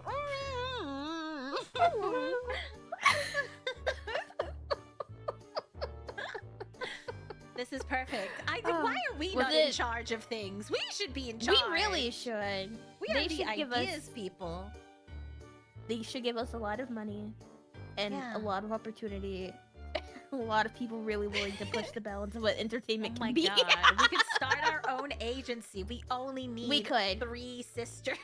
A: This is perfect. I think, why are we not in charge of things? We should be in charge.
B: We really should.
A: We are the ideas people.
B: They should give us a lot of money and a lot of opportunity. A lot of people really willing to push the balance of what entertainment can be.
A: Oh my god, we could start our own agency. We only need 3 sisters.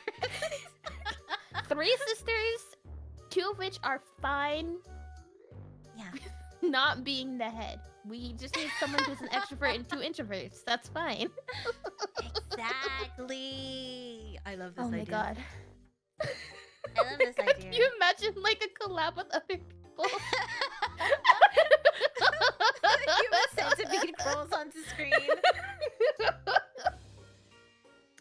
B: 3 sisters, 2 of which are fine.
A: Yeah.
B: Not being the head. We just need someone who's an extrovert and 2 introverts. That's fine.
A: Exactly. I love this idea.
B: Oh my god.
A: I love this idea.
B: Can you imagine like a collab with other people?
A: Human centipede crawls onto screen.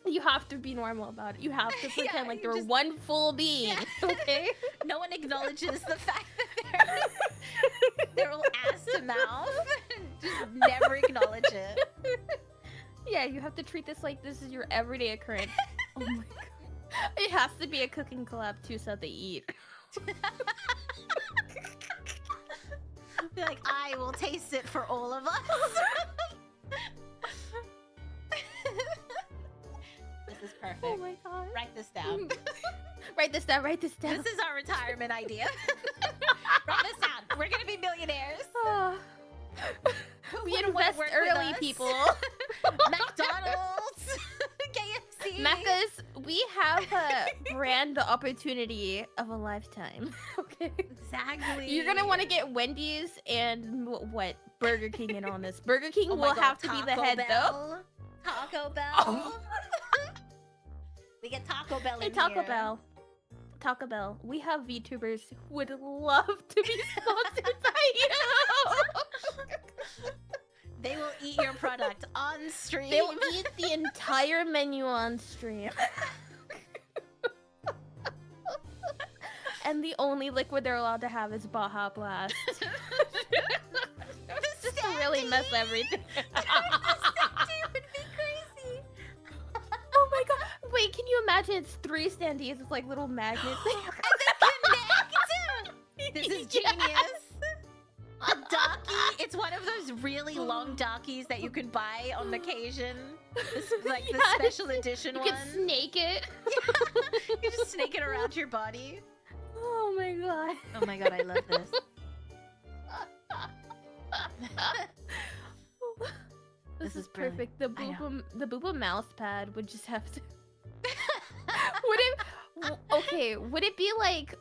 B: You have to be normal about it. You have to pretend like they're
A: just...
B: one full being. Okay?
A: No one acknowledges the fact that they're all ass to mouth. Just never acknowledge it.
B: Yeah, you have to treat this like this is your everyday occurrence. Oh my god. It has to be a cooking collab too so that they eat.
A: Be like, I will taste it for all of us. This is perfect.
B: Oh my god.
A: Write this down.
B: Write this down, write this down.
A: This is our retirement idea. Write this down. We're gonna be millionaires.
B: We invest early, people.
A: McDonald's, KFC.
B: Macca's, we have a brand opportunity of a lifetime. Okay.
A: Exactly.
B: You're gonna want to get Wendy's and what? Burger King in on this. Burger King will have to be the head though.
A: Taco Bell. Oh. We get Taco Bell in
B: Hey, Taco
A: here.
B: Bell. Taco Bell. We have VTubers who would love to be sponsored by you.
A: They will eat your product on stream.
B: They will eat the entire menu on stream. And the only liquid they're allowed to have is Baja Blast. Just to really mess everything.
A: It would be crazy.
B: Oh my god. Wait, can you imagine it's 3 standees with like little magnets?
A: And they connect! This is genius. A docky. It's one of those really long dockies that you can buy on occasion. Like the special edition one.
B: You can snake it.
A: You can just snake it around your body.
B: Oh my god.
A: Oh my god, I love this.
B: This is
A: brilliant.
B: perfect. The booba mouse pad would just have to. Would it be like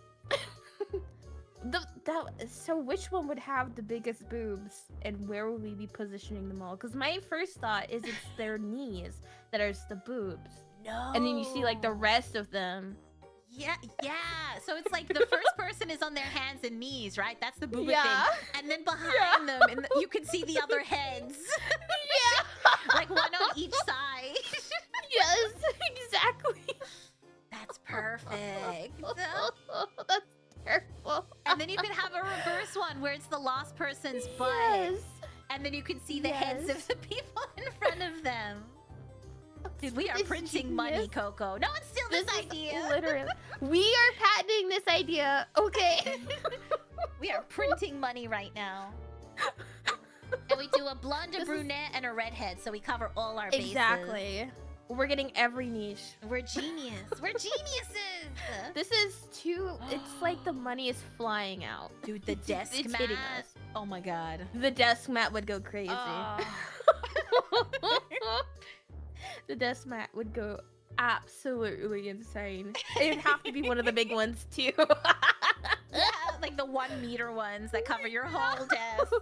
B: so which one would have the biggest boobs and where would we be positioning them all? Because my first thought is it's their knees that are the boobs.
A: No.
B: And then you see like the rest of them
A: Yeah, yeah. So it's like the first person is on their hands and knees, right? That's the booba
B: Yeah.
A: thing. And then behind them, you can see the other heads.
B: Yeah.
A: Like one on each side.
B: Yes, exactly.
A: That's perfect.
B: That's terrible.
A: And then you can have a reverse one where it's the lost person's butt.
B: Yes.
A: And then you can see the heads of the people in front of them. Dude, we are
B: It's
A: printing money,
B: genius.
A: Coco. No one steal this idea.
B: Literally. We are patenting this idea. Okay.
A: We are printing money right now. And we do a blonde, a brunette, and a redhead, so we cover all our bases.
B: Exactly. We're getting every niche.
A: We're genius. We're geniuses.
B: This is too. It's like the money is flying out.
A: Dude, the desk
B: it's
A: mat.
B: hitting us.
A: Oh my god.
B: The desk mat would go crazy. The desk mat would go absolutely insane. It'd have to be one of the big ones too.
A: Yeah, like the 1 meter ones that cover your whole desk.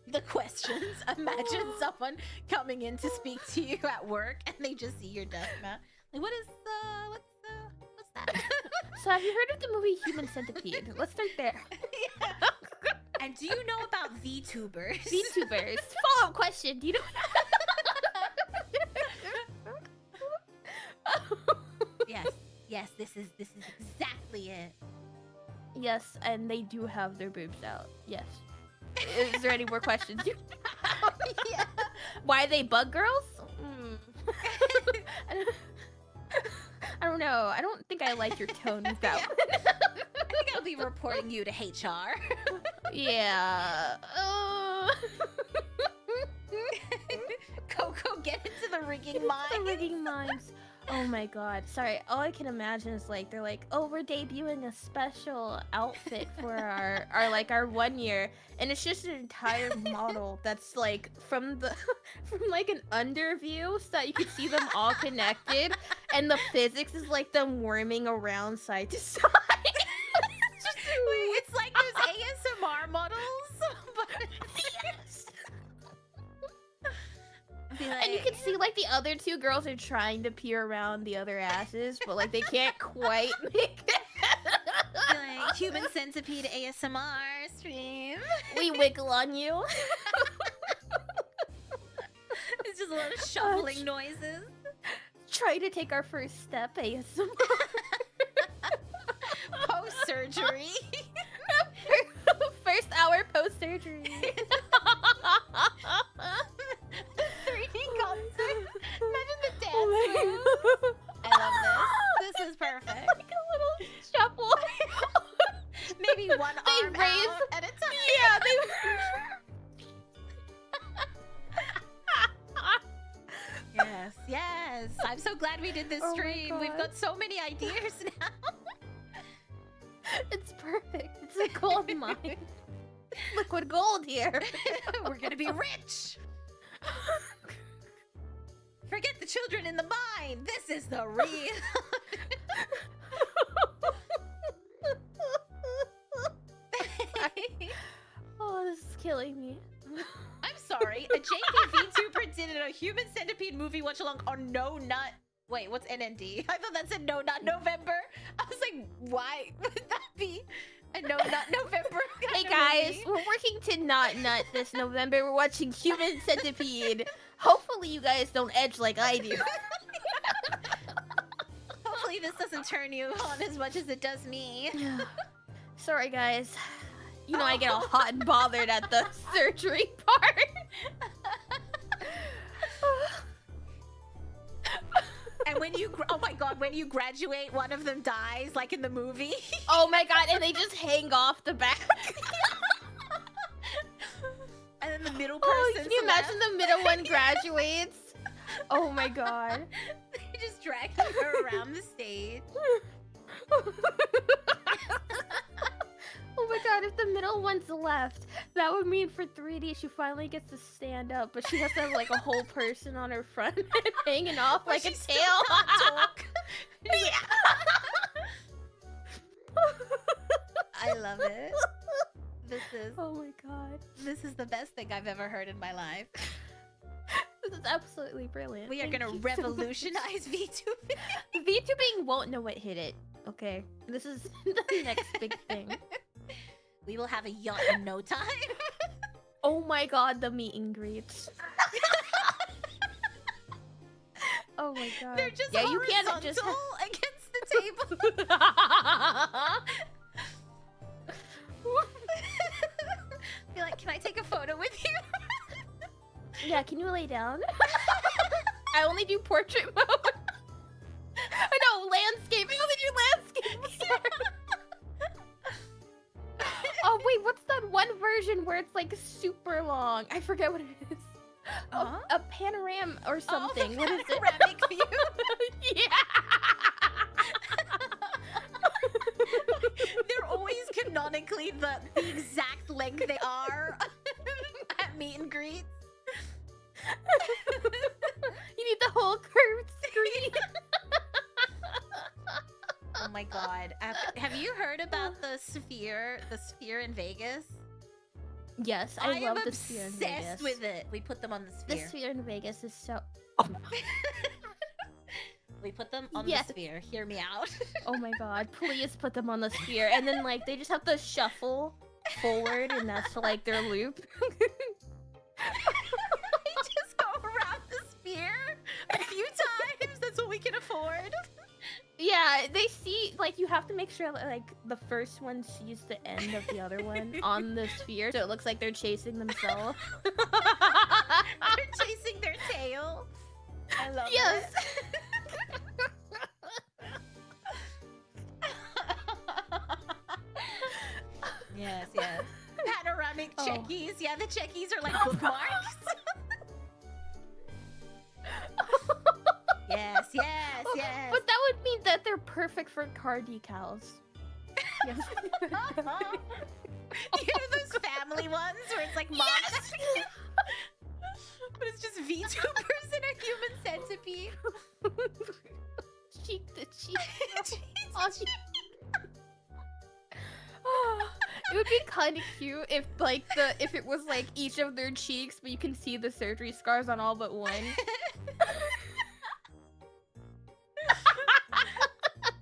A: The questions. Imagine someone coming in to speak to you at work and they just see your desk mat. Like, what's that?
B: So have you heard of the movie Human Centipede? Let's start there.
A: Yeah. And do you know about VTubers?
B: VTubers. Follow-up question. Do you know?
A: Yes, this is exactly it.
B: Yes, and they do have their boobs out. Yes. Is there any more questions?
A: Yeah.
B: Why they bug girls? I don't know. I don't think I like your tone with that one.
A: I think I'll be reporting you to HR.
B: Yeah.
A: Coco, get into the rigging mine.
B: The rigging mines. Oh my god. Sorry, all I can imagine is like they're like, oh, we're debuting a special outfit for our 1 year, and it's just an entire model that's like from like an under view so that you can see them all connected, and the physics is like them worming around side to side.
A: Wait, it's like those ASMR models. But
B: Yes.
A: be like,
B: And you can see like the other two girls are trying to peer around the other asses, but like they can't quite make it.
A: be like Human Centipede ASMR stream.
B: We wiggle on you.
A: It's just a lot of shuffling noises.
B: Try to take our first step, ASMR.
A: Post surgery.
B: First hour post surgery.
A: 3D concert. Imagine the dance
B: Oh
A: moves. I love this. This is perfect.
B: Like a little shuffle.
A: Maybe one
B: They
A: arm
B: raise-
A: out at a time.
B: Yeah,
A: Yes, yes. I'm so glad we did this
B: Oh my
A: stream. We've
B: God.
A: got so many ideas now.
B: It's perfect. It's a gold mine. Liquid gold here.
A: We're gonna be rich. Forget the children in the mine. This is the real.
B: Oh, this is killing me.
A: I'm sorry. A JPV tuber did a Human Centipede movie watch along on No Nut. Wait, what's NND? I thought that said No Nut November. I was like, why would that be a No Nut November?
B: Hey
A: kind of
B: guys,
A: movie?
B: we're working to not nut this November. We're watching Human Centipede. Hopefully you guys don't edge like I do.
A: Hopefully this doesn't turn you on as much as it does me.
B: Sorry guys. You know I get all hot and bothered at the surgery part.
A: And when you, oh my god, when you graduate, one of them dies, like in the movie.
B: Oh my god, and they just hang off the back.
A: And then the middle person.
B: Oh, can you imagine the middle one graduates? Oh my god.
A: They just drag her around the stage.
B: Oh my god, if the middle one's left, that would mean for 3D she finally gets to stand up, but she has to have like a whole person on her front hanging off
A: But
B: like a
A: she still
B: tail.
A: can't talk. I love it. This
B: Oh my god.
A: is the best thing I've ever heard in my life.
B: is absolutely brilliant.
A: We are
B: Thank
A: gonna
B: you so
A: revolutionize VTubing.
B: much. VTubing won't know what hit it. Okay, this is the next big thing.
A: We will have a yacht in no time.
B: Oh my god, the meet and greets. Oh my god.
A: They're just
B: you can't
A: horizontal
B: just
A: against the table. Be like, can I take a photo with you?
B: Yeah, can you lay down? I only do portrait mode. No, landscape. I only do landscape. Sorry. Oh wait, what's that one version where it's like super long? I forget what it is. A panorama or something. What is it?
A: Panoramic view.
B: Yeah.
A: They're always canonically the exact length they are at meet and greets.
B: You need the whole curved screen.
A: Oh my god. Have you heard about the sphere in Vegas?
B: Yes, I love the sphere in Vegas.
A: I'm obsessed with it. We put them on the sphere.
B: The sphere in Vegas is so...
A: We put them on the sphere. Hear me out.
B: Oh my god, please put them on the sphere. And then, like, they just have to shuffle forward, and that's, like, their loop.
A: We just go around the sphere a few times. That's what we can afford.
B: Yeah, they see, like, you have to make sure, like, the first one sees the end of the other one on the sphere, so it looks like they're chasing themselves.
A: They're chasing their tail. I love it. Yes, yes. Panoramic checkies. Yeah, the checkies are like bookmarks. Yes, yes, yes.
B: But that would mean that they're perfect for car decals. Yes.
A: You know those family ones where it's like mom, but it's just VTubers in a human centipede.
B: Cheek to cheek. It would be kind of cute if, like, if it was like each of their cheeks, but you can see the surgery scars on all but one.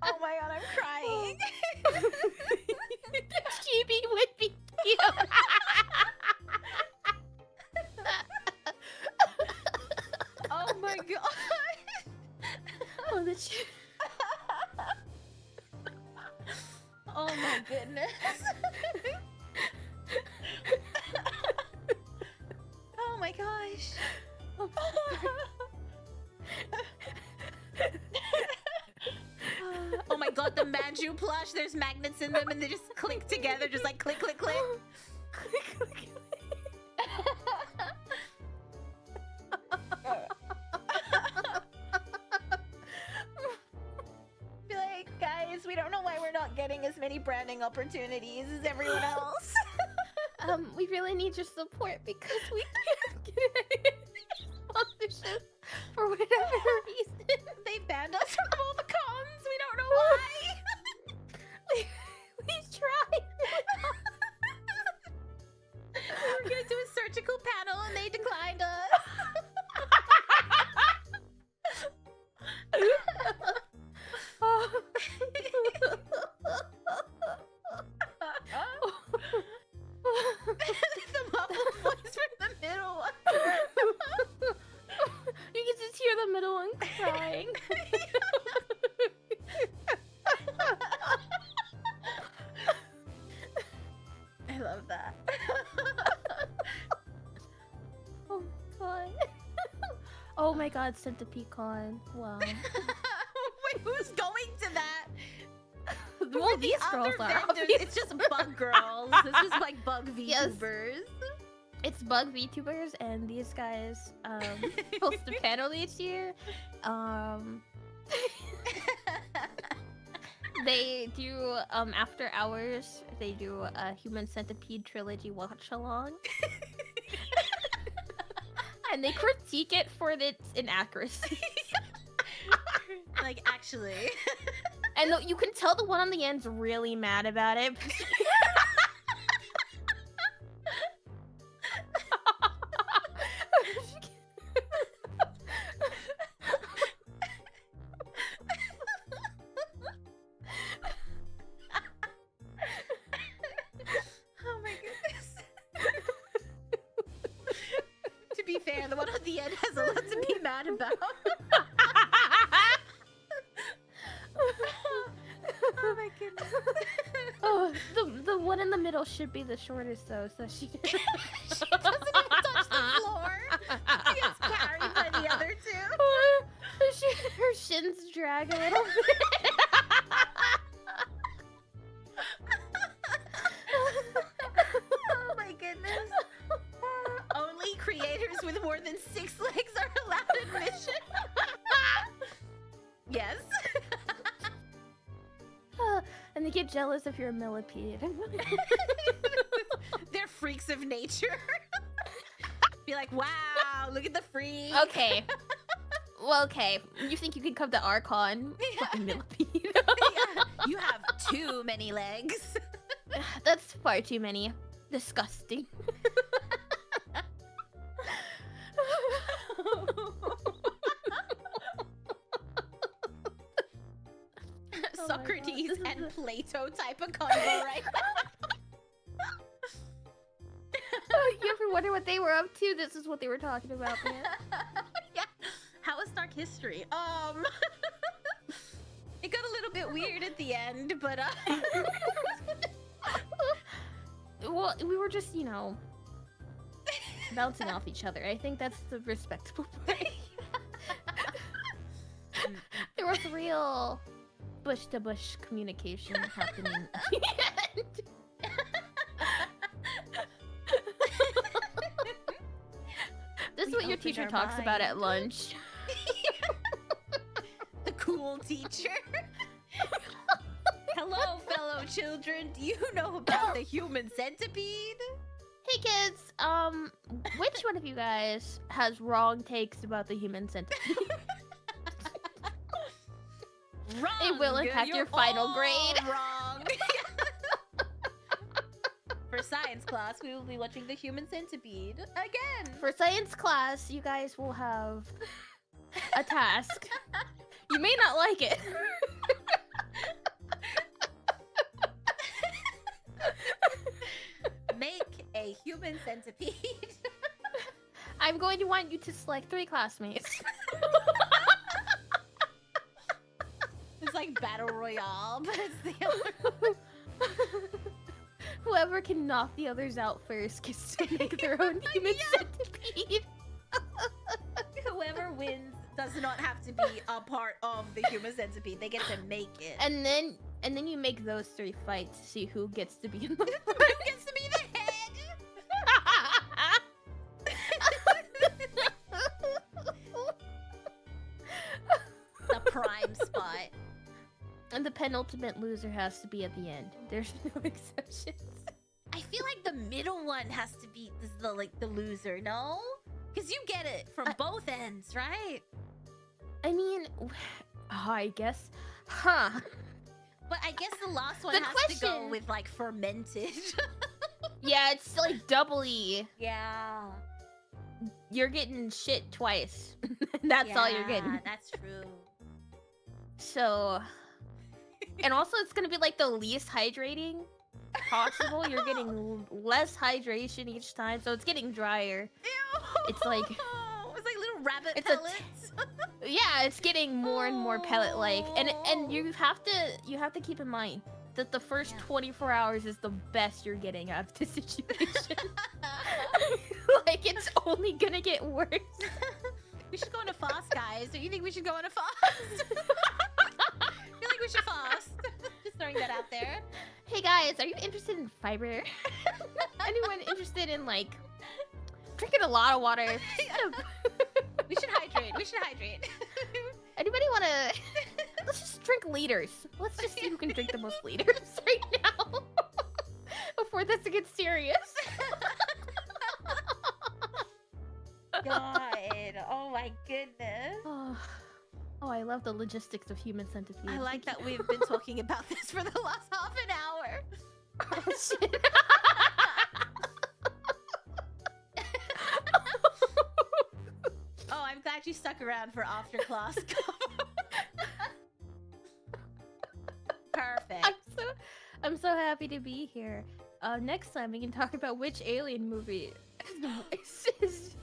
A: Oh my god, I'm crying.
B: Chibi would be cute.
A: Oh my god.
B: Oh,
A: Oh my goodness. Oh my gosh. Oh my god, the Manju plush, there's magnets in them and they just click together, just like click, click, click.
B: Click, click, click.
A: Be like, guys, we don't know why we're not getting as many branding opportunities as everyone else.
B: We really need your support because we can't get any sponsorship for whatever reason.
A: They banned us from all the cons. We don't know why.
B: we tried.
A: We were gonna do a surgical panel and they declined us. The muffled voice from the middle one.
B: You can just hear the middle one crying.
A: I love that.
B: Oh god. Oh my god, Centipede Con. Wow.
A: Wait, who's going to that?
B: Well, these girls
A: Other
B: are.
A: vendors, it's just bug girls. This is like bug VTubers.
B: It's bug VTubers, and these guys host a panel each year. They do after hours. They do a Human Centipede trilogy watch along, and they critique it for its inaccuracy.
A: Like, actually.
B: And you can tell the one on the end's really mad about it.
A: the one on the end has a lot to be mad about. Oh my goodness.
B: Oh, the one in the middle should be the shortest though, so she
A: She doesn't even touch the floor. She gets carried by the other two.
B: Her shins drag a little bit.
A: Oh my goodness. Only creators with more than 6 legs are allowed admission. Yes.
B: And they get jealous if you're a millipede.
A: They're freaks of nature. Be like, wow, look at the freak.
B: Okay. Well, okay. You think you can come to our con?
A: Yeah.
B: Fucking millipede.
A: Yeah. You have too many legs.
B: That's far too many. Disgusting.
A: Socrates and Plato type of convo right now.
B: You ever wonder what they were up to? This is what they were talking about, man.
A: Yeah. How was Dark History? It got a little bit weird at the end, but
B: Well, we were just, you know, bouncing off each other. I think that's the respectable part. There was real bush-to-bush communication happening at the end. This is what your teacher talks about at lunch.
A: The cool teacher. Hello, fellow children. Do you know about the human centipede?
B: Hey kids, which one of you guys has wrong takes about the human centipede?
A: Wrong.
B: It will impact
A: You're
B: your final
A: all
B: grade.
A: Wrong. For science class, we will be watching the human centipede again.
B: For science class, you guys will have a task. You may not like it.
A: Make a human centipede.
B: I'm going to want you to select 3 classmates.
A: It's like Battle Royale, but it's the other.
B: Whoever can knock the others out first gets to make their own human centipede.
A: Whoever wins does not have to be a part of the human centipede. They get to make it.
B: And then you make those 3 fight to see who gets to be in the
A: Who gets to be the head? The prime spot.
B: And the penultimate loser has to be at the end. There's no exceptions.
A: I feel like the middle one has to be the loser, no? Because you get it from both ends, right?
B: I mean, I guess, huh?
A: But I guess the last one
B: Good
A: has to go
B: question.
A: with like fermented.
B: Yeah, it's like doubly.
A: Yeah.
B: You're getting shit twice. That's all you're getting.
A: That's true.
B: So, and also it's gonna be like the least hydrating possible. You're getting less hydration each time, so it's getting drier.
A: Ew.
B: It's like
A: little rabbit
B: it's
A: pellets.
B: Yeah, it's getting more and more pellet-like, and you have to keep in mind that the first 24 hours is the best you're getting out of the situation. Like it's only gonna get worse.
A: We should go on a fast, guys. Don't you think we should go on a fast? I feel like we should fast. Just throwing that out there.
B: Hey guys, are you interested in fiber? Anyone interested in like drinking a lot of water?
A: We should hydrate. We should hydrate.
B: Anybody wanna? Let's just drink liters. Let's just see who can drink the most liters right now before this gets serious.
A: God. Oh my goodness.
B: Oh, I love the logistics of human centipede.
A: I like that we've been talking about this for the last half an hour.
B: Oh, shit.
A: Oh, I'm glad you stuck around for after class. Perfect.
B: I'm so happy to be here. Next time we can talk about which alien movie is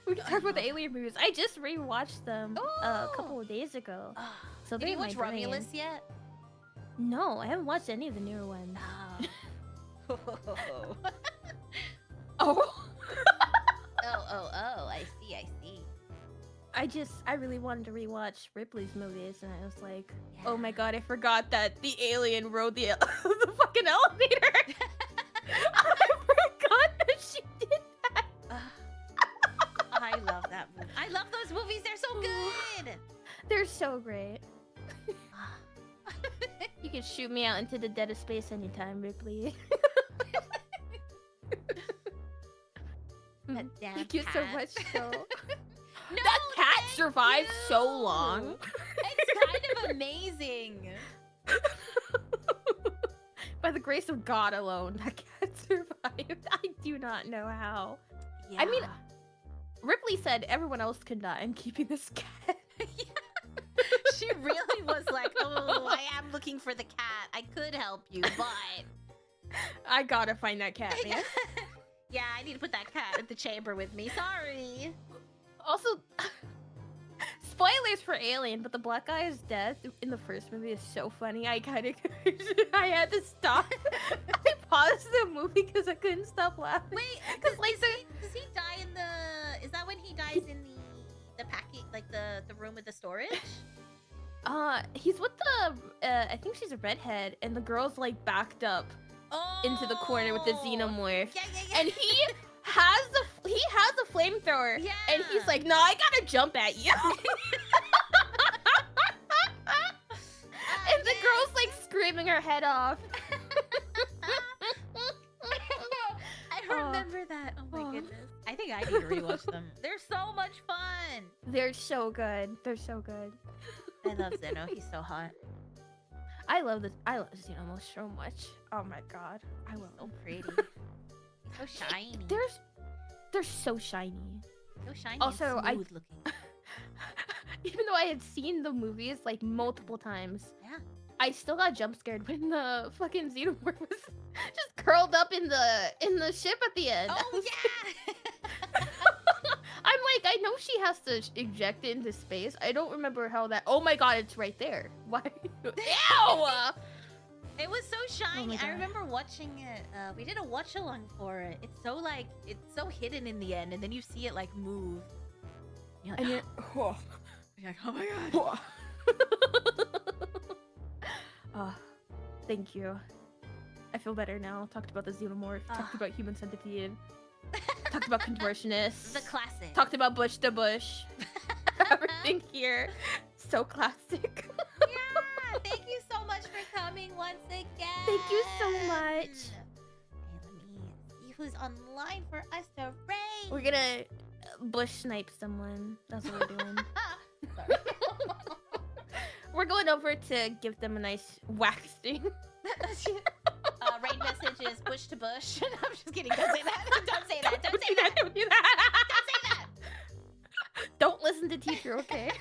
B: We can talk about the alien movies. I just rewatched them a couple of days ago. So
A: did you watch Romulus yet?
B: No, I haven't watched any of the newer ones. Oh.
A: I see.
B: I really wanted to rewatch Ripley's movies, and I was like, oh my god, I forgot that the alien rode the fucking elevator. I forgot that she did that.
A: I love that movie. I love those movies. They're so good.
B: They're so great. You can shoot me out into the dead of space anytime, Ripley.
A: That damn
B: Thank you so
A: cat.
B: much, so.
A: No,
B: That cat
A: thank
B: survived
A: you.
B: so long.
A: It's kind of amazing.
B: By the grace of God alone, that cat survived. I do not know how.
A: Yeah.
B: I mean, Ripley said everyone else can die. I'm keeping this cat.
A: She really was like, oh, I am looking for the cat. I could help you, but...
B: I gotta find that cat, man.
A: Yeah, I need to put that cat in the chamber with me. Sorry.
B: Also, spoilers for Alien, but the black guy's death in the first movie is so funny. I kind of, I had to stop. I paused the movie because I couldn't stop laughing.
A: Wait, because like, does he die in the? Is that when he dies in the packet, like the room with the storage?
B: He's with the, I think she's a redhead, and the girl's like backed up into the corner with the xenomorph.
A: Yeah.
B: And he has a flamethrower.
A: Yeah.
B: And he's like, no, I gotta jump at you. And the girl's like screaming her head off.
A: I remember that. Oh my goodness. I think I need to rewatch them. They're so much fun.
B: They're so good. They're so good.
A: I love Zeno. He's so hot.
B: I love Xenomorph so much. Oh my god. I love
A: So
B: them.
A: pretty. He's so shiny.
B: They're so shiny.
A: So shiny.
B: Also,
A: and smooth looking.
B: Even though I had seen the movies like multiple times,
A: Yeah.
B: I still got jump scared when the fucking xenomorph was just curled up in the ship at the end.
A: Oh yeah.
B: I'm like, I know she has to eject it into space. I don't remember how that. Oh my god, it's right there. Why? Ew!
A: It was so shiny.
B: God.
A: I remember watching it. We did a watch along for it. It's so hidden in the end, and then you see it like move. You're like,
B: And you're, oh.
A: you're like, oh my god.
B: Oh, thank you. I feel better now. Talked about the xenomorph. Talked about human centipede. Talked about contortionists.
A: The classic.
B: Talked about bush to bush. Everything here. So classic.
A: Yeah. Thank you so much for coming once again.
B: Thank you so much.
A: Hey, let me see who's online for us to raid.
B: We're gonna bush snipe someone. That's what we're doing.
A: Sorry.
B: We're going over to give them a nice waxing.
A: Raid message is bush to bush. I'm just kidding. Don't say that. Don't say that. Don't say that.
B: Don't do that.
A: Don't say that.
B: Don't listen to teacher, okay?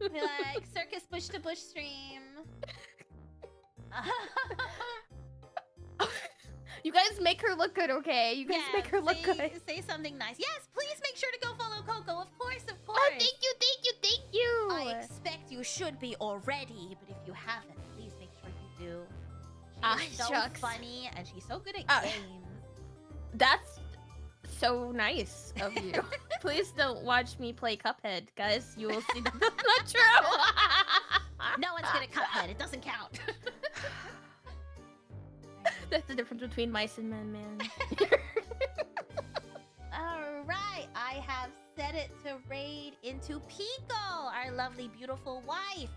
A: Be like circus bush to bush stream.
B: You guys make her look good, okay? You guys make her look good.
A: Say something nice. Yes, please make sure to go follow Coco. Of course, of course.
B: Oh, thank you.
A: I expect you should be already, but if you haven't, please make sure you do. She's so
B: shucks.
A: funny, and she's so good at games.
B: That's so nice of you. Please don't watch me play Cuphead, guys. You will see that that's not true.
A: No one's good at Cuphead. It doesn't count.
B: That's the difference between mice and men, man.
A: All right, I have set it to raid into Pico, our lovely, beautiful wife.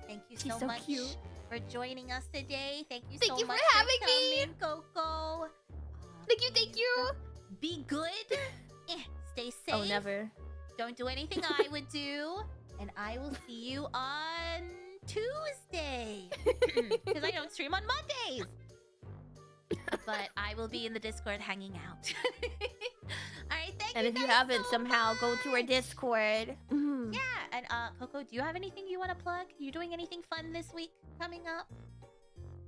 A: Thank you so much
B: cute.
A: for joining us today. Thank you
B: Thank
A: so
B: you
A: much
B: for having me.
A: coming, Coco.
B: Thank you.
A: Be good. Stay safe.
B: Oh, never.
A: Don't do anything I would do. And I will see you on Tuesday. Because I don't stream on Mondays. But I will be in the Discord hanging out. Alright, thank you.
B: And if you
A: guys
B: haven't,
A: so
B: somehow go to our
A: much.
B: Discord.
A: Yeah, and Coco, do you have anything you want to plug? You doing anything fun this week coming up?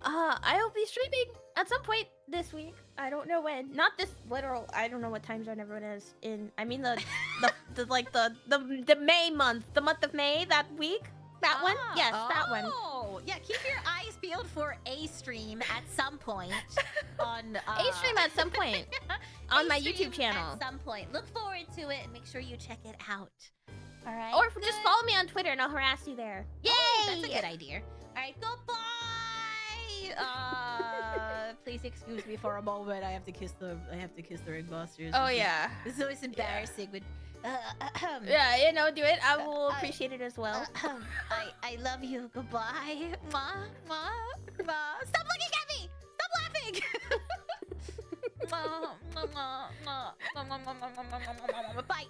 B: I will be streaming at some point this week. I don't know when. Not this literal. I don't know what time zone everyone is in. I mean the May month, the month of May, that week. That one? Yes, that one.
A: Oh, yeah. Keep your eyes peeled for a stream at some point on
B: A stream at some point on my YouTube channel.
A: At some point. Look forward to it and make sure you check it out. All right.
B: Or just follow me on Twitter and I'll harass you there. Yay!
A: Oh, that's a good idea. All right, goodbye. Please excuse me for a moment. I have to kiss the ringbusters.
B: Oh yeah.
A: This is always embarrassing when.
B: Yeah, you know, do it. I will appreciate it as well.
A: I love you. Goodbye. Mwah, mwah, mwah. Stop looking at me. Stop laughing. Mwah, mwah, mwah, mwah, mwah, mwah, mwah, mwah, mwah, mwah, mwah, mwah. Bye.